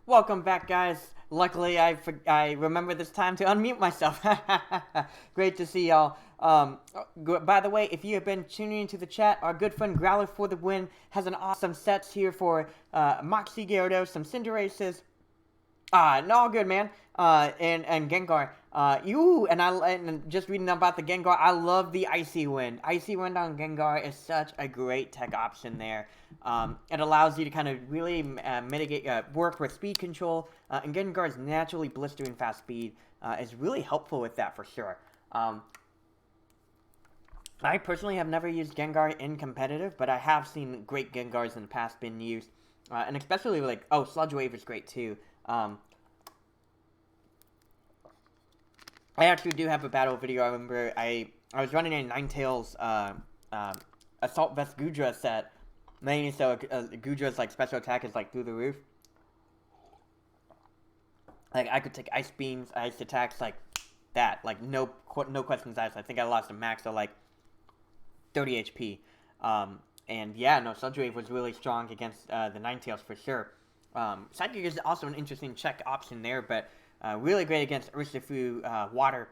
Welcome back, guys. Luckily, I remember this time to unmute myself. Great to see y'all. By the way, if you have been tuning into the chat, our good friend Growler for the Win has an awesome sets here for Moxie Gyarados, some Cinderaces. No, good, man. And Gengar. And just reading about the Gengar, I love the Icy Wind. Icy Wind on Gengar is such a great tech option there. It allows you to kind of really mitigate, work with speed control. And Gengar's naturally blistering fast speed is really helpful with that for sure. I personally have never used Gengar in competitive, but I have seen great Gengars in the past been used. And especially like, Sludge Wave is great too. I actually do have a battle video. I remember I was running a Ninetales Assault Vest Goodra set, mainly so Goodra's like special attack is like through the roof. Like I could take ice beams, ice attacks like that, like no questions asked. I think I lost a max of like 30 HP. And yeah, no, Sludge Wave was really strong against the Ninetales for sure. Psychic is also an interesting check option there, but really great against Urshifu Water.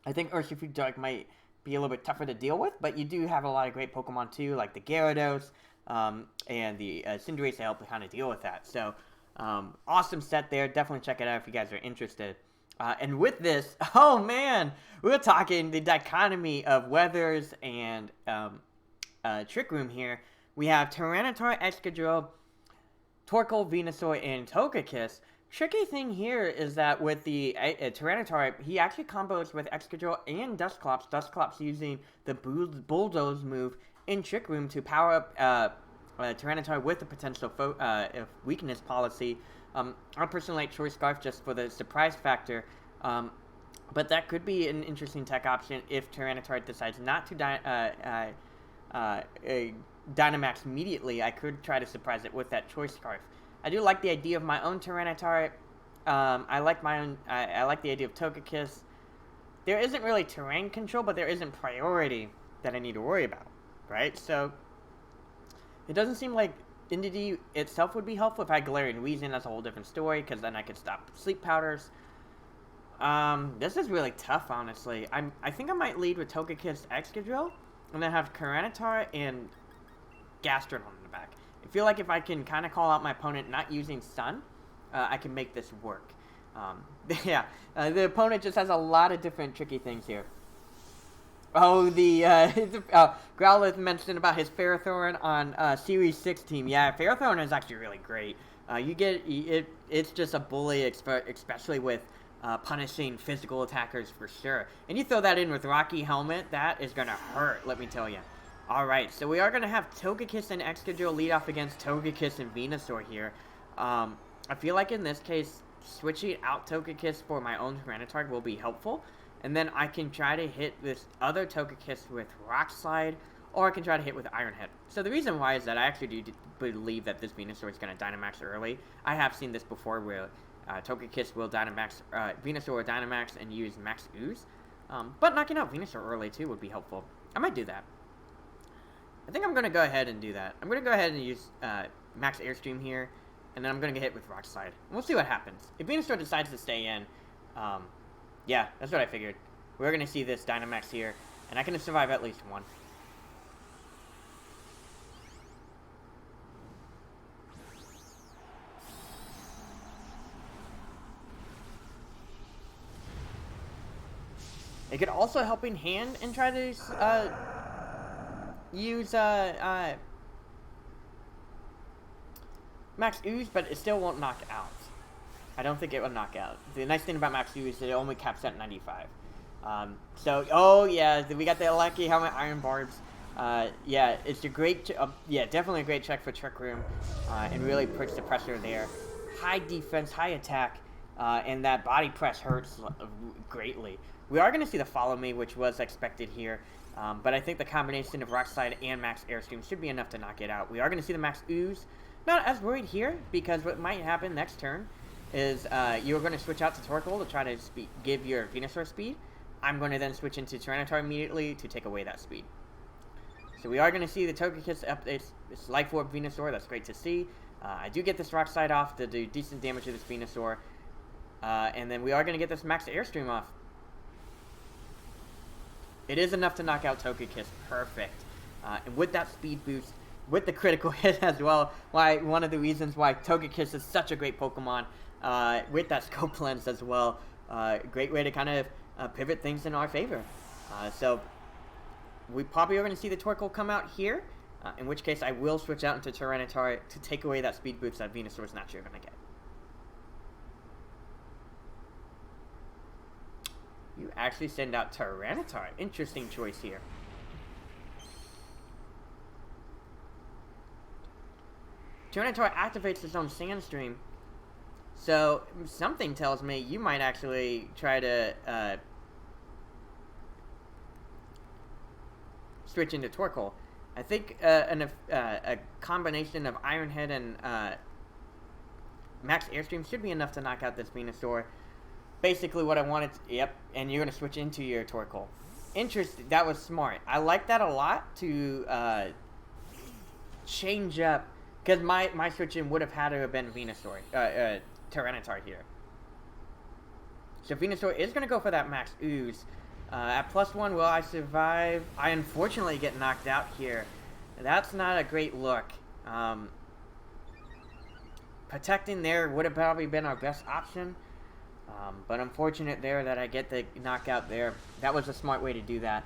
I think Urshifu Dark might be a little bit tougher to deal with, but you do have a lot of great Pokemon too, like the Gyarados and the Cinderace to help to kind of deal with that. So, awesome set there. Definitely check it out if you guys are interested. And with this, oh man, we're talking the dichotomy of Weathers and Trick Room here. We have Tyranitar, Excadrill, Torkoal, Venusaur, and Togekiss. Tricky thing here is that with the Tyranitar, he actually combos with Excadrill and Dusclops. Dusclops using the Bulldoze move in Trick Room to power up Tyranitar with the potential weakness policy. I personally like Choice Scarf just for the surprise factor. But that could be an interesting tech option if Tyranitar decides not to Dynamax immediately. I could try to surprise it with that Choice Scarf. I do like the idea of my own Tyranitar. I like the idea of Togekiss. There isn't really terrain control, but there isn't priority that I need to worry about, right? So it doesn't seem like Indeedee itself would be helpful. If I had Galarian Weezing, that's a whole different story, because then I could stop Sleep Powders. This is really tough, honestly. I think I might lead with Togekiss, Excadrill, and then have Tyranitar and Gastrodon in the back. I feel like if I can kind of call out my opponent not using Sun, I can make this work. The opponent just has a lot of different tricky things here. Oh, Growlithe mentioned about his Ferrothorn on Series 6 team. Yeah, Ferrothorn is actually really great. It's just a bully, especially with punishing physical attackers for sure. And you throw that in with Rocky Helmet, that is going to hurt, let me tell you. Alright, so we are going to have Togekiss and Excadrill lead off against Togekiss and Venusaur here. I feel like in this case, switching out Togekiss for my own Tyranitar will be helpful. And then I can try to hit this other Togekiss with Rock Slide, or I can try to hit with Iron Head. So the reason why is that I actually do believe that this Venusaur is going to Dynamax early. I have seen this before where Togekiss will Dynamax, Venusaur will Dynamax and use Max Ooze. But knocking out Venusaur early too would be helpful. I might do that. I think I'm going to go ahead and do that. I'm going to go ahead and use Max Airstream here, and then I'm going to get hit with Rock Slide. And we'll see what happens. If Venusaur decides to stay in, yeah, that's what I figured. We're going to see this Dynamax here, and I can survive at least one. It could also help in hand and try to use Max Ooze, but it still won't knock out. I don't think it will knock out. The nice thing about Max Ooze is that it only caps at 95. Oh yeah, we got the Lucky Helmet Iron Barbs. Yeah, it's a great, yeah, definitely a great check for Trick Room, and really puts the pressure there. High defense, high attack, and that body press hurts greatly. We are going to see the Follow Me, which was expected here, but I think the combination of Rock Slide and Max Airstream should be enough to knock it out. We are going to see the Max Ooze. Not as worried here, because what might happen next turn is you're going to switch out to Torkoal to try to give your Venusaur speed. I'm going to then switch into Tyranitar immediately to take away that speed. So we are going to see the Togekiss up its Life Orb Venusaur. That's great to see. I do get this Rock Slide off to do decent damage to this Venusaur. And then we are going to get this Max Airstream off. It is enough to knock out Togekiss. Perfect. And with that speed boost, with the critical hit as well, one of the reasons why Togekiss is such a great Pokemon, with that Scope Lens as well. Great way to kind of pivot things in our favor. So we probably are going to see the Torkoal come out here, in which case I will switch out into Tyranitar to take away that speed boost that Venusaur's naturally going to get. You actually send out Tyranitar. Interesting choice here. Tyranitar activates its own Sandstream. So, something tells me you might actually try to switch into Torkoal. I think a combination of Iron Head and Max Airstream should be enough to knock out this Venusaur. Basically what I wanted to, yep, and you're going to switch into your Torkoal. Interesting, that was smart. I like that a lot to change up, because my switch in would have had to have been Venusaur, Tyranitar here. So Venusaur is going to go for that Max Ooze. At +1, will I survive? I unfortunately get knocked out here. That's not a great look. Protecting there would have probably been our best option. But unfortunate there that I get the knockout there. That was a smart way to do that,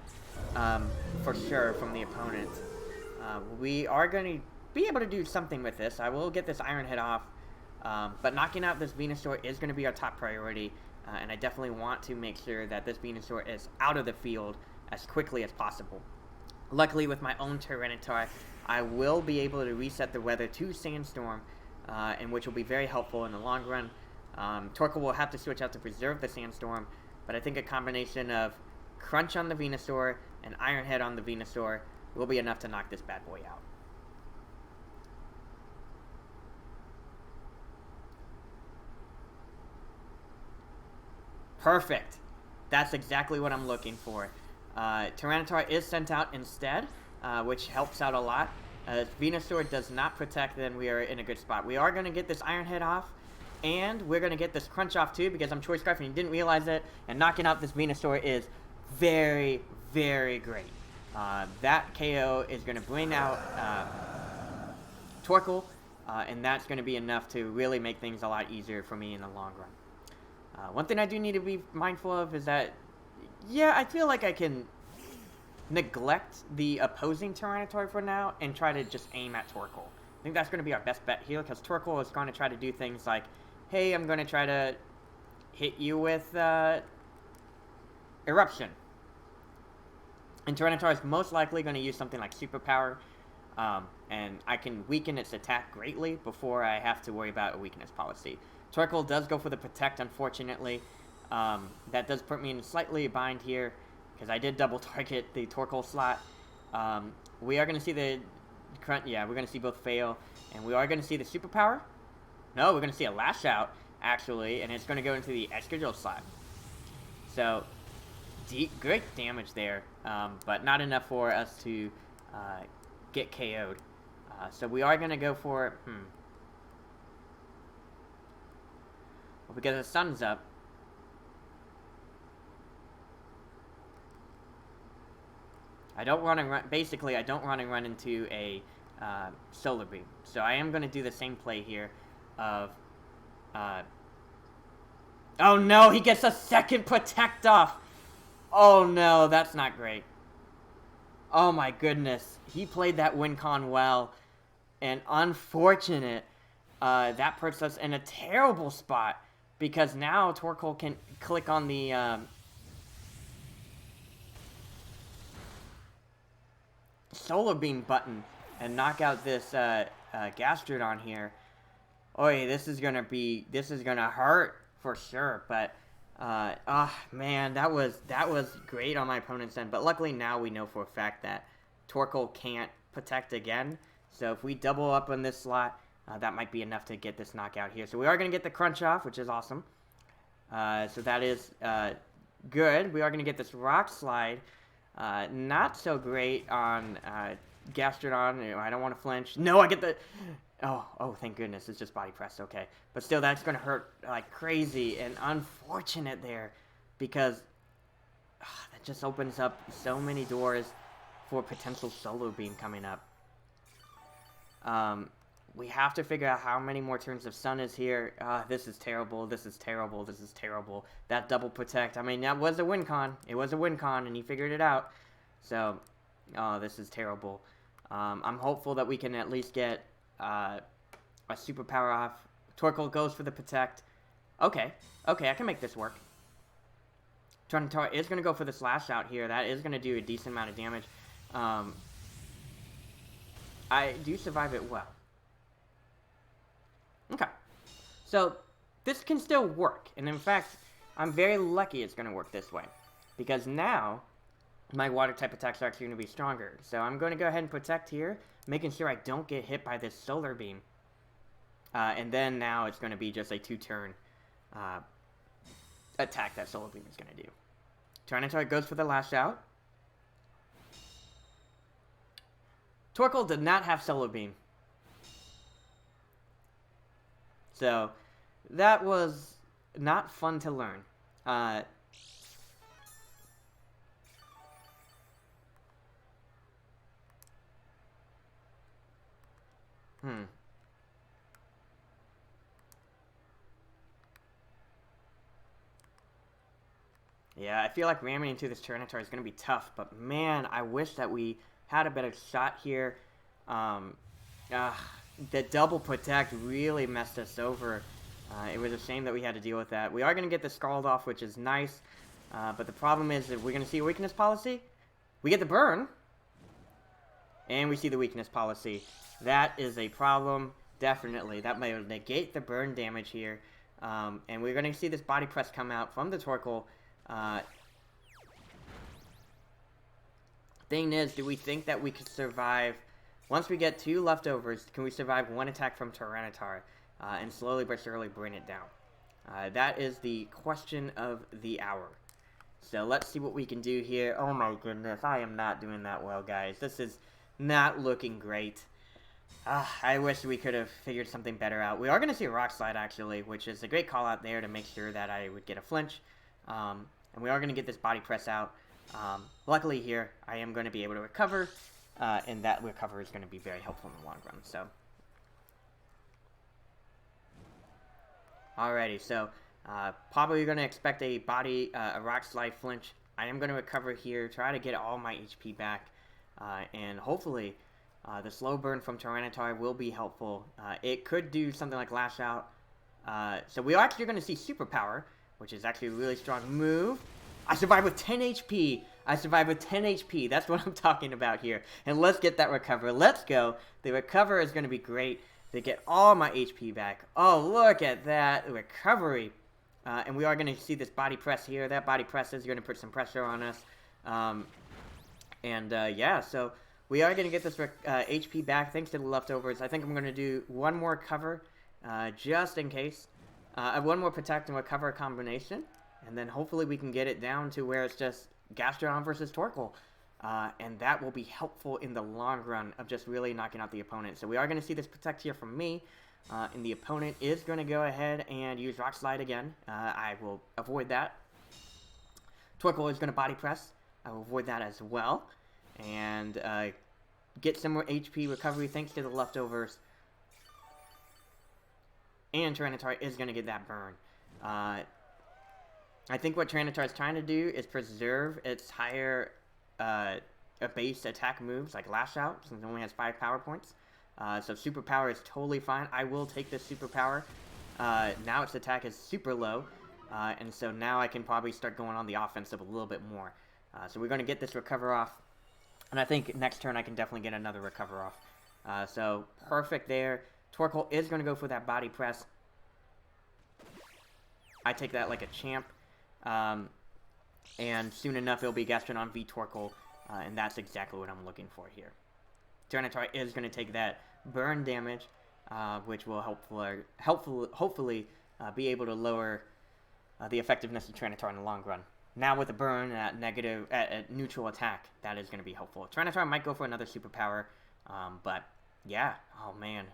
for sure, from the opponent. We are going to be able to do something with this. I will get this Iron Head off, but knocking out this Venusaur is going to be our top priority, and I definitely want to make sure that this Venusaur is out of the field as quickly as possible. Luckily, with my own Tyranitar, I will be able to reset the weather to Sandstorm, and which will be very helpful in the long run. Torkoal will have to switch out to preserve the Sandstorm, but I think a combination of Crunch on the Venusaur and Iron Head on the Venusaur will be enough to knock this bad boy out. Perfect. That's exactly what I'm looking for. Tyranitar is sent out instead, which helps out a lot. If Venusaur does not protect, then we are in a good spot. We are going to get this Iron Head off. And we're going to get this Crunch off too, because I'm Choice Scarf and he didn't realize it. And knocking out this Venusaur is very, very great. That KO is going to bring out Torkoal, and that's going to be enough to really make things a lot easier for me in the long run. One thing I do need to be mindful of is that, yeah, I feel like I can neglect the opposing Tyranitar for now and try to just aim at Torkoal. I think that's going to be our best bet here, because Torkoal is going to try to do things like, hey, I'm going to try to hit you with Eruption. And Tyranitar is most likely going to use something like Superpower, and I can weaken its attack greatly before I have to worry about a weakness policy. Torkoal does go for the Protect, unfortunately. That does put me in slightly a bind here, because I did double target the Torkoal slot. We are going to see the Crunch, yeah, we're going to see both fail, and we are going to see the Superpower. No, we're going to see a Lash Out, actually, and it's going to go into the Excadrill slot. So, great damage there, but not enough for us to get KO'd. So we are going to go for, well, because the sun's up. I don't want to run, basically, I don't want to run into a Solar Beam. So I am going to do the same play here of, oh no, he gets a second Protect off. Oh no, that's not great. Oh my goodness, he played that win con well, and unfortunate, that puts us in a terrible spot, because now Torkoal can click on the, Solar Beam button and knock out this Gastrodon here. Oy, this is gonna hurt for sure. But man, that was great on my opponent's end. But luckily now we know for a fact that Torkoal can't protect again. So if we double up on this slot, that might be enough to get this knockout here. So we are gonna get the Crunch off, which is awesome. So that is good. We are gonna get this Rock Slide. Not so great on Gastrodon. I don't want to flinch. No, I get the... Oh, thank goodness, it's just body press, okay. But still, that's gonna hurt like crazy, and unfortunate there, because that just opens up so many doors for potential solo beam coming up. We have to figure out how many more turns of Sun is here. This is terrible, this is terrible, this is terrible. That double protect, I mean, that was a win con. It was a win con, and he figured it out. So, this is terrible. I'm hopeful that we can at least get a superpower off. Torkoal goes for the protect. Okay, I can make this work. Tyranitar is going to go for the slash out here. That is going to do a decent amount of damage. I do survive it well. Okay. So, this can still work. And in fact, I'm very lucky it's going to work this way. Because now, my water type attacks are actually going to be stronger. So I'm going to go ahead and protect here, making sure I don't get hit by this solar beam. And then now it's going to be just a 2-turn attack that solar beam is going to do. Tyranitar goes for the lash out. Torkoal did not have solar beam. So that was not fun to learn. Yeah, I feel like ramming into this Tyranitar is going to be tough, but man, I wish that we had a better shot here. The double protect really messed us over. It was a shame that we had to deal with that. We are going to get the Scald off, which is nice, but the problem is that we're going to see a weakness policy. We get the burn, and we see the weakness policy. That is a problem, definitely. That might negate the burn damage here, and we're going to see this body press come out from the Torkoal. Thing is, do we think that we could survive, once we get 2 leftovers, can we survive 1 attack from Tyranitar, and slowly but surely bring it down? That is the question of the hour. So let's see what we can do here. Oh my goodness, I am not doing that well, guys. This is not looking great. I wish we could have figured something better out. We are going to see a Rock Slide, actually, which is a great call out there to make sure that I would get a flinch. And we are going to get this body press out. Luckily here, I am going to be able to recover, and that recover is going to be very helpful in the long run. So, alrighty, so probably going to expect a Rock Slide flinch. I am going to recover here, try to get all my HP back, and hopefully the slow burn from Tyranitar will be helpful. It could do something like Lash Out. So we are actually going to see Superpower, which is actually a really strong move. I survived with 10 HP. I survived with 10 HP. That's what I'm talking about here. And let's get that recover. Let's go. The recover is going to be great to get all my HP back. Oh, look at that recovery. And we are going to see this body press here. That body press is going to put some pressure on us. Yeah, so we are going to get this HP back thanks to the leftovers. I think I'm going to do one more cover just in case. One more protect and recover combination, and then hopefully we can get it down to where it's just Gastrodon versus Torkoal, and that will be helpful in the long run of just really knocking out the opponent. So we are going to see this protect here from me, and the opponent is going to go ahead and use Rock Slide again. I will avoid that. Torkoal is going to body press. I will avoid that as well, and get some more HP recovery thanks to the leftovers. And Tyranitar is going to get that burn. I think what Tyranitar is trying to do is preserve its higher base attack moves, like Lash Out, since it only has 5 power points. So Superpower is totally fine. I will take this Superpower. Now its attack is super low, and so now I can probably start going on the offensive a little bit more. So we're going to get this recover off, and I think next turn I can definitely get another recover off. So perfect there. Torkoal is going to go for that body press. I take that like a champ. And soon enough, it'll be Gastrodon v Torkoal. And that's exactly what I'm looking for here. Tyranitar is going to take that burn damage, which will hopefully be able to lower the effectiveness of Tyranitar in the long run. Now with the burn at neutral attack, that is going to be helpful. Tyranitar might go for another superpower, but yeah, oh man.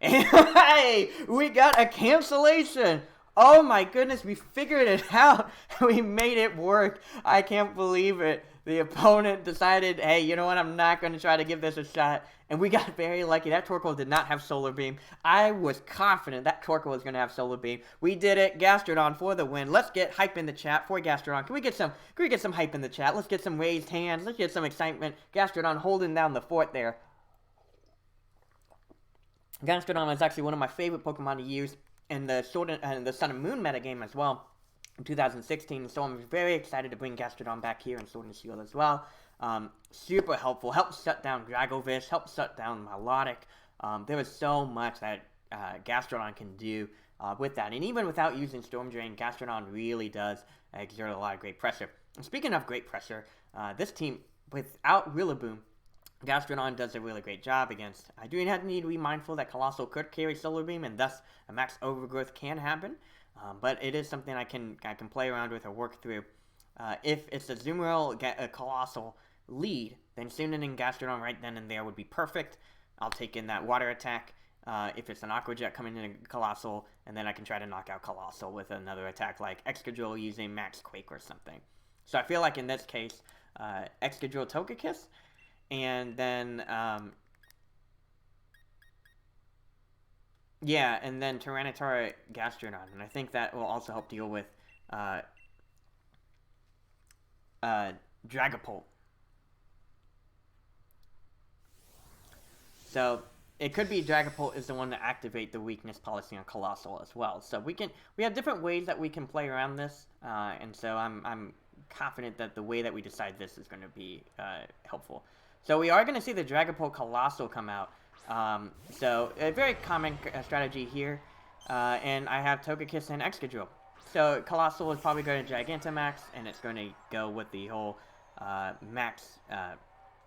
And hey, we got a cancellation. Oh my goodness, we figured it out. We made it work. I can't believe it. The opponent decided, hey, you know what? I'm not going to try to give this a shot. And we got very lucky. That Torkoal did not have Solar Beam. I was confident that Torkoal was going to have Solar Beam. We did it. Gastrodon for the win. Let's get hype in the chat for Gastrodon. Can we get some hype in the chat? Let's get some raised hands. Let's get some excitement. Gastrodon holding down the fort there. Gastrodon is actually one of my favorite Pokemon to use in the Sun and Moon metagame as well in 2016, so I'm very excited to bring Gastrodon back here in Sword and Shield as well. Super helpful, helps shut down Dragovish, helps shut down Milotic. There is so much that Gastrodon can do with that, and even without using Storm Drain, Gastrodon really does exert a lot of great pressure. And speaking of great pressure, this team, without Rillaboom, Gastrodon does a really great job against. I do need to be mindful that Colossal could carry Solar Beam, and thus a max overgrowth can happen. But it is something I can play around with or work through. If it's a Azumarill get a Colossal lead, then Sunanin Gastrodon right then and there would be perfect. I'll take in that Water attack. If it's an Aqua Jet coming in a Colossal, and then I can try to knock out Colossal with another attack like Excadrill using Max Quake or something. So I feel like in this case, Excadrill Togekiss. And then, yeah, and then Tyranitar Gastrodon. And I think that will also help deal with, Dragapult. So, it could be Dragapult is the one to activate the weakness policy on Colossal as well. So we have different ways that we can play around this, and so I'm confident that the way that we decide this is going to be, helpful. So we are going to see the Dragapult Colossal come out. So a very common strategy here. And I have Togekiss and Excadrill. So Colossal is probably going to Gigantamax, and it's going to go with the whole max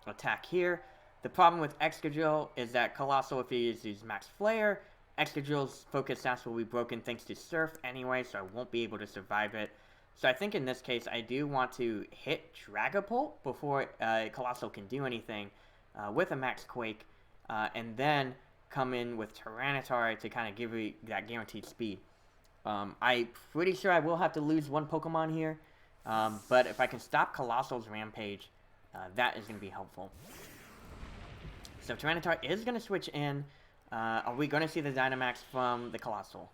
attack here. The problem with Excadrill is that Colossal, if he uses Max Flare, Excadrill's Focus Sash will be broken thanks to Surf anyway, so I won't be able to survive it. So I think in this case, I do want to hit Dragapult before Colossal can do anything with a Max Quake, and then come in with Tyranitar to kind of give me that guaranteed speed. I'm pretty sure I will have to lose one Pokemon here, but if I can stop Colossal's Rampage, that is going to be helpful. So Tyranitar is going to switch in. Are we going to see the Dynamax from the Colossal?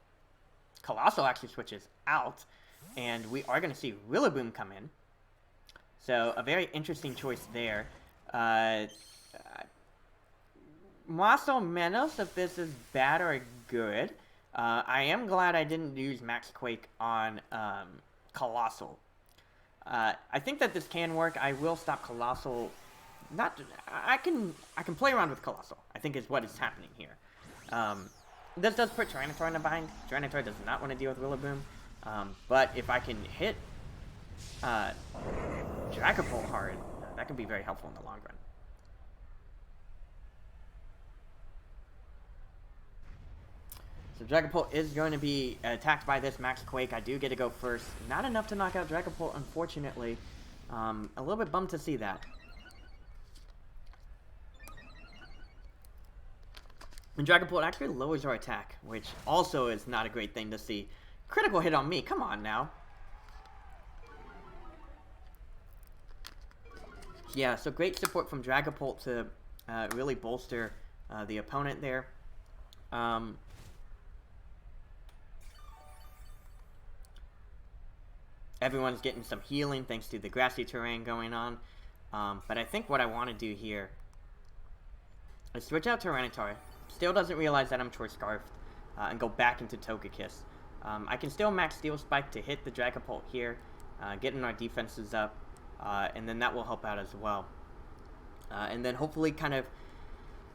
Colossal actually switches out. And we are going to see Rillaboom come in. So, a very interesting choice there. Mosso Menos, if this is bad or good. I am glad I didn't use Max Quake on Colossal. I think that this can work. I will stop Colossal. I can play around with Colossal, I think is what is happening here. This does put Tyranitar in a bind. Tyranitar does not want to deal with Rillaboom. But if I can hit Dragapult hard, that can be very helpful in the long run. So Dragapult is going to be attacked by this Max Quake. I do get to go first. Not enough to knock out Dragapult, unfortunately. A little bit bummed to see that. And Dragapult actually lowers our attack, which also is not a great thing to see. Critical hit on me. Come on now. Yeah, so great support from Dragapult to really bolster the opponent there. Everyone's getting some healing thanks to the grassy terrain going on. But I think what I want to do here is switch out Tyranitar. Still doesn't realize that I'm Choice Scarfed. And go back into Togekiss. I can still max Steel Spike to hit the Dragapult here, getting our defenses up, and then that will help out as well. And then hopefully kind of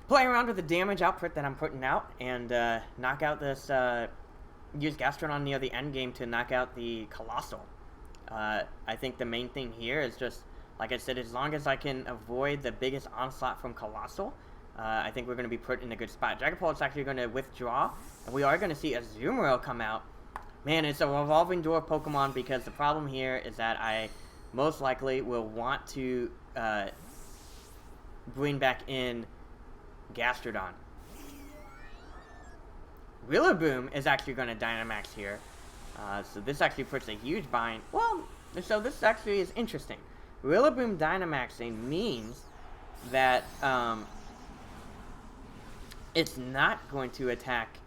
play around with the damage output that I'm putting out, and knock out this, use Gastrodon near the end game to knock out the Colossal. I think the main thing here is just, like I said, as long as I can avoid the biggest onslaught from Colossal, I think we're going to be put in a good spot. Dragapult is actually going to withdraw, and we are going to see a Azumarill come out. Man, it's a revolving door Pokemon because the problem here is that I most likely will want to bring back in Gastrodon. Rillaboom is actually going to Dynamax here. So this actually puts a huge bind. Well, so this actually is interesting. Rillaboom Dynamaxing means that it's not going to attack.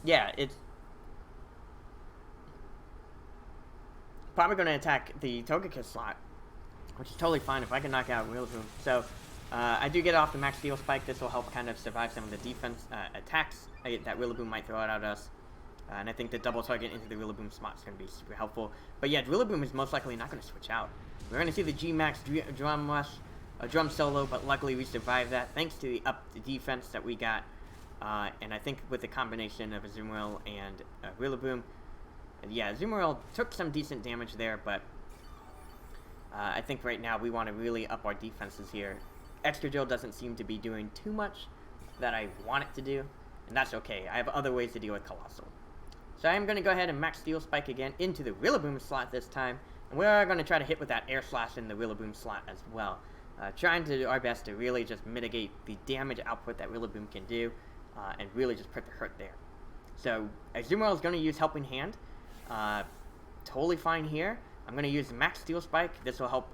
Yeah, it's probably going to attack the Togekiss slot, which is totally fine if I can knock out Rillaboom. So I do get off the Max Steel Spike. This will help kind of survive some of the defense attacks that Rillaboom might throw out at us. And I think the double target into the Rillaboom spot is going to be super helpful. But yeah, Rillaboom is most likely not going to switch out. We're going to see the G-Max Drum Rush, Drum Solo, but luckily we survived that thanks to the defense that we got. And I think with the combination of Azumarill and Rillaboom, yeah, Azumarill took some decent damage there, but I think right now we want to really up our defenses here. Excadrill doesn't seem to be doing too much that I want it to do, and that's okay. I have other ways to deal with Colossal. So I am going to go ahead and Max Steel Spike again into the Rillaboom slot this time, and we are going to try to hit with that Air Slash in the Rillaboom slot as well. Trying to do our best to really just mitigate the damage output that Rillaboom can do, and really just put the hurt there. So Azumarill is going to use Helping Hand. Totally fine here. I'm going to use Max Steel Spike. This will help,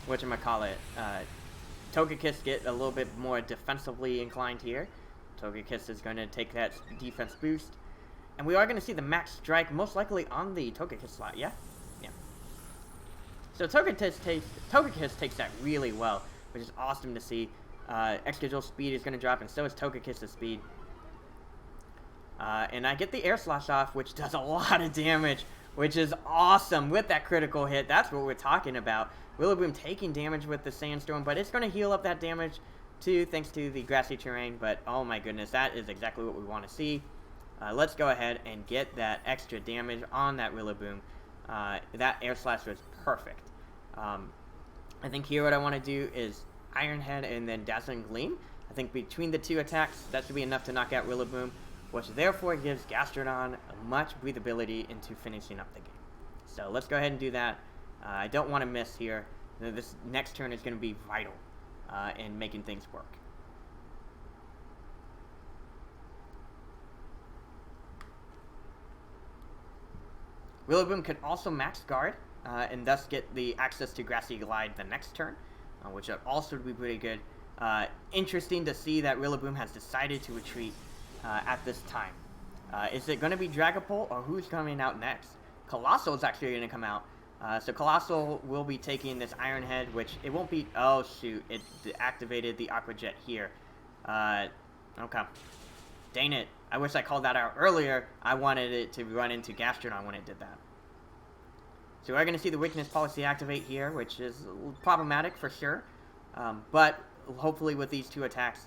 whatchamacallit, Togekiss get a little bit more defensively inclined here. Togekiss is going to take that defense boost. And we are going to see the Max Strike most likely on the Togekiss slot, yeah? Yeah. So Togekiss takes that really well, which is awesome to see. Excadrill's speed is going to drop, and so is Togekiss's speed. And I get the Air Slash off, which does a lot of damage, which is awesome with that critical hit. That's what we're talking about. Rillaboom taking damage with the Sandstorm, but it's going to heal up that damage too, thanks to the grassy terrain. But oh my goodness, that is exactly what we want to see. Let's go ahead and get that extra damage on that Rillaboom. That Air Slash was perfect. I think here what I want to do is Iron Head and then Dazzling Gleam. I think between the two attacks, that should be enough to knock out Rillaboom, which therefore gives Gastrodon much breathability into finishing up the game. So let's go ahead and do that. I don't want to miss here. This next turn is going to be vital in making things work. Rillaboom could also Max Guard and thus get the access to Grassy Glide the next turn, which would also be pretty good. Interesting to see that Rillaboom has decided to retreat at this time. Is it going to be Dragapult or who's coming out next? Colossal is actually going to come out. So Colossal will be taking this Iron Head, which it won't be... Oh, shoot. It activated the Aqua Jet here. Okay. Dang it. I wish I called that out earlier. I wanted it to run into Gastrodon when it did that. So we're going to see the Weakness Policy activate here, which is problematic for sure. But hopefully with these two attacks,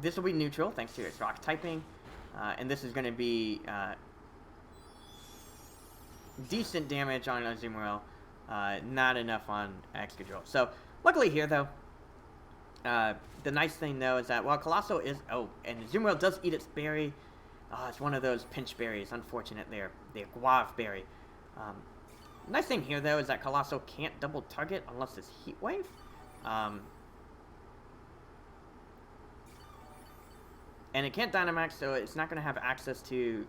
this will be neutral thanks to its rock typing. And this is going to be decent damage on Azumarill, not enough on Excadrill. So luckily here though, the nice thing though is that while Colossal is... Oh, and Azumarill does eat its berry. It's one of those pinch berries. Unfortunate there. The Guave berry. Nice thing here though is that Colossal can't double target unless it's Heat Wave. And it can't Dynamax, so it's not going to have access to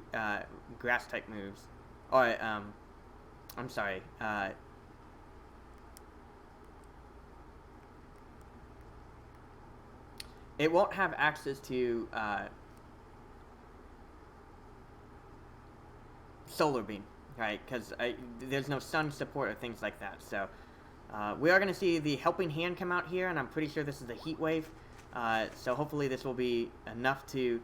Grass-type moves. Or, I'm sorry. It won't have access to Solar Beam, right? Because there's no Sun support or things like that. So we are going to see the Helping Hand come out here, and I'm pretty sure this is the Heat Wave. So hopefully this will be enough to...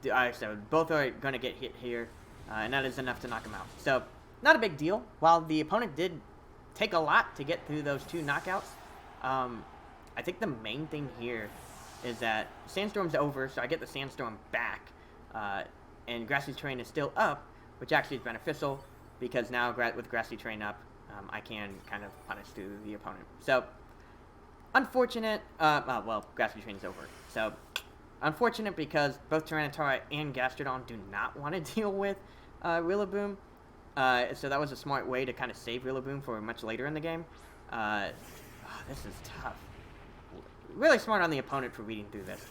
so both are going to get hit here, and that is enough to knock them out. So, not a big deal. While the opponent did take a lot to get through those two knockouts, I think the main thing here is that Sandstorm's over, so I get the Sandstorm back, and Grassy Terrain is still up, which actually is beneficial, because now with Grassy Terrain up, I can kind of punish the opponent. So, unfortunate, well, Grassy Terrain is over. So, unfortunate because both Tyranitar and Gastrodon do not want to deal with Rillaboom. So that was a smart way to kind of save Rillaboom for much later in the game. This is tough. really smart on the opponent for reading through this.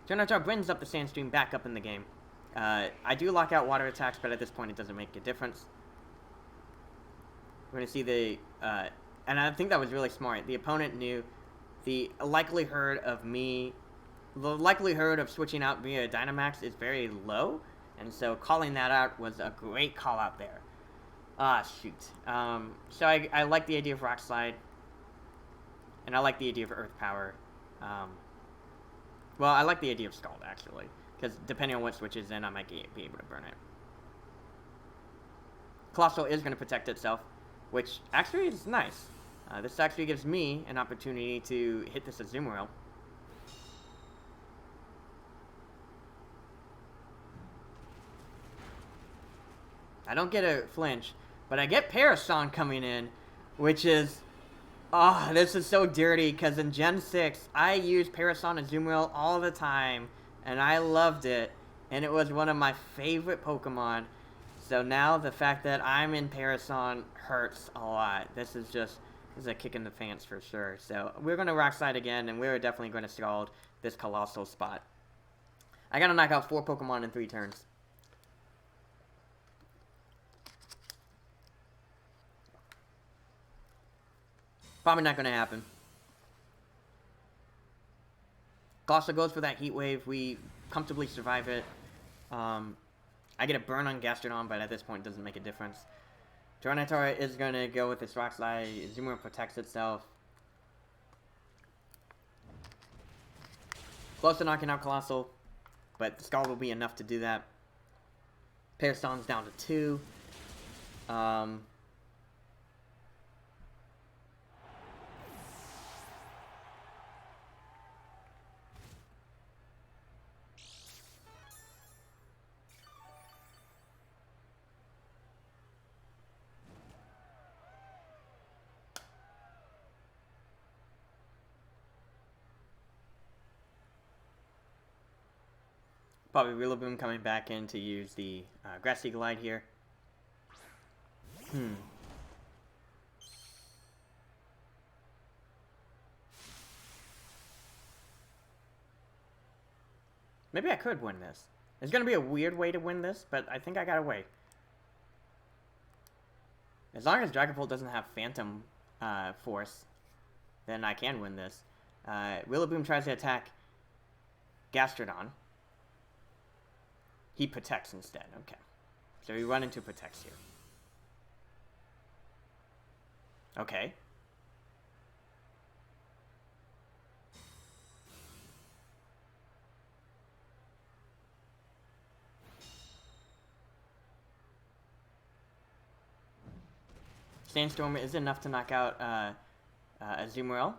Tyranitar brings up the Sandstream back up in the game. I do lock out water attacks, but at this point it doesn't make a difference. We're going to see the... and I think that was really smart. The opponent knew the likelihood of switching out via Dynamax is very low, and so calling that out was a great call out there. Shoot. So I like the idea of Rock Slide, and I like the idea of Earth Power. Well, I like the idea of Scald, actually, because depending on what switches in, I might be able to burn it. Colossal is going to protect itself, which actually is nice. This actually gives me an opportunity to hit this Azumarill. I don't get a flinch, but I get Parasong coming in, which is... Oh, this is so dirty, because in Gen 6, I used Parasong Azumarill all the time, and I loved it, and it was one of my favorite Pokemon. So now the fact that I'm in Parasong hurts a lot. This is a kick in the pants for sure. So we're going to Rock Slide again, and we're definitely going to Scald this Colossal spot. I got to knock out 4 Pokemon in 3 turns. Probably not going to happen. Colossal goes for that Heat Wave. We comfortably survive it. I get a burn on Gastrodon, but at this point it doesn't make a difference. Tyranitar is going to go with this Rock Slide. Azumarill protects itself. Close to knocking out Colossal, but the Scald will be enough to do that. Parasong's down to 2. Probably Rillaboom coming back in to use the Grassy Glide here. Maybe I could win this. It's going to be a weird way to win this, but I think I got a way. As long as Dragapult doesn't have Phantom Force, then I can win this. Rillaboom tries to attack Gastrodon. He protects instead. Okay. So we run into protects here. Okay. Sandstorm is enough to knock out Azumarill.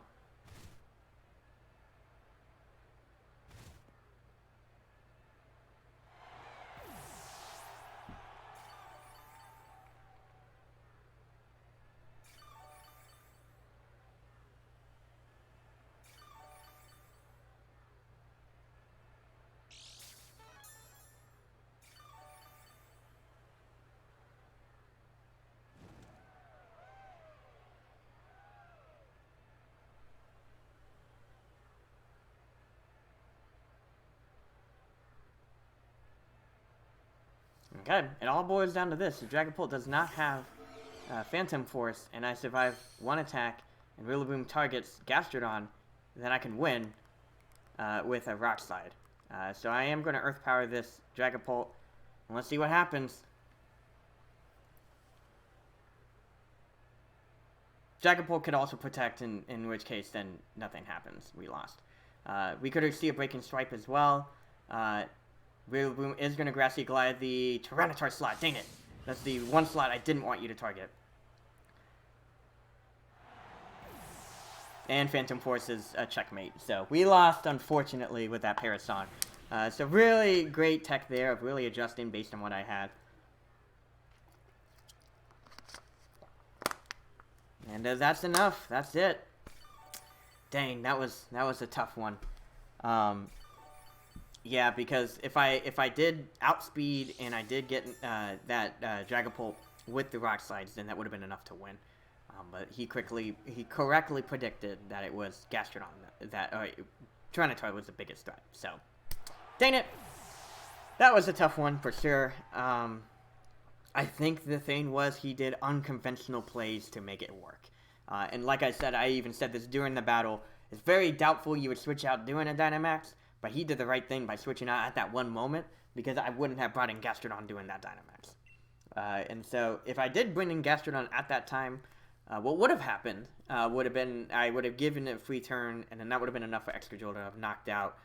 Okay, it all boils down to this. If Dragapult does not have Phantom Force, and I survive 1 attack, and Rillaboom targets Gastrodon, then I can win with a Rock Slide. So I am going to Earth Power this Dragapult, and let's see what happens. Dragapult could also protect, in which case then nothing happens. We lost. We could see a Breaking Swipe as well. Rillaboom is going to Grassy Glide the Tyranitar slot. Dang it. That's the one slot I didn't want you to target. And Phantom Force is a checkmate. So we lost, unfortunately, with that Parasong. So really great tech there of really adjusting based on what I had. And that's enough. That's it. Dang, that was a tough one. Yeah, because if I did outspeed and I did get that Dragapult with the Rock Slides, then that would have been enough to win. But he correctly predicted that it was Gastrodon that Tyranitar was the biggest threat. So, dang it, that was a tough one for sure. I think the thing was he did unconventional plays to make it work. And like I said, I even said this during the battle, it's very doubtful you would switch out doing a Dynamax, but he did the right thing by switching out at that one moment, because I wouldn't have brought in Gastrodon doing that Dynamax. And so, if I did bring in Gastrodon at that time, what would have happened would have been I would have given it a free turn, and then that would have been enough for Excadrill to have knocked out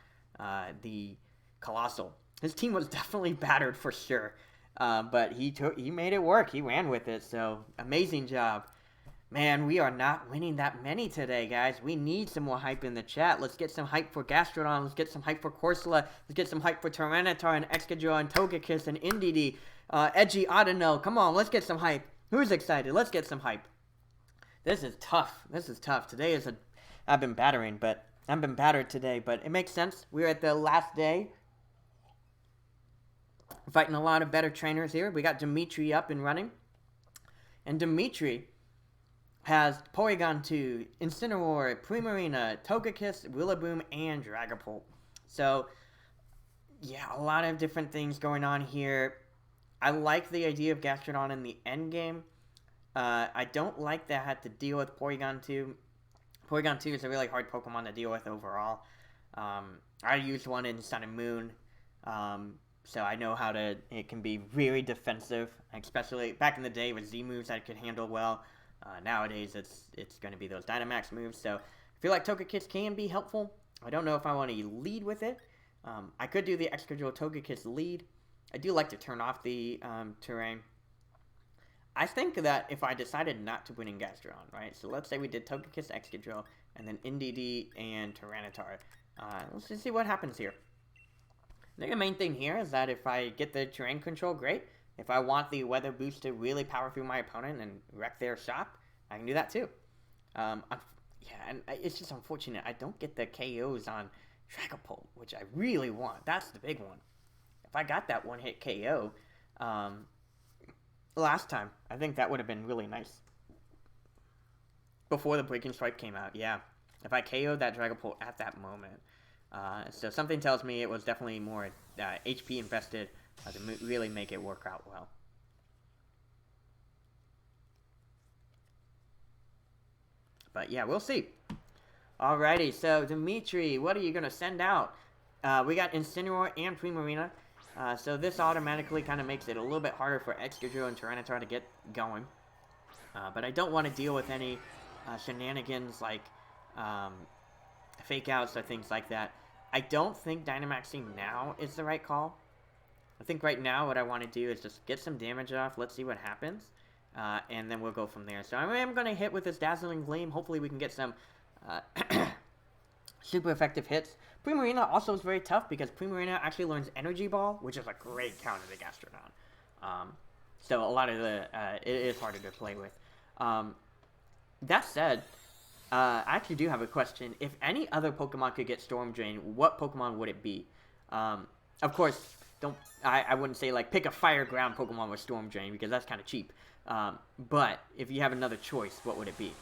the Colossal. His team was definitely battered for sure, but he made it work. He ran with it, so amazing job. Man, we are not winning that many today, guys. We need some more hype in the chat. Let's get some hype for Gastrodon. Let's get some hype for Corsola. Let's get some hype for Tyranitar and Excadrill and Togekiss and Indeedee, Edgy Audino. Come on, let's get some hype. Who's excited? Let's get some hype. This is tough. This is tough. Today is I've been battered today, but it makes sense. We're at the last day. Fighting a lot of better trainers here. We got Dimitri up and running. And Dimitri has Porygon 2, Incineroar, Primarina, Togekiss, Rillaboom, and Dragapult. So, yeah, a lot of different things going on here. I like the idea of Gastrodon in the end game. I don't like that I had to deal with Porygon 2. Porygon 2 is a really hard Pokemon to deal with overall. I used one in Sun and Moon, so I know it can be really defensive, especially back in the day with Z moves I could handle well. Nowadays, it's going to be those Dynamax moves, so I feel like Togekiss can be helpful. I don't know if I want to lead with it. I could do the Excadrill Togekiss lead. I do like to turn off the terrain. I think that if I decided not to bring in Gastrodon, right? So let's say we did Togekiss, Excadrill, and then Indeedee and Tyranitar. Let's just see what happens here. I think the main thing here is that if I get the terrain control, great. If I want the weather boost to really power through my opponent and wreck their shop, I can do that too. Yeah, and it's just unfortunate I don't get the KOs on Dragapult, which I really want. That's the big one. If I got that one-hit KO last time, I think that would have been really nice. Before the Breaking Strike came out, yeah. If I KO'd that Dragapult at that moment. So something tells me it was definitely more HP invested to really make it work out well. But yeah, we'll see. Alrighty, so Dimitri, what are you going to send out? We got Incineroar and Primarina. So this automatically kind of makes it a little bit harder for Excadrill and Tyranitar to get going. But I don't want to deal with any shenanigans like fake outs or things like that. I don't think Dynamaxing now is the right call. I think right now what I want to do is just get some damage off. Let's see what happens. And then we'll go from there. So I am going to hit with this Dazzling Gleam. Hopefully we can get some super effective hits. Primarina also is very tough because Primarina actually learns Energy Ball, which is a great counter to Gastrodon. So a lot of it is harder to play with. That said, I actually do have a question. If any other Pokemon could get Storm Drain, what Pokemon would it be? Of course, I wouldn't say like pick a Fire Ground Pokemon with Storm Drain because that's kind of cheap. But if you have another choice, what would it be?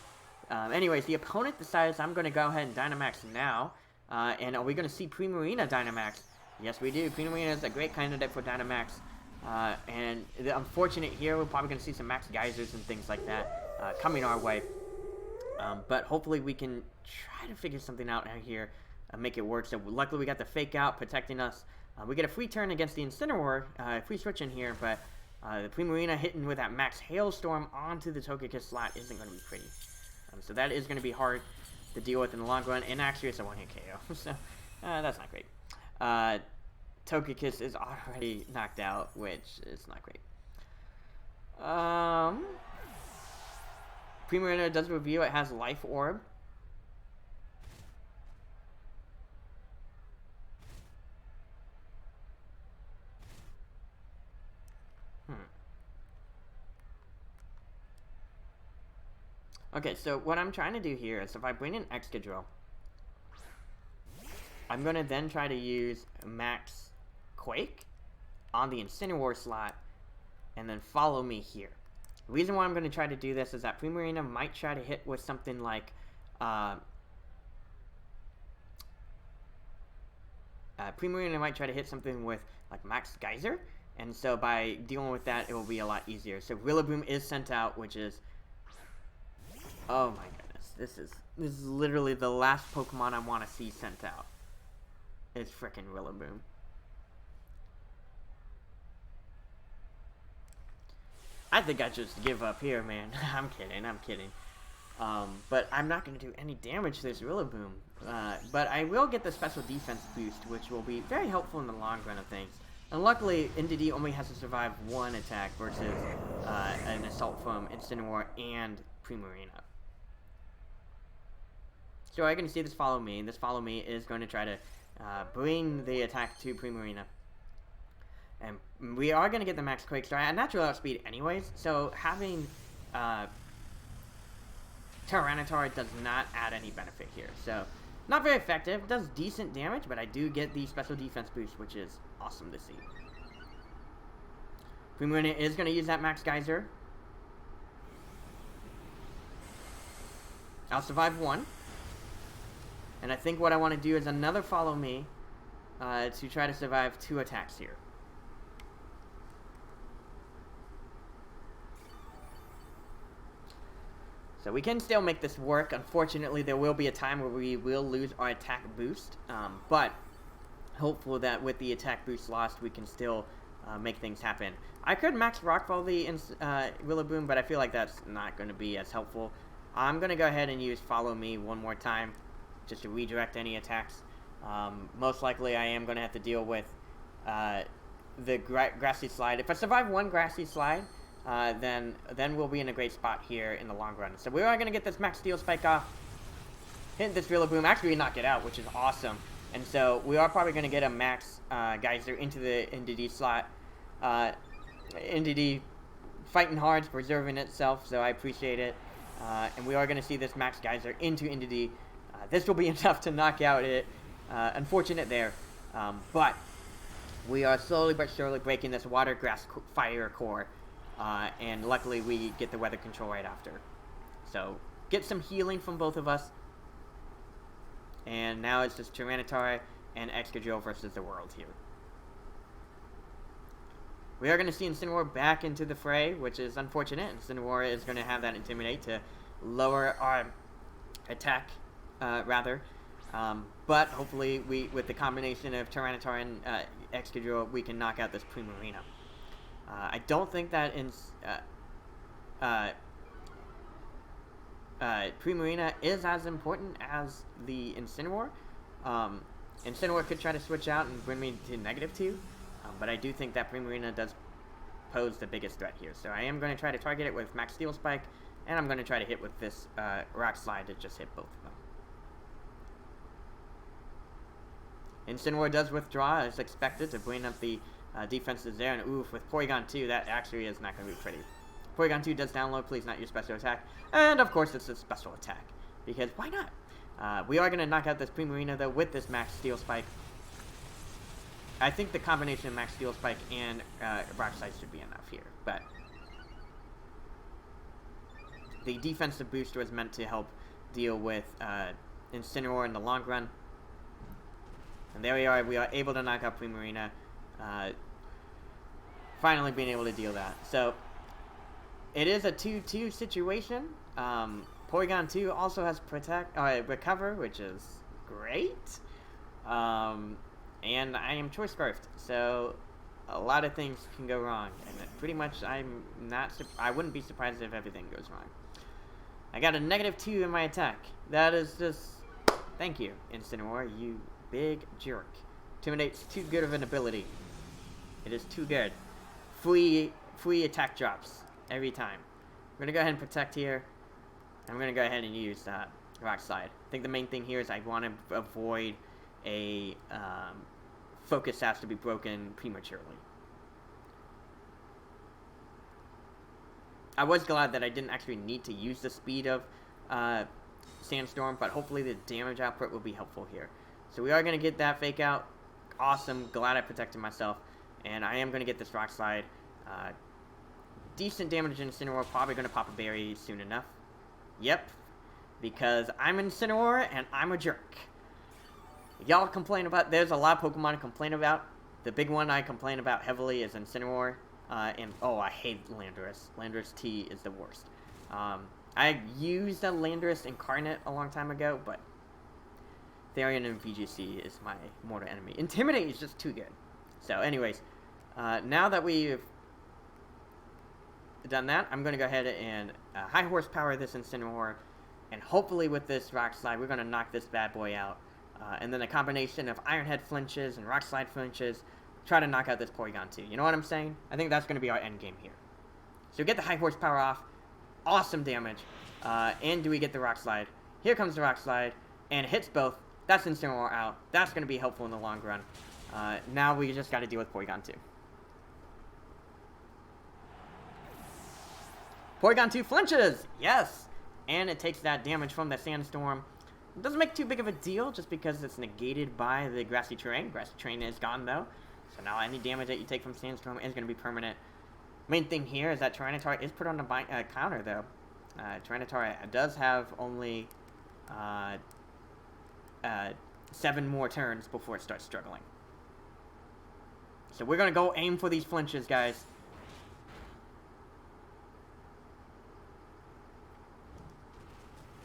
Anyways, the opponent decides I'm going to go ahead and Dynamax now. And are we going to see Primarina Dynamax? Yes, we do. Primarina is a great candidate for Dynamax. And the unfortunate here, we're probably going to see some Max Geysers and things like that coming our way. But hopefully we can try to figure something out here and make it work. So luckily we got the Fake Out protecting us. We get a free turn against the Incineroar, free switch in here, but the Primarina hitting with that Max Hailstorm onto the Togekiss slot isn't going to be pretty. So that is going to be hard to deal with in the long run, and actually it's a one-hit KO, so that's not great. Togekiss is already knocked out, which is not great. Primarina does review, it has Life Orb. Okay, so what I'm trying to do here is if I bring in Excadrill, I'm going to then try to use Max Quake on the Incineroar slot and then follow me here. The reason why I'm going to try to do this is that Primarina might try to hit with something like Primarina might try to hit something with like Max Geyser, and so by dealing with that, it will be a lot easier. So Rillaboom is sent out, which is, oh my goodness, this is literally the last Pokemon I want to see sent out. It's frickin' Rillaboom. I think I just give up here, man. I'm kidding. But I'm not going to do any damage to this Rillaboom. But I will get the special defense boost, which will be very helpful in the long run of things. And luckily, Indeedee only has to survive one attack versus an assault from Incineroar and Primarina. So I can see this Follow Me. This Follow Me is going to try to bring the attack to Primarina. And we are going to get the Max Quake Strike at natural outspeed anyways, so having Tyranitar does not add any benefit here. So, not very effective. Does decent damage, but I do get the special defense boost, which is awesome to see. Primarina is going to use that Max Geyser. I'll survive one. And I think what I want to do is another Follow Me to try to survive two attacks here. So we can still make this work. Unfortunately, there will be a time where we will lose our attack boost. But hopeful that with the attack boost lost, we can still make things happen. I could Max Rockfall the Rillaboom, but I feel like that's not going to be as helpful. I'm going to go ahead and use Follow Me one more time, just to redirect any attacks. Most likely, I am going to have to deal with the Grassy Slide. If I survive one Grassy Slide, then we'll be in a great spot here in the long run. So we are going to get this Max Steel Spike off, hit this Rillaboom, actually knock it out, which is awesome. And so we are probably going to get a Max Geyser into the Indeedee slot. Indeedee fighting hard, preserving itself, so I appreciate it. And we are going to see this Max Geyser into Indeedee. This will be enough to knock out it. Unfortunate there. But we are slowly but surely breaking this Water, Grass, Fire core. And luckily we get the weather control right after. So, get some healing from both of us. And now it's just Tyranitar and Excadrill versus the world here. We are going to see Incineroar back into the fray, which is unfortunate. Incineroar is going to have that Intimidate to lower our attack, rather. But hopefully, with the combination of Tyranitar and Excadrill, we can knock out this Primarina. I don't think that Primarina is as important as the Incineroar. Incineroar could try to switch out and bring me to -2, but I do think that Primarina does pose the biggest threat here. So I am going to try to target it with Max Steel Spike, and I'm going to try to hit with this Rock Slide to just hit both of them. Incineroar does withdraw as expected to bring up the defenses there, and oof, with Porygon 2, that actually is not going to be pretty. Porygon 2 does download, please not your special attack, and of course it's a special attack, because why not? We are going to knock out this Primarina, though, with this Max Steel Spike. I think the combination of Max Steel Spike and Rock Slide should be enough here, but the defensive booster was meant to help deal with Incineroar in the long run. And there we are able to knock out Primarina. Finally being able to deal that. So, it is a 2-2 situation. Porygon 2 also has Recover, which is great. And I am Choice Scarfed, so a lot of things can go wrong. And pretty much I wouldn't be surprised if everything goes wrong. I got a -2 in my attack. That is just... Thank you, Incineroar, you big jerk. Intimidate's too good of an ability. It is too good. Free attack drops every time. I'm going to go ahead and protect here. I'm going to go ahead and use Rock Slide. I think the main thing here is I want to avoid a Focus Sash to be broken prematurely. I was glad that I didn't actually need to use the speed of Sandstorm, but hopefully the damage output will be helpful here. So we are going to get that Fake Out. Awesome. Glad I protected myself. And I am going to get this Rock Slide. decent damage Incineroar. Probably going to pop a berry soon enough. Yep. Because I'm Incineroar and I'm a jerk. Y'all complain about... There's a lot of Pokemon to complain about. The big one I complain about heavily is Incineroar. Oh, I hate Landorus. Landorus T is the worst. I used a Landorus Incarnate a long time ago, but Therian and VGC is my mortal enemy. Intimidate is just too good. So, anyways, now that we've done that, I'm going to go ahead and high horsepower this Incineroar, and hopefully with this Rock Slide, we're going to knock this bad boy out. And then a combination of Iron Head flinches and Rock Slide flinches, try to knock out this Porygon 2. You know what I'm saying? I think that's going to be our end game here. So get the high horsepower off. Awesome damage. And do we get the Rock Slide? Here comes the Rock Slide, and it hits both. That's Incineroar out. That's going to be helpful in the long run. Now we just got to deal with Porygon 2. Porygon 2 flinches! Yes! And it takes that damage from the Sandstorm. It doesn't make too big of a deal just because it's negated by the Grassy Terrain. Grassy Terrain is gone though. So now any damage that you take from Sandstorm is going to be permanent. Main thing here is that Tyranitar is put on a counter though. Tyranitar does have only 7 more turns before it starts struggling. So we're going to go aim for these flinches, guys.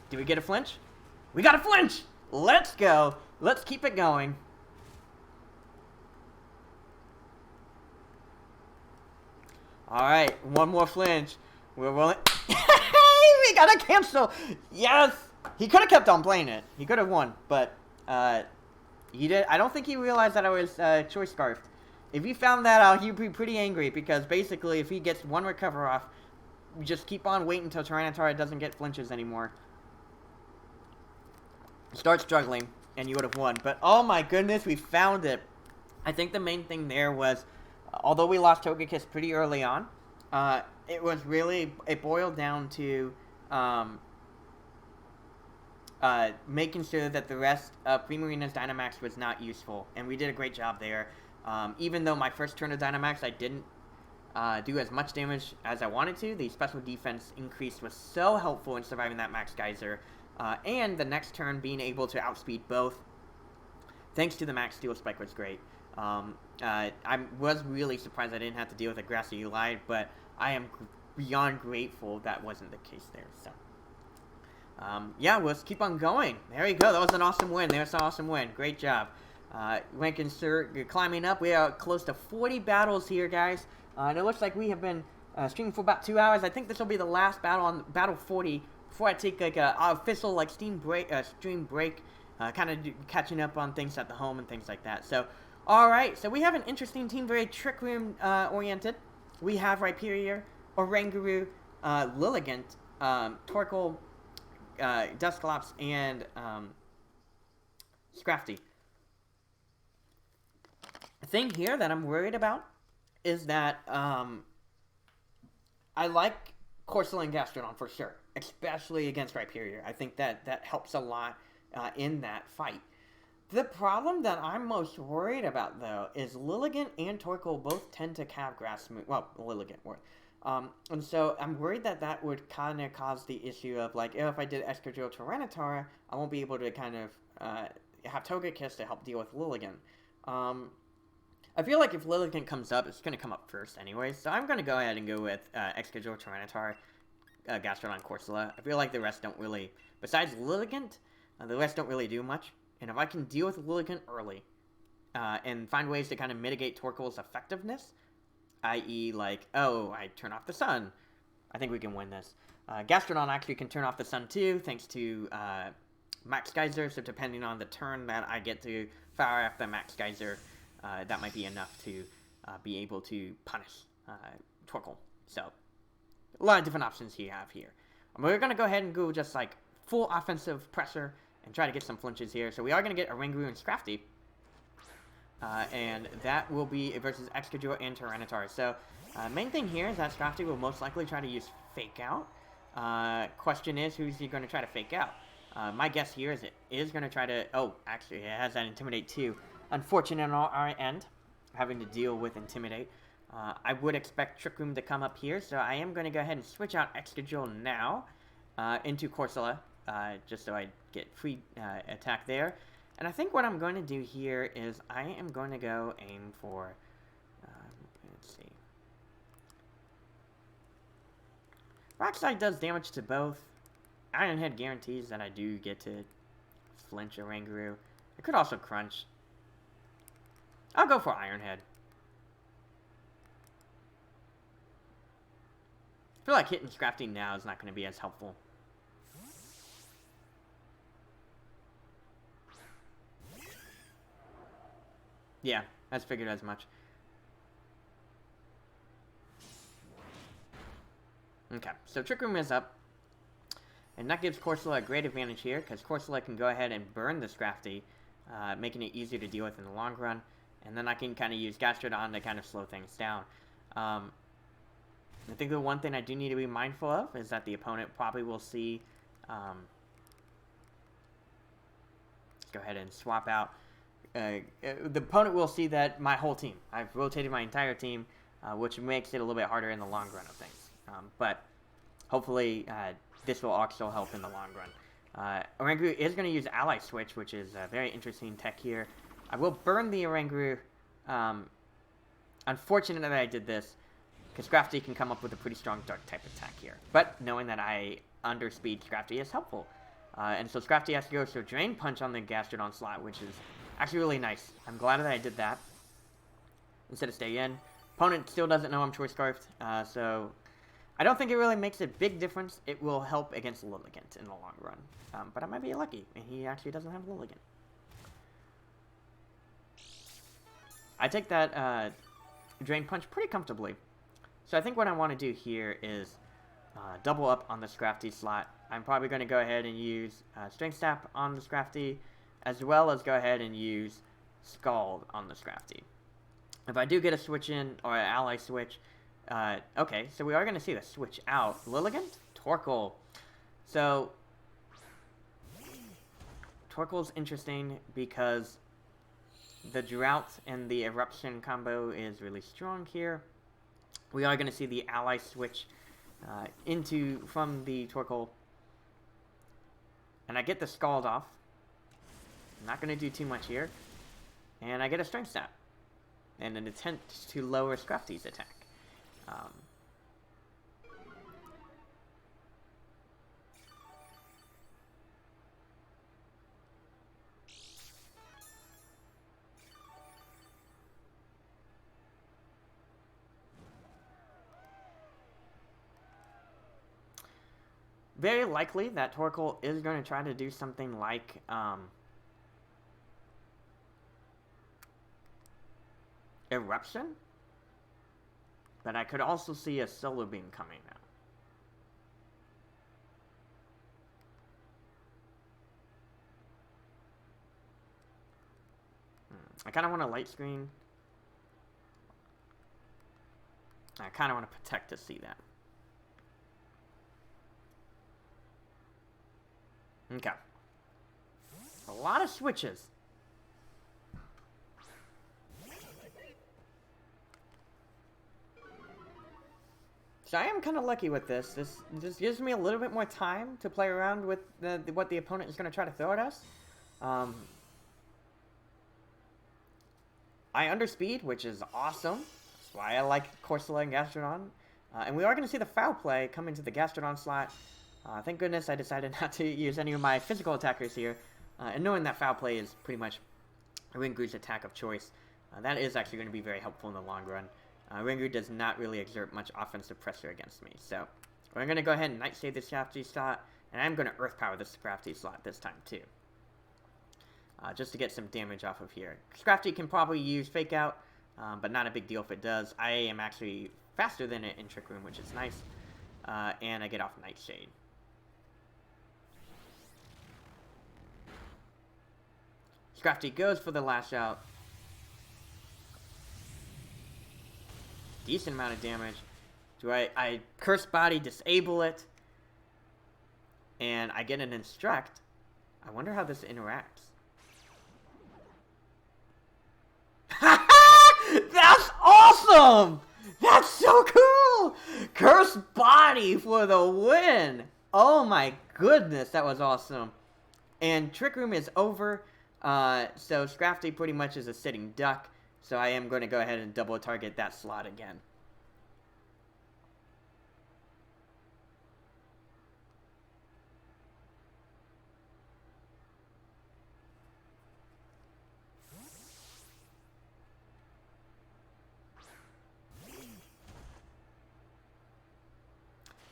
Do we get a flinch? We got a flinch! Let's go. Let's keep it going. Alright, one more flinch. We're rolling. We gotta cancel! Yes! He could have kept on playing it. He could have won, but he did. I don't think he realized that I was Choice Scarfed. If he found that out, he'd be pretty angry, because basically if he gets one recover off, we just keep on waiting until Tyranitar doesn't get flinches anymore. Start struggling, and you would have won. But, oh my goodness, we found it. I think the main thing there was, although we lost Togekiss pretty early on, it was really, it boiled down to making sure that the rest of Primarina's Dynamax was not useful. And we did a great job there. Even though my first turn of Dynamax, I didn't do as much damage as I wanted to, the special defense increase was so helpful in surviving that Max Geyser. And the next turn being able to outspeed both, thanks to the Max Steel Spike, was great. I was really surprised I didn't have to deal with a Grassy Uli, but I am beyond grateful that wasn't the case there. So, yeah, let's keep on going. There you go. That was an awesome win. There's an awesome win. Great job. Rankin Sir, you're climbing up. We are close to 40 battles here, guys. And it looks like we have been streaming for about 2 hours. I think this will be the last battle on Battle 40. Before I take like a official like stream break, kind of catching up on things at the home and things like that. So, all right. So we have an interesting team, very Trick Room oriented. We have Rhyperior, Oranguru, Lilligant, Torkoal, Dusclops, and Scrafty. The thing here that I'm worried about is that I like Corsola and Gastrodon for sure, especially against Rhyperior. I think that helps a lot in that fight. The problem that I'm most worried about, though, is Lilligant and Torkoal both tend to have Grass Move. Well, Lilligant would. And so I'm worried that would kind of cause the issue of, like, if I did Excadrill Tyranitar, I won't be able to kind of have Togekiss to help deal with Lilligant. I feel like if Lilligant comes up, it's going to come up first anyway, so I'm going to go ahead and go with Excadrill Tyranitar, Gastrodon, Corsola. I feel like the rest don't really, besides Lilligant, the rest don't really do much. And if I can deal with Lilligant early, and find ways to kind of mitigate Torkoal's effectiveness, i.e. like, oh, I turn off the sun, I think we can win this. Gastrodon actually can turn off the sun too, thanks to Max Geyser, so depending on the turn that I get to fire off the Max Geyser, that might be enough to be able to punish Torkoal. So, a lot of different options you have here. We're going to go ahead and go just like full offensive pressure and try to get some flinches here. So we are going to get Oranguru and Scrafty. And that will be versus Excadrill and Tyranitar. So, main thing here is that Scrafty will most likely try to use Fake Out. Question is, who's he going to try to Fake Out? My guess here is it is going to try to... Oh, actually, it has that Intimidate too. Unfortunate on our end, having to deal with Intimidate. I would expect Trick Room to come up here, so I am going to go ahead and switch out Excadrill now into Corsola, just so I get free attack there. And I think what I'm going to do here is I am going to go aim for, let's see. Rock Slide does damage to both. Iron Head guarantees that I do get to flinch a Oranguru. I could also Crunch. I'll go for Iron Head. I feel like hitting Scrafty now is not going to be as helpful. Yeah, I figured as much. Okay, so Trick Room is up. And that gives Corsola a great advantage here, because Corsola can go ahead and burn the Scrafty, making it easier to deal with in the long run. And then I can kind of use Gastrodon to kind of slow things down. I think the one thing I do need to be mindful of is that the opponent probably will see... let's go ahead and swap out. The opponent will see that my whole team. I've rotated my entire team, which makes it a little bit harder in the long run of things. But hopefully this will also help in the long run. Oranguru is going to use Ally Switch, which is a very interesting tech here. I will burn the Oranguru. Unfortunate that I did this, because Scrafty can come up with a pretty strong Dark type attack here. But knowing that I underspeed Scrafty is helpful. And so Scrafty has to go to Drain Punch on the Gastrodon slot, which is actually really nice. I'm glad that I did that instead of stay in. Opponent still doesn't know I'm Choice Scarfed, so I don't think it really makes a big difference. It will help against Lilligant in the long run. But I might be lucky, and he actually doesn't have Lilligant. I take that Drain Punch pretty comfortably. So I think what I want to do here is double up on the Scrafty slot. I'm probably going to go ahead and use Strength Sap on the Scrafty, as well as go ahead and use Scald on the Scrafty. If I do get a switch in, or an ally switch, okay, so we are going to see the switch out. Lilligant? Torkoal. So, Torkoal's interesting because the Drought and the Eruption combo is really strong here. We are going to see the ally switch from the Torkoal. And I get the Scald off. I'm not going to do too much here. And I get a Strength Sap. And an attempt to lower Scrafty's attack. Very likely that Torkoal is going to try to do something like Eruption, but I could also see a Solar Beam coming now. I kind of want a Light Screen. I kind of want to Protect to see that. Okay. A lot of switches. So I am kind of lucky with this. This gives me a little bit more time to play around with what the opponent is going to try to throw at us. I underspeed, which is awesome. That's why I like Corsola and Gastrodon. And we are going to see the Foul Play come into the Gastrodon slot. Thank goodness I decided not to use any of my physical attackers here. And knowing that Foul Play is pretty much Ringu's attack of choice, that is actually going to be very helpful in the long run. Ringu does not really exert much offensive pressure against me. So we're going to go ahead and Night Save the Scrafty slot. And I'm going to Earth Power the Scrafty slot this time too. Just to get some damage off of here. Scrafty can probably use Fake Out, but not a big deal if it does. I am actually faster than it in Trick Room, which is nice. And I get off Nightshade. Scrafty goes for the Lash Out. Decent amount of damage. Do I Curse Body, disable it, and I get an Instruct. I wonder how this interacts. That's awesome! That's so cool! Cursed Body for the win! Oh my goodness, that was awesome. And Trick Room is over, so Scrafty pretty much is a sitting duck, so I am going to go ahead and double target that slot again.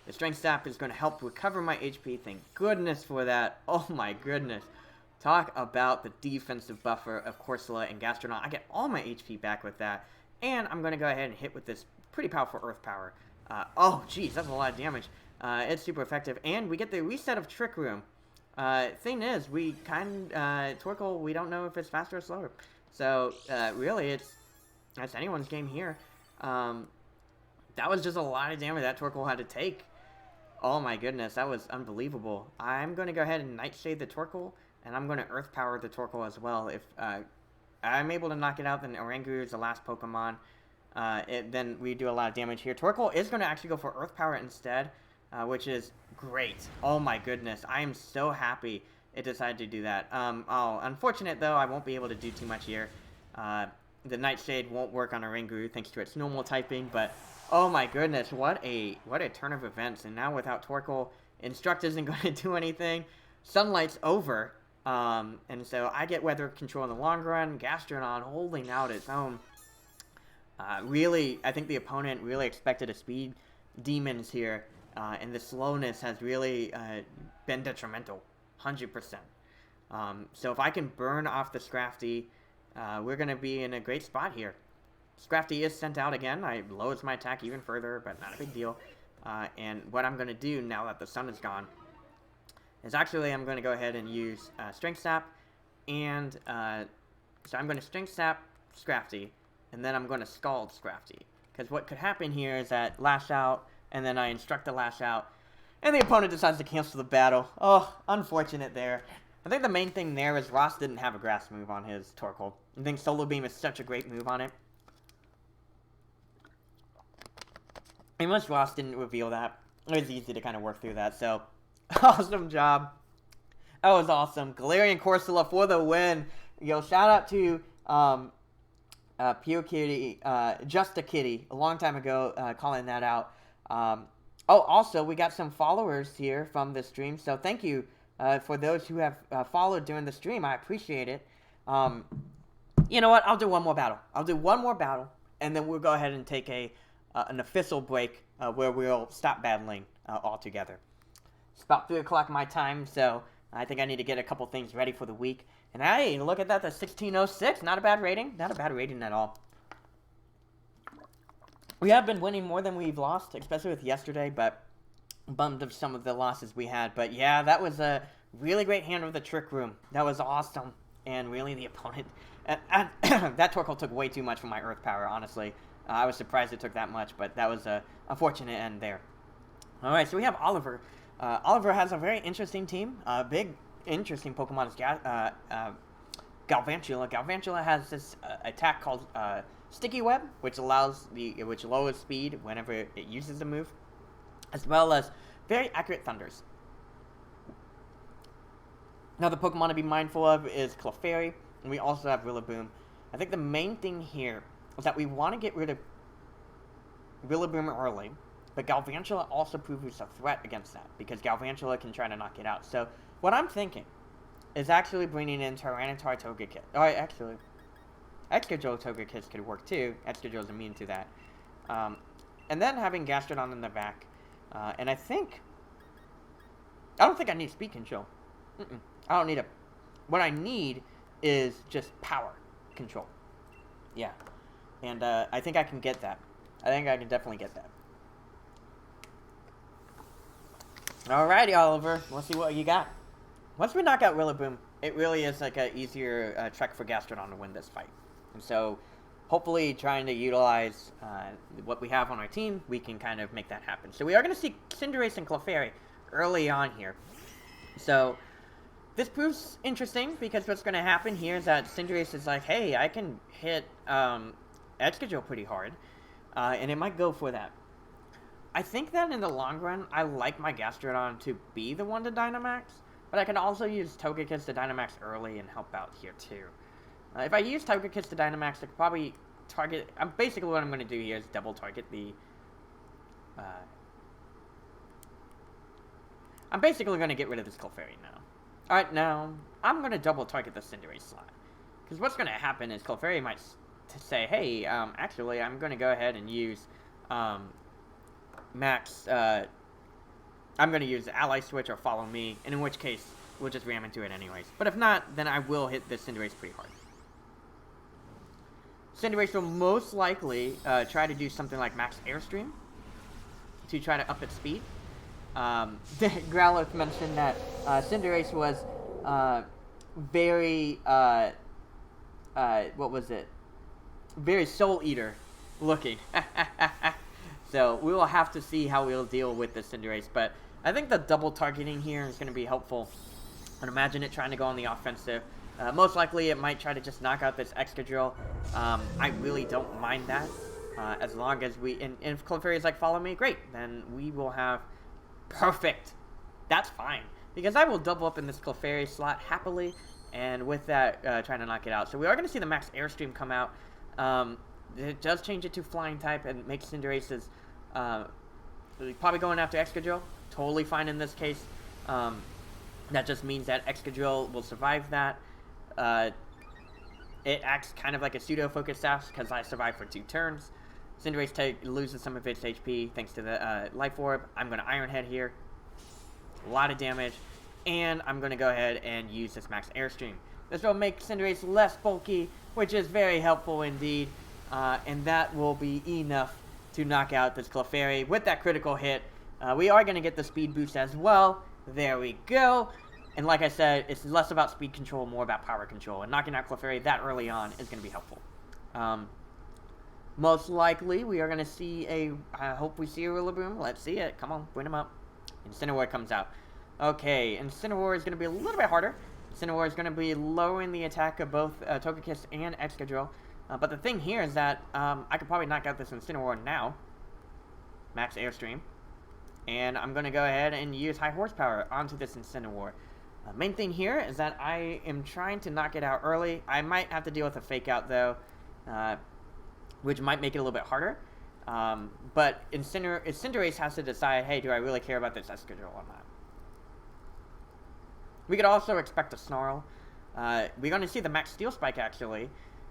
The Strength Sap is going to help recover my HP. Thank goodness for that. Oh my goodness. Talk about the defensive buffer of Corsola and Gastronaut. I get all my HP back with that. And I'm going to go ahead and hit with this pretty powerful Earth Power. Oh, geez, that's a lot of damage. It's super effective. And we get the reset of Trick Room. Thing is, we Torkoal, we don't know if it's faster or slower. So, really, that's anyone's game here. That was just a lot of damage that Torkoal had to take. Oh my goodness, that was unbelievable. I'm going to go ahead and Nightshade the Torkoal, and I'm going to Earth Power the Torkoal as well. If I'm able to knock it out, then Oranguru is the last Pokemon. Then we do a lot of damage here. Torkoal is going to actually go for Earth Power instead, which is great. Oh my goodness, I am so happy it decided to do that. Unfortunate though, I won't be able to do too much here. The Nightshade won't work on Oranguru thanks to its normal typing, but oh my goodness, what a turn of events. And now without Torkoal, Instruct isn't going to do anything. Sunlight's over. And so I get Weather Control in the long run. Gastronaut holding out its own. Really, I think the opponent really expected a Speed Demons here. And the slowness has really been detrimental. 100%. So if I can burn off the Scrafty, we're going to be in a great spot here. Scrafty is sent out again. I lowers my attack even further, but not a big deal. And what I'm going to do now that the sun is gone is actually I'm going to go ahead and use Strength Sap. And so I'm going to Strength Sap Scrafty, and then I'm going to Scald Scrafty. Because what could happen here is that Lash Out, and then I Instruct the Lash Out, and the opponent decides to cancel the battle. Oh, unfortunate there. I think the main thing there is Ross didn't have a Grass move on his Torkoal. I think Solar Beam is such a great move on it. And once Ross didn't reveal that, it was easy to kind of work through that. So, awesome job. That was awesome. Galarian Corsola for the win. Yo, shout out to Pure Kitty, Just a Kitty, a long time ago, calling that out. Also, we got some followers here from the stream, so thank you for those who have followed during the stream. I appreciate it. You know what? I'll do one more battle. And then we'll go ahead and take an official break where we'll stop battling altogether. It's about 3 o'clock my time, so I think I need to get a couple things ready for the week. And hey, look at that, the 1606. Not a bad rating. Not a bad rating at all. We have been winning more than we've lost, especially with yesterday, but bummed of some of the losses we had. But yeah, that was a really great hand of the Trick Room. That was awesome. And really, the opponent... that Torkoal took way too much from my Earth Power, honestly. I was surprised it took that much, but that was a unfortunate end there. Alright, so we have Oliver. Oliver has a very interesting team. Big, interesting Pokemon is Galvantula. Galvantula has this attack called Sticky Web, which lowers speed whenever it uses the move, as well as very accurate Thunders. Another Pokemon to be mindful of is Clefairy, and we also have Rillaboom. I think the main thing here is that we want to get rid of Rillaboom early, but Galvantula also proves a threat against that, because Galvantula can try to knock it out. So, what I'm thinking is actually bringing in Tyranitar Togekiss. Alright, actually, Excadrill Togekiss could work too. Excadrill's immune to that. And then having Gastrodon in the back. And I don't think I need Speed Control. I don't need it. What I need is just Power Control. Yeah. And I think I can get that. I think I can definitely get that. Alrighty, Oliver. Let's see what you got. Once we knock out Rillaboom, it really is like an easier trek for Gastrodon to win this fight. And so, hopefully, trying to utilize what we have on our team, we can kind of make that happen. So we are going to see Cinderace and Clefairy early on here. So, this proves interesting, because what's going to happen here is that Cinderace is like, hey, I can hit Excadrill pretty hard. and it might go for that. I think that in the long run, I like my Gastrodon to be the one to Dynamax, but I can also use Togekiss to Dynamax early and help out here too. If I use Togekiss to Dynamax, I could probably target... basically what I'm going to do here is double target the... I'm basically going to get rid of this Clefairy now. Alright, now, I'm going to double target the Cinderace slot. Because what's going to happen is Clefairy might say, hey, actually, I'm going to go ahead and use... Max, I'm going to use Ally Switch or Follow Me, and in which case, we'll just ram into it anyways. But if not, then I will hit this Cinderace pretty hard. Cinderace will most likely try to do something like Max Airstream to try to up its speed. Growlithe mentioned that Cinderace was very, what was it? Very Soul Eater looking. So we will have to see how we'll deal with the Cinderace, but I think the double targeting here is going to be helpful. And imagine it trying to go on the offensive. Most likely it might try to just knock out this Excadrill. I really don't mind that. As long as we... And if Clefairy is like, follow me, great. Then we will have... Perfect. That's fine. Because I will double up in this Clefairy slot happily. And with that, trying to knock it out. So we are going to see the Max Airstream come out. It does change it to Flying type and makes Cinderace's probably going after Excadrill. Totally fine in this case. That just means that Excadrill will survive that. It acts kind of like a pseudo-focus staff because I survived for 2 turns. Cinderace loses some of its HP thanks to the Life Orb. I'm going to Iron Head here. A lot of damage. And I'm going to go ahead and use this Max Airstream. This will make Cinderace less bulky, which is very helpful indeed. And that will be enough to knock out this Clefairy with that critical hit. We are going to get the speed boost as well. There we go. And like I said, it's less about speed control, more about power control. And knocking out Clefairy that early on is going to be helpful. Most likely, we are going to see I hope we see a Rillaboom. Let's see it. Come on, bring him up. Incineroar comes out. Okay, Incineroar is going to be a little bit harder. Incineroar is going to be lowering the attack of both Togekiss and Excadrill. But the thing here is that I could probably knock out this Incineroar now. Max Airstream. And I'm going to go ahead and use High Horsepower onto this Incineroar. Main thing here is that I am trying to knock it out early. I might have to deal with a Fake Out though, which might make it a little bit harder. But Cinderace has to decide, hey, do I really care about this Excadrill or not? We could also expect a Snarl. We're going to see the Max Steel Spike actually.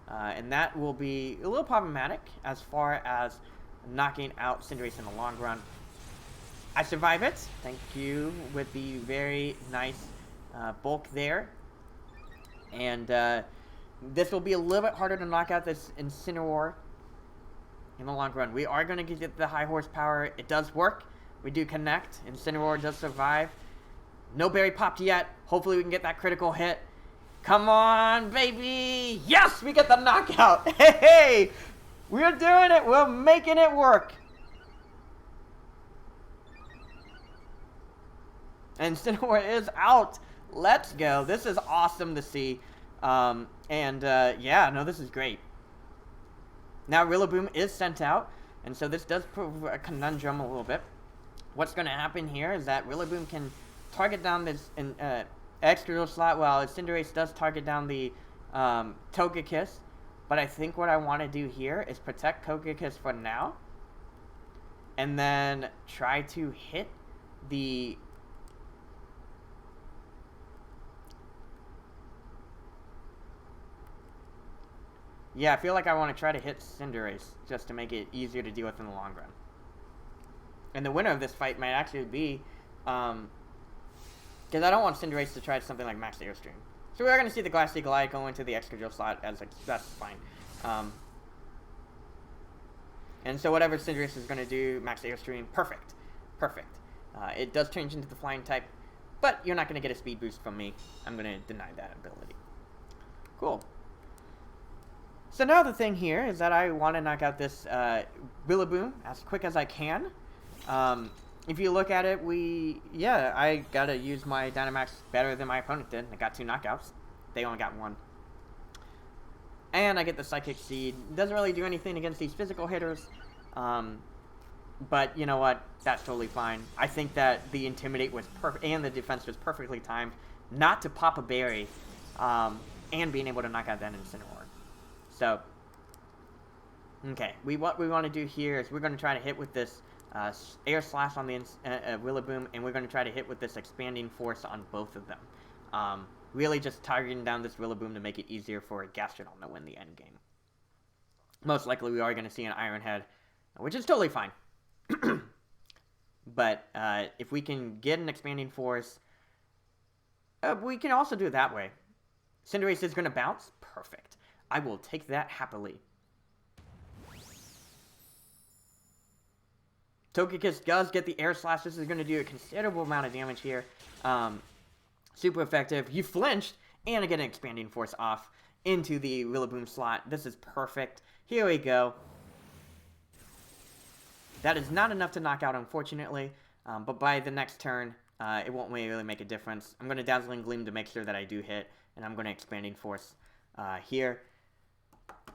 And that will be a little problematic as far as knocking out Cinderace in the long run. I survive it. Thank you with the very nice bulk there. And this will be a little bit harder to knock out this Incineroar in the long run. We are going to get the High Horsepower. It does work. We do connect. Incineroar does survive. No berry popped yet. Hopefully we can get that critical hit. Come on, baby! Yes, we get the knockout! Hey! We're doing it! We're making it work! And Incineroar is out! Let's go! This is awesome to see. Yeah, no, this is great. Now Rillaboom is sent out, and so this does prove a conundrum a little bit. What's going to happen here is that Rillaboom can target down this Excadrill slot while Cinderace does target down the Togekiss. But I think what I want to do here is protect Togekiss for now. And then try to hit the... Yeah, I feel like I want to try to hit Cinderace just to make it easier to deal with in the long run. And the winner of this fight might actually be... because I don't want Cinderace to try something like Max Airstream. So we are going to see the Glass Eagle-Eye go into the Excadrill slot as that's fine. And so whatever Cinderace is going to do, Max Airstream, perfect. Perfect. It does change into the Flying type, but you're not going to get a speed boost from me. I'm going to deny that ability. Cool. So now the thing here is that I want to knock out this Rillaboom as quick as I can. If you look at it, I got to use my Dynamax better than my opponent did. I got 2 knockouts. They only got 1. And I get the Psychic Seed. Doesn't really do anything against these physical hitters. But you know what? That's totally fine. I think that the Intimidate was perfect, and the defense was perfectly timed not to pop a berry, and being able to knock out that Incineroar. So, okay, what we want to do here is we're going to try to hit with this Air Slash on the Rillaboom, and we're going to try to hit with this Expanding Force on both of them. Really just targeting down this Rillaboom to make it easier for Gastrodon to win the end game. Most likely we are going to see an Iron Head, which is totally fine. But if we can get an Expanding Force, we can also do it that way. Cinderace is going to bounce? Perfect. I will take that happily. Togekiss does get the Air Slash. This is going to do a considerable amount of damage here. Super effective. You flinched, and I get an Expanding Force off into the Rillaboom slot. This is perfect. Here we go. That is not enough to knock out, unfortunately. But by the next turn, it won't really make a difference. I'm going to Dazzling Gleam to make sure that I do hit, and I'm going to Expanding Force here.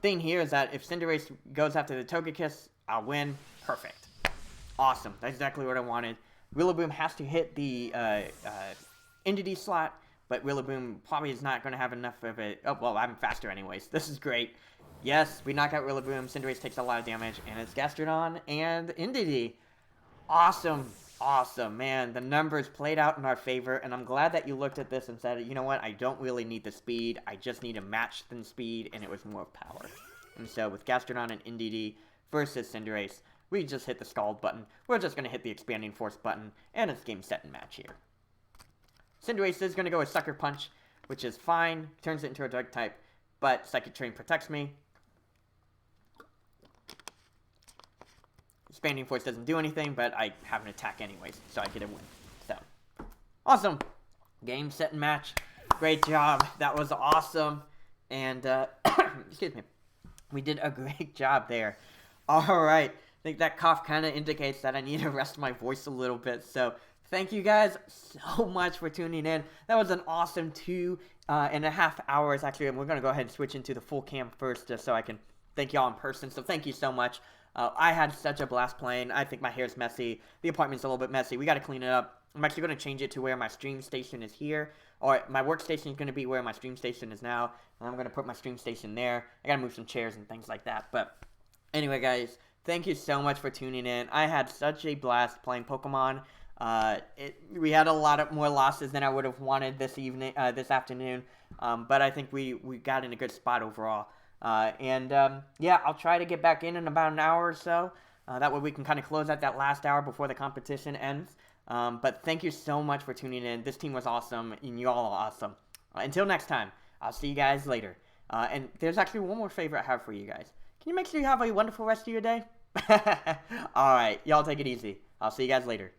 Thing here is that if Cinderace goes after the Togekiss, I'll win. Perfect. Awesome. That's exactly what I wanted. Rillaboom has to hit the Indeedee slot, but Rillaboom probably is not going to have enough of it. Oh, well, I'm faster anyways. This is great. Yes, we knock out Rillaboom. Cinderace takes a lot of damage, and it's Gastrodon and Indeedee. Awesome. Awesome, man. The numbers played out in our favor, and I'm glad that you looked at this and said, you know what, I don't really need the speed. I just need a match than speed, and it was more power. And so with Gastrodon and Indeedee versus Cinderace, we just hit the Scald button. We're just going to hit the Expanding Force button, and it's game, set, and match here. Cinderace is going to go with Sucker Punch, which is fine. Turns it into a Dark type, but Psychic Terrain protects me. Expanding Force doesn't do anything, but I have an attack anyways, so I get a win. So, awesome. Game, set, and match. Great job. That was awesome. And, excuse me. We did a great job there. Alright. I think that cough kind of indicates that I need to rest my voice a little bit. So, thank you guys so much for tuning in. That was an awesome 2.5 hours, actually. And we're going to go ahead and switch into the full cam first, just so I can thank y'all in person. So, thank you so much. I had such a blast playing. I think my hair's messy. The apartment's a little bit messy. We got to clean it up. I'm actually going to change it to where my stream station is here. Or my workstation is going to be where my stream station is now. And I'm going to put my stream station there. I got to move some chairs and things like that. But anyway, guys, thank you so much for tuning in. I had such a blast playing Pokemon. We had a lot more losses than I would have wanted this afternoon. But I think we got in a good spot overall. Yeah, I'll try to get back in about an hour or so. That way we can kind of close out that last hour before the competition ends. But thank you so much for tuning in. This team was awesome, and you all are awesome. Until next time, I'll see you guys later. And there's actually one more favor I have for you guys. Can you make sure you have a wonderful rest of your day? Alright, y'all take it easy. I'll see you guys later.